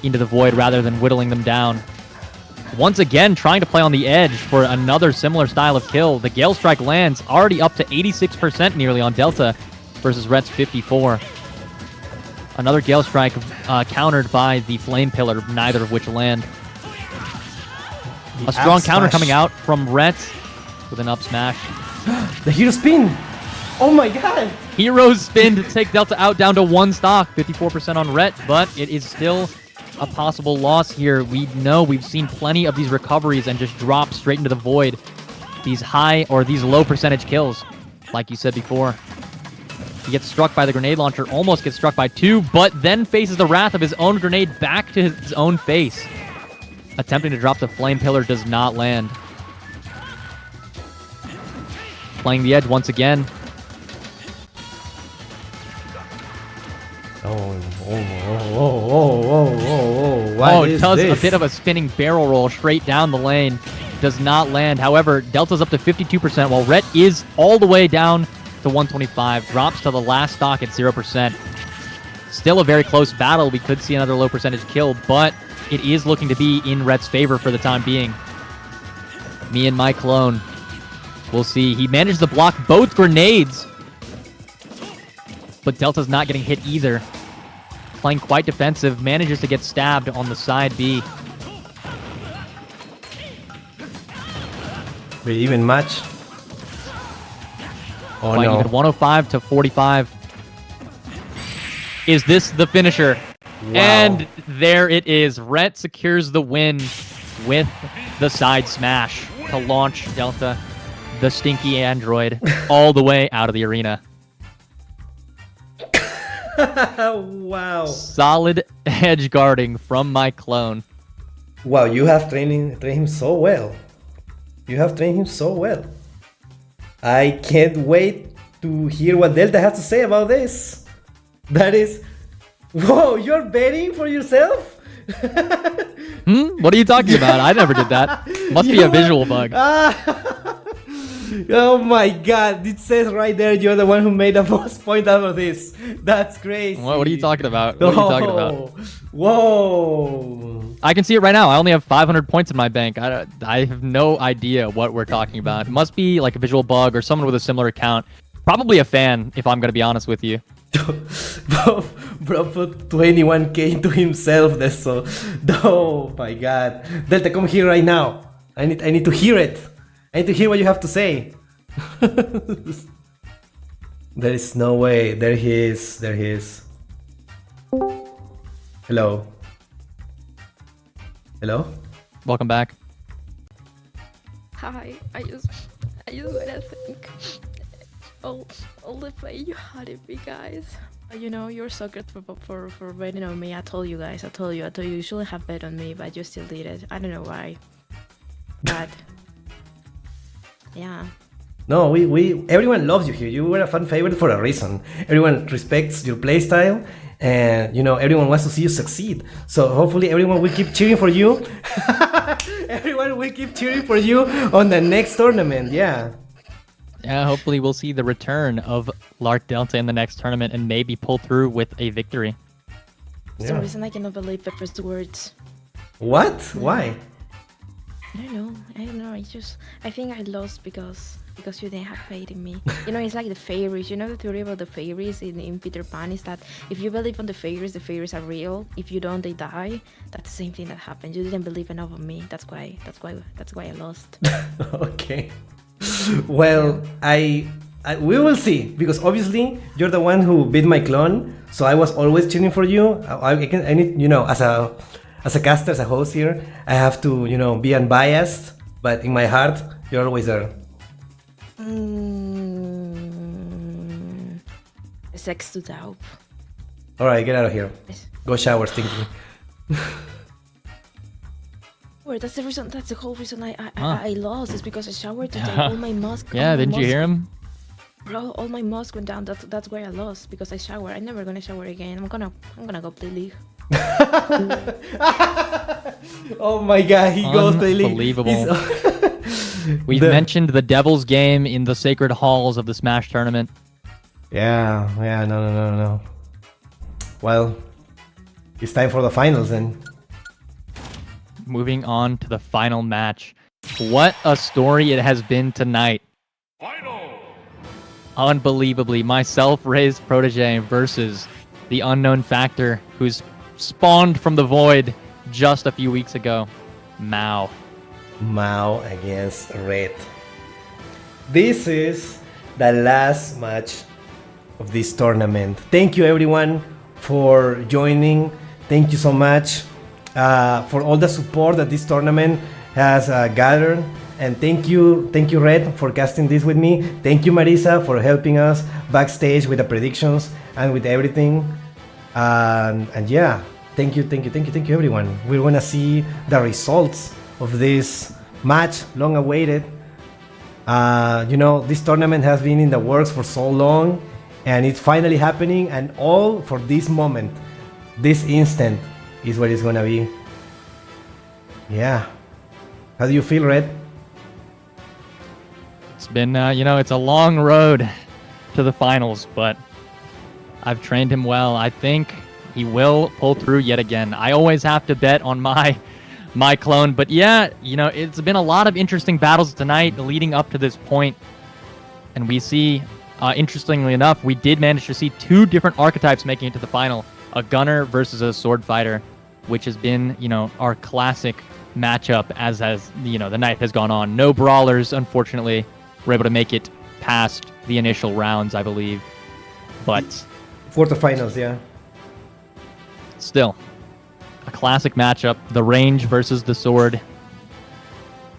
into the void rather than whittling them down. Once again, trying to play on the edge for another similar style of kill. The Gale Strike lands, already up to 86% nearly on Delta versus Red's 54. Another Gale Strike countered by the Flame Pillar, neither of which land. A strong counter coming out from Ret with an up smash. The hero spin! Oh my God! Hero's spin to take Delta out down to 1 stock, 54% on Ret, but it is still a possible loss here. We know we've seen plenty of these recoveries and just drop straight into the void. These low percentage kills, like you said before. He gets struck by the grenade launcher, almost gets struck by 2, but then faces the wrath of his own grenade back to his own face. Attempting to drop the Flame Pillar does not land. Playing the edge once again. What it does a bit of a spinning barrel roll straight down the lane. Does not land. However, Delta's up to 52%, while Ret is all the way down to 125. Drops to the last stock at 0%. Still a very close battle. We could see another low percentage kill, but it is looking to be in Ret's favor for the time being. Me and my clone. We'll see. He managed to block both grenades. but Delta's not getting hit either. Playing quite defensive, manages to get stabbed on the side B. Pretty even match. Oh Quite no. even 105 to 45. Is this the finisher? Wow. And there it is. Rhett secures the win with the side smash to launch Delta, the stinky android, all the way out of the arena. Wow. Solid edge guarding from my clone. Wow, you have trained him so well. You have trained him so well. I can't wait to hear what Delta has to say about this. That is... Whoa, you're betting for yourself? What are you talking about? I never did that. Must be a visual bug. Oh my god, it says right there you're the one who made the most point out of this. That's crazy. What are you talking about? What are you talking about? Whoa. I can see it right now. I only have 500 points in my bank. I have no idea what we're talking about. It must be like a visual bug or someone with a similar account. Probably a fan, if I'm going to be honest with you. Bro put 21k into himself. That's so... Oh my god. Delta, come here right now. I need to hear it. I need to hear what you have to say. There is no way. There he is. There he is. Hello. Hello? Welcome back. Hi, I just wanna thank all the play you had in me, guys. You know, you're so good for betting on me. I told you guys, I told you you shouldn't have bet on me, but you still did it. I don't know why. But yeah. No, everyone loves you here. You were a fan favorite for a reason. Everyone respects your playstyle, and you know everyone wants to see you succeed. So hopefully everyone will keep cheering for you. Everyone will keep cheering for you on the next tournament. Yeah. Yeah, hopefully we'll see the return of Lark Delta in the next tournament and maybe pull through with a victory. For some reason I cannot believe Pepper's words. What? Why? I don't know. I think I lost because you didn't have faith in me. You know, it's like the fairies. You know the theory about the fairies in Peter Pan is that if you believe on the fairies are real. If you don't, they die. That's the same thing that happened. You didn't believe enough on me. That's why I lost. Okay. Well, we will see, because obviously you're the one who beat my clone, so I was always cheering for you. I need, you know, as a caster, as a host here, I have to, you know, be unbiased, but in my heart, you're always there. Sex to doubt. All right, get out of here. Go shower, Stinky. Well, that's the reason. That's the whole reason I lost. Is because I showered today. All my musk. Yeah, didn't you hear him? Bro, all my musk went down. That's why I lost, because I showered. I'm never gonna shower again. I'm gonna go play League. Oh my god, he goes play League. Unbelievable. We've mentioned the Devil's Game in the sacred halls of the Smash tournament. Yeah, no. Well, it's time for the finals then. Moving on to the final match. What a story it has been tonight. Final! Unbelievably, my self-raised protege versus the unknown factor who's spawned from the void just a few weeks ago, Mao. Mao against Red. This is the last match of this tournament. Thank you everyone for joining. Thank you so much for all the support that this tournament has gathered. And thank you Red for casting this with me. Thank you Marisa for helping us backstage with the predictions and with everything. And yeah, thank you everyone. We're gonna see the results of this match, long awaited. You know, this tournament has been in the works for so long, and it's finally happening, and all for this moment. This instant is what it's gonna be. Yeah. How do you feel, Red? It's been, you know, it's a long road to the finals, but I've trained him well. I think he will pull through yet again. I always have to bet on my clone, but yeah, you know, it's been a lot of interesting battles tonight leading up to this point, and we see interestingly enough, we did manage to see 2 different archetypes making it to the final. A gunner versus a sword fighter, which has been, our classic matchup as the night has gone on. No brawlers, unfortunately, were able to make it past the initial rounds, I believe. But quarterfinals, yeah. Still, a classic matchup. The range versus the sword.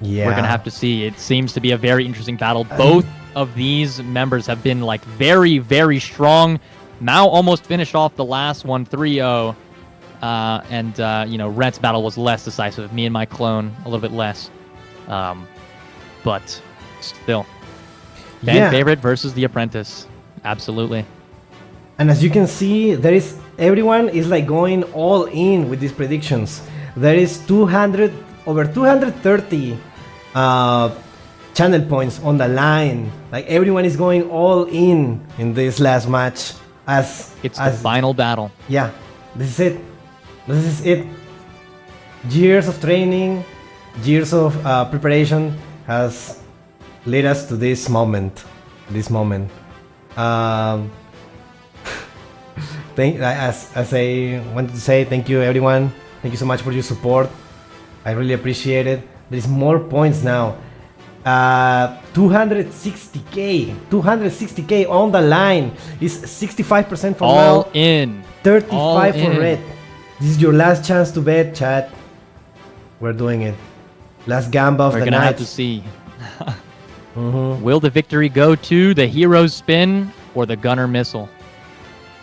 Yeah. We're going to have to see. It seems to be a very interesting battle. Both of these members have been like very, very strong. Mao almost finished off the last one 3-0. Rent's battle was less decisive. Me and my clone, a little bit less. But still. Fan favorite versus the apprentice. Absolutely. And as you can see, everyone is like going all in with these predictions. There is over 230 channel points on the line. Like everyone is going all in this last match. It's the final battle. Yeah, this is it. Years of training, years of preparation has led us to this moment. As I wanted to say, thank you everyone. Thank you so much for your support. I really appreciate it. There's more points now. 260k on the line. Is 65% for all now. In. 35 for red. This is your last chance to bet, chat. We're doing it. Last gamba of the night. We're gonna have to see. Will the victory go to the hero's spin or the gunner missile?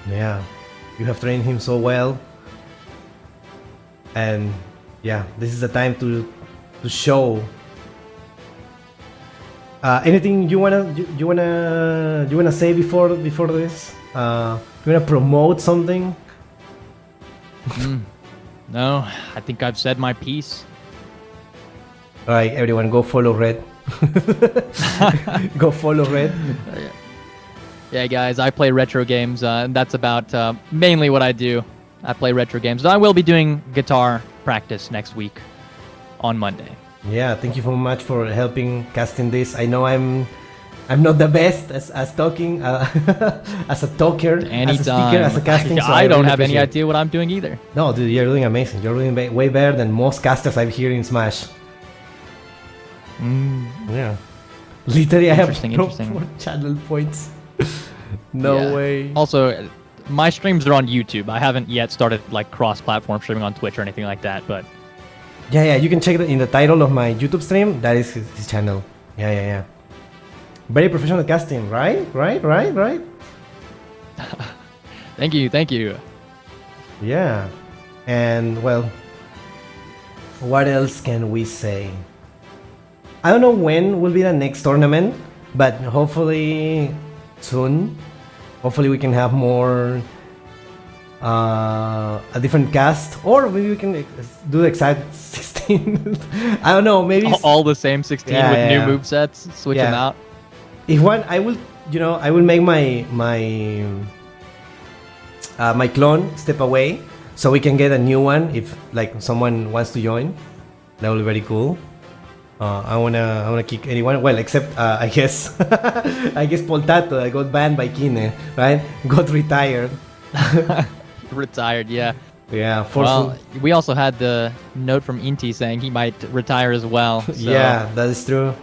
Yeah, you have trained him so well, and yeah, this is the time to show. Anything you wanna say before this? You wanna promote something? No, I think I've said my piece. All right, everyone, go follow Red. Go follow Red. Yeah, guys, I play retro games, and that's about mainly what I do. I play retro games. I will be doing guitar practice next week on Monday. Yeah, thank you so much for helping casting this. I know I'm not the best as talking, as a talker, Anytime. as a speaker, as a casting. So I don't really have any appreciate idea what I'm doing either. No, dude, you're doing amazing. You're doing way better than most casters I've heard in Smash. Yeah. Literally, I have Interesting. 4 channel points. No way. Also, my streams are on YouTube. I haven't yet started like cross-platform streaming on Twitch or anything like that, but Yeah, you can check it in the title of my YouTube stream. That is his channel. Yeah. Very professional casting, right? Thank you. Yeah. And well, what else can we say? I don't know when will be the next tournament, but hopefully soon. Hopefully we can have more a different cast, or maybe we can do the exact 16. I don't know, maybe all the same 16 with new movesets, switch them out. If one, I will make my clone step away so we can get a new one if like someone wants to join. That will be very cool. I wanna kick anyone. Well, except I guess Poltato that got banned by Kine, right? Got retired. Retired, yeah. Yeah. Well, we also had the note from Inti saying he might retire as well. So. Yeah, that is true.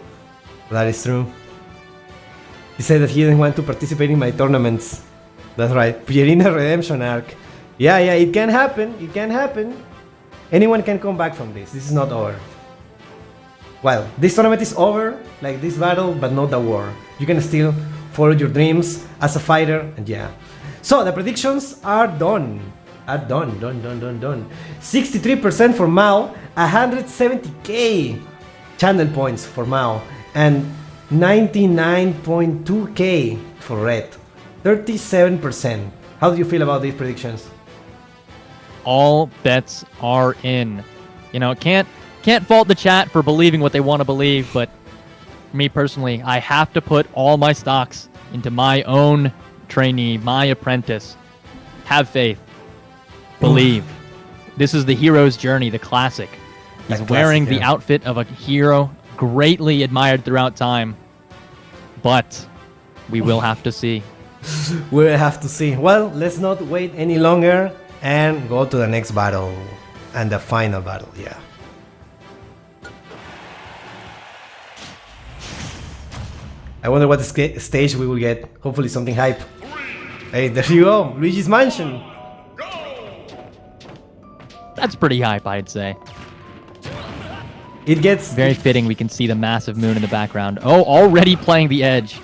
He said that he didn't want to participate in my tournaments. That's right. Pierina Redemption arc. Yeah, it can happen. Anyone can come back from this. This is not over. Well, this tournament is over, like this battle, but not the war. You can still follow your dreams as a fighter, and yeah. So the predictions are done. Done. 63% for Mao, 170k channel points for Mao, and 99.2k for Red. 37%. How do you feel about these predictions? All bets are in. Can't fault the chat for believing what they want to believe, but me personally, I have to put all my stocks into my own trainee, my apprentice. Have faith. Believe. This is the hero's journey, the classic. He's wearing the outfit of a hero greatly admired throughout time. But We will have to see. We'll have to see. Well, let's not wait any longer and go to the next battle. And the final battle, yeah. I wonder what stage we will get. Hopefully something hype. Hey, there you go. Luigi's Mansion. That's pretty hype, I'd say. It gets... Very fitting, we can see the massive moon in the background. Oh, already playing the edge.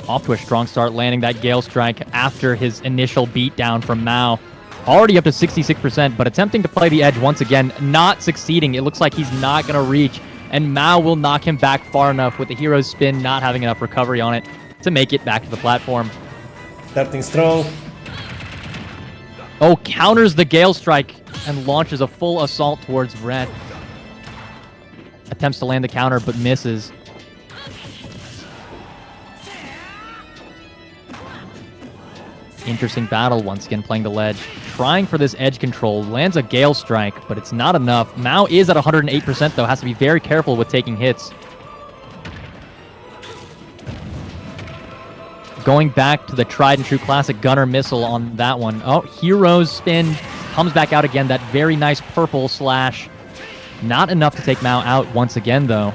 Off to a strong start, landing that Gale Strike after his initial beatdown from Mao. Already up to 66%, but attempting to play the edge once again, not succeeding. It looks like he's not going to reach, and Mao will knock him back far enough with the hero's spin not having enough recovery on it to make it back to the platform. Starting strong. Oh, counters the Gale Strike and launches a full assault towards Red. Attempts to land the counter, but misses. Interesting battle once again, playing the ledge. Trying for this edge control, lands a Gale Strike, but it's not enough. Mao is at 108% though, has to be very careful with taking hits. Going back to the tried and true classic Gunner Missile on that one. Oh, Hero's spin comes back out again, that very nice purple slash. Not enough to take Mao out once again though.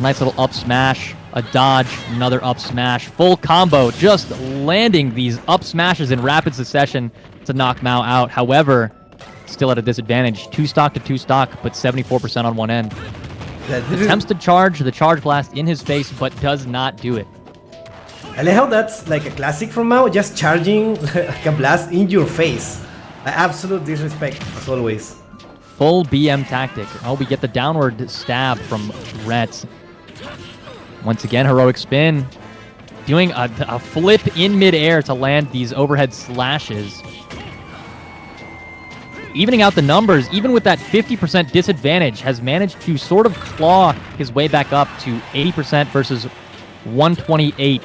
Nice little up smash. A dodge, another up smash, full combo, just landing these up smashes in rapid succession to knock Mao out. However, still at a disadvantage. 2 stock to 2 stock, but 74% on one end. Attempts to charge the Charge Blast in his face, but does not do it. I like how that's like a classic from Mao, just charging like a blast in your face. Absolute disrespect, as always. Full BM tactic. Oh, we get the downward stab from Rhett. Once again, heroic spin. Doing a flip in midair to land these overhead slashes. Evening out the numbers, even with that 50% disadvantage, has managed to sort of claw his way back up to 80% versus 128.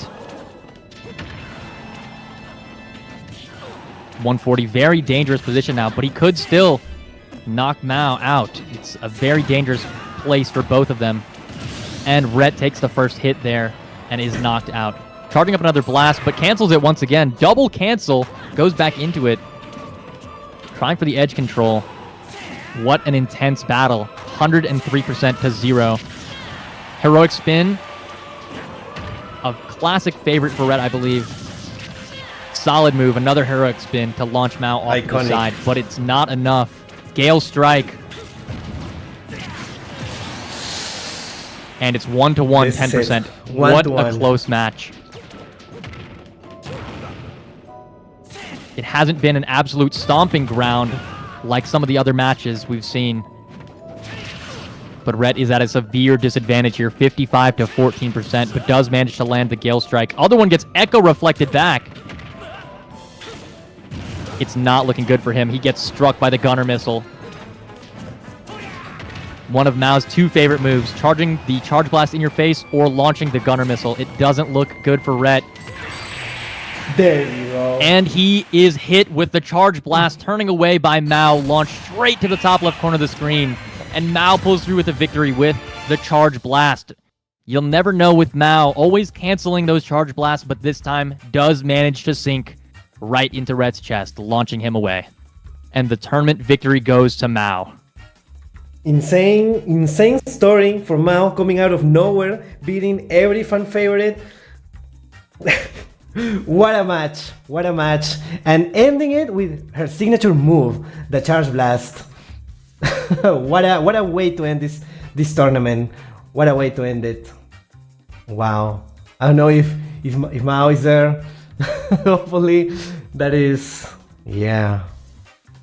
140, very dangerous position now, but he could still knock Mao out. It's a very dangerous place for both of them. And Rhett takes the first hit there and is knocked out. Charging up another blast, but cancels it once again. Double cancel, goes back into it. Trying for the edge control. What an intense battle. 103% to 0. Heroic spin. A classic favorite for Rhett, I believe. Solid move, another heroic spin to launch Mao off to the side, but it's not enough. Gale Strike. And it's 1-1, 10%. What a close match. It hasn't been an absolute stomping ground like some of the other matches we've seen. But Rhett is at a severe disadvantage here, 55 to 14%, but does manage to land the Gale Strike. Other one gets echo reflected back. It's not looking good for him. He gets struck by the Gunner Missile. One of Mao's 2 favorite moves, charging the Charge Blast in your face or launching the Gunner Missile. It doesn't look good for Rhett. There you go. And he is hit with the Charge Blast, turning away by Mao, launched straight to the top left corner of the screen. And Mao pulls through with a victory with the Charge Blast. You'll never know with Mao, always canceling those Charge Blasts, but this time does manage to sink right into Rhett's chest, launching him away. And the tournament victory goes to Mao. Insane story for Mao, coming out of nowhere, beating every fan favorite. What a match, and ending it with her signature move, the Charge Blast. what a way to end this tournament. What a way to end it. Wow. I don't know if Mao is there. Hopefully that is, yeah.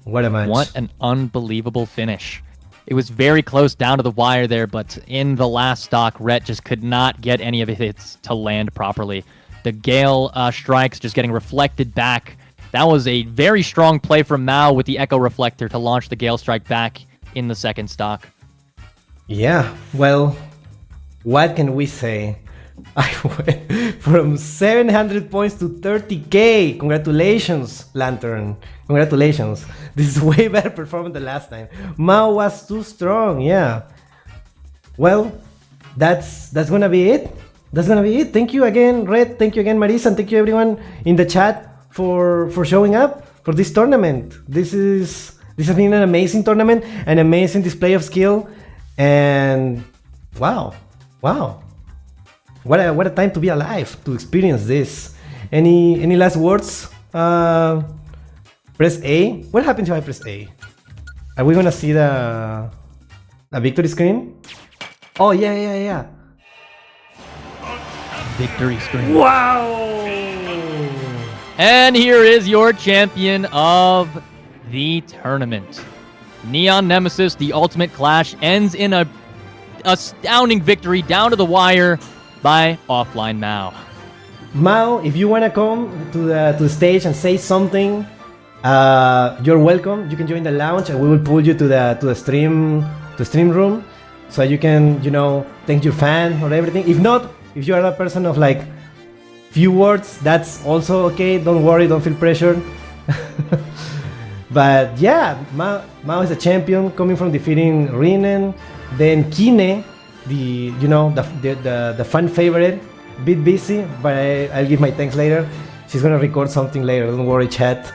What a match. What an unbelievable finish. It was very close down to the wire there, but in the last stock, Rhett just could not get any of his hits to land properly. The Gale strikes just getting reflected back. That was a very strong play from Mao with the Echo Reflector to launch the Gale Strike back in the second stock. Yeah, well, what can we say? I went from 700 points to 30k. Congratulations, Lantern. Congratulations. This is way better performance than last time. Mao was too strong, yeah. well, that's gonna be it. That's gonna be it. Thank you again, Red. Thank you again, Marisa, and thank you everyone in the chat for showing up for this tournament. This has been an amazing tournament, an amazing display of skill, and wow, what a time to be alive to experience this. Any last words? Press A. What happens if I press A? Are we gonna see the victory screen? Oh yeah. Victory screen. Wow! And here is your champion of the tournament. Neon Nemesis, the Ultimate Clash, ends in a astounding victory down to the wire by Offline Mao. Mao, if you wanna come to the stage and say something, you're welcome. You can join the lounge, and we will pull you to the stream room, so you can thank your fan or everything. If not, if you are a person of like few words, that's also okay. Don't worry, don't feel pressured. But yeah, Mao is a champion coming from defeating Rinen. Then Kine, the fan favorite, a bit busy, but I'll give my thanks later. She's gonna record something later. Don't worry, chat.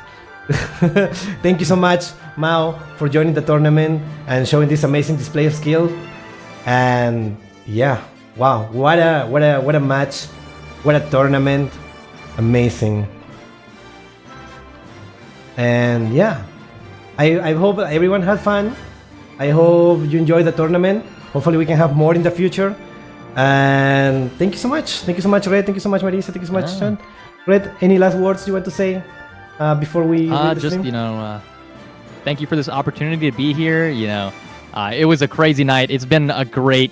Thank you so much, Mao, for joining the tournament and showing this amazing display of skill. And yeah, wow, what a match, what a tournament, amazing. And yeah, I hope everyone had fun. I hope you enjoyed the tournament. Hopefully we can have more in the future. And thank you so much. Thank you so much, Red. Thank you so much, Marisa. Thank you so much, Sean. Red, any last words you want to say before we leave the just stream? Thank you for this opportunity to be here. It was a crazy night. It's been a great,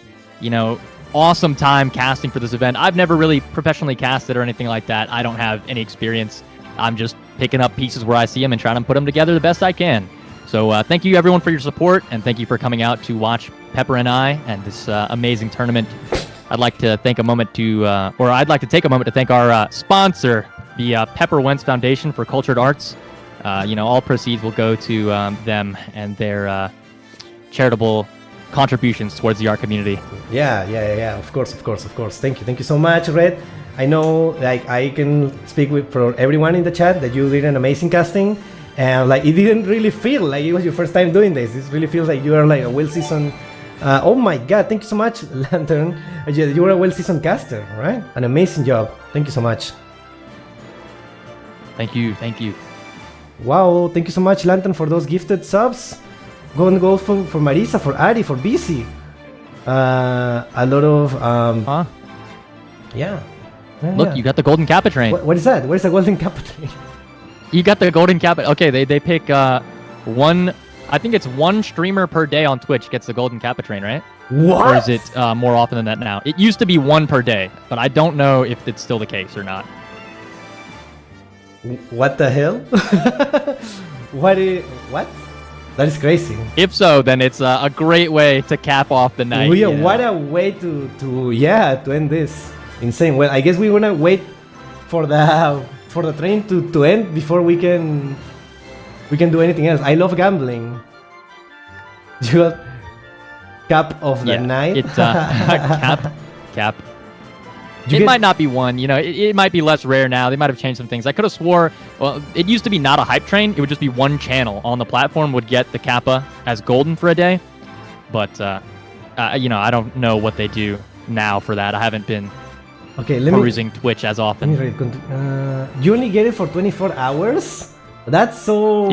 awesome time casting for this event. I've never really professionally casted or anything like that. I don't have any experience. I'm just picking up pieces where I see them and trying to put them together the best I can. So thank you everyone for your support, and thank you for coming out to watch Pepper and I and this amazing tournament. I'd like to take a moment to thank our sponsor, the Pepper Wentz Foundation for Cultured Arts. All proceeds will go to them and their charitable contributions towards the art community. Yeah. Of course. Thank you so much, Red. I know, I can speak for everyone in the chat that you did an amazing casting, and it didn't really feel like it was your first time doing this. It really feels like you are a well-seasoned. Oh my God! Thank you so much, Lantern. You are a well-seasoned caster, right? An amazing job. Thank you so much. Thank you. Wow! Thank you so much, Lantern, for those gifted subs. Go for Marisa, for Ari, for BC. A lot of Yeah. Look, you got the golden kappa train. What is that? What is the golden kappa train? You got the golden kappa. Okay, they pick one. I think it's one streamer per day on Twitch gets the golden kappa train, right? What? Or is it more often than that now? It used to be one per day, but I don't know if it's still the case or not. What the hell? What? That is crazy. If so, then it's a great way to cap off the night. What a way to end this. Insane. Well, I guess we're gonna wait for the train to end before we can do anything else. I love gambling. You got cap of the night. It's cap. It might not be one. It might be less rare now. They might have changed some things. I could have swore. Well, it used to be not a hype train. It would just be one channel on the platform would get the kappa as golden for a day. But I don't know what they do now for that. I haven't been. Okay, perusing Twitch as often. You only get it for 24 hours? That's so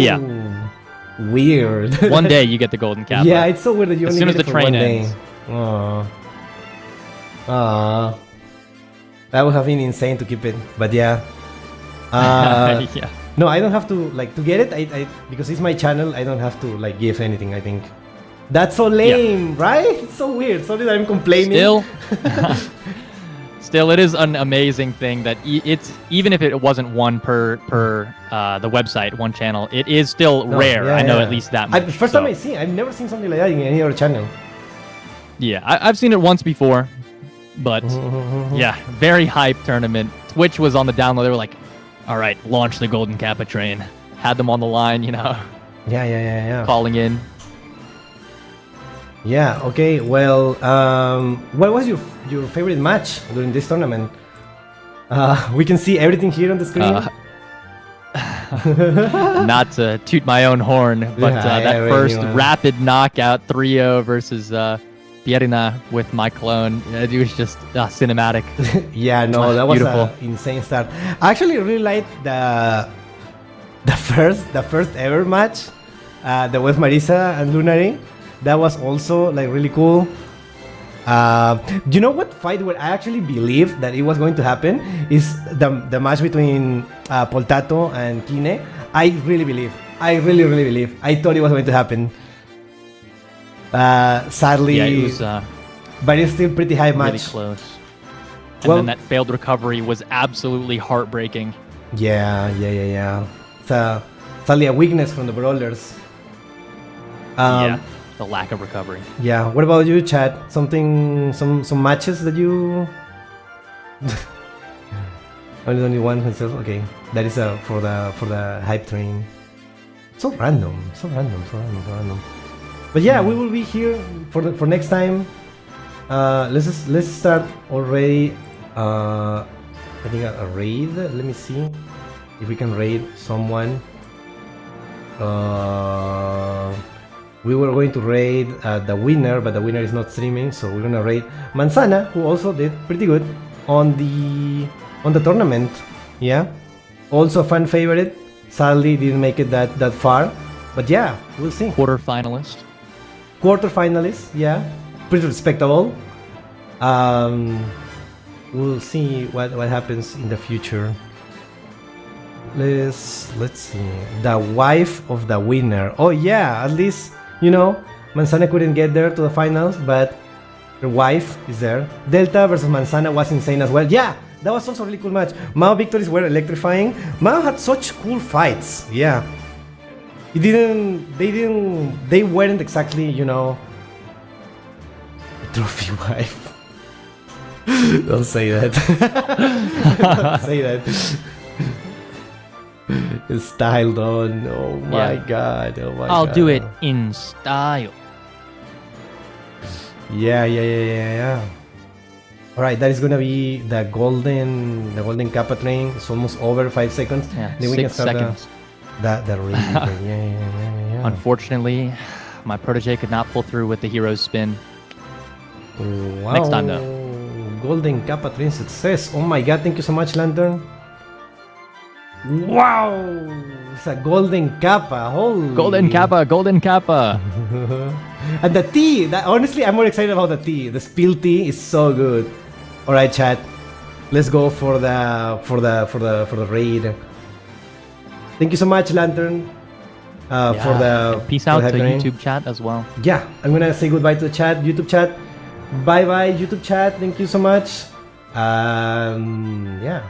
weird. One day you get the golden kappa. Yeah, it's so weird that you as only soon get as it the for train one ends. Day. That would have been insane to keep it, but yeah. Yeah. No, I don't have to to get it. I because it's my channel. I don't have to give anything. I think that's so lame, right? It's so weird. Sorry that I'm complaining. Still, it is an amazing thing that it's even if it wasn't one per the website, one channel, it is still rare. Yeah, I know at least that much. First time I've never seen something like that in any other channel. Yeah, I've seen it once before, but yeah, very hype tournament. Twitch was on the download. They were like, "All right, launch the golden kappa train." Had them on the line, Yeah. calling in. Yeah. Okay. Well, what was your favorite match during this tournament? We can see everything here on the screen. Not to toot my own horn, but Yeah, that yeah, first really, rapid knockout 3-0 versus Pierina with my clone, it was just cinematic. Yeah, no, that was Beautiful. an insane start. I actually really liked the first ever match, that was Marisa and Lunary. That was also like really cool. Do you know what fight where I actually believe that it was going to happen is the match between Poltato and Kine. I really believe. I really believe. I thought it was going to happen. Sadly, Yeah, it was but it's still pretty high match. really close. And Well- then that failed recovery was absolutely heartbreaking. Yeah. It's sadly a weakness from the brawlers. Yeah, the lack of recovery. Yeah. What about you, Chad? Some matches that you only one himself. Okay, that is for the hype train. So random. But yeah, we will be here for next time. Let's start already. I think a raid. Let me see if we can raid someone. We were going to raid the winner, but the winner is not streaming, so we're gonna raid Manzana, who also did pretty good on the tournament. Yeah, also a fan favorite. Sadly, didn't make it that far, but yeah, we'll see. Quarterfinalist. Quarterfinalist, yeah, pretty respectable. We'll see what happens in the future. Let's see. The wife of the winner. Oh yeah, at least Manzana couldn't get there to the finals, but her wife is there. Delta versus Manzana was insane as well. Yeah, that was also a really cool match. Mao victories were electrifying. Mao had such cool fights. Yeah, they weren't exactly trophy wife. Don't say that. Don't say that. Styled on. Oh my god. Oh my god. I'll do it in style. Yeah. Alright, that is gonna be the golden kappa train. It's almost over, 5 seconds. Yeah, Then we 6 can start seconds. the raid. Yeah. Unfortunately, my protege could not pull through with the hero's spin. Wow. Next time, though. Golden kappa train success. Oh my god, thank you so much, Lantern. Wow! It's a golden kappa. Holy. Golden Kappa. And the tea. Honestly, I'm more excited about the tea. The spill tea is so good. All right, chat. Let's go for the raid. Thank you so much, Lantern. For the peace for out the to hype train. YouTube chat as well. Yeah, I'm gonna say goodbye to the chat, YouTube chat. Bye, YouTube chat. Thank you so much. Yeah.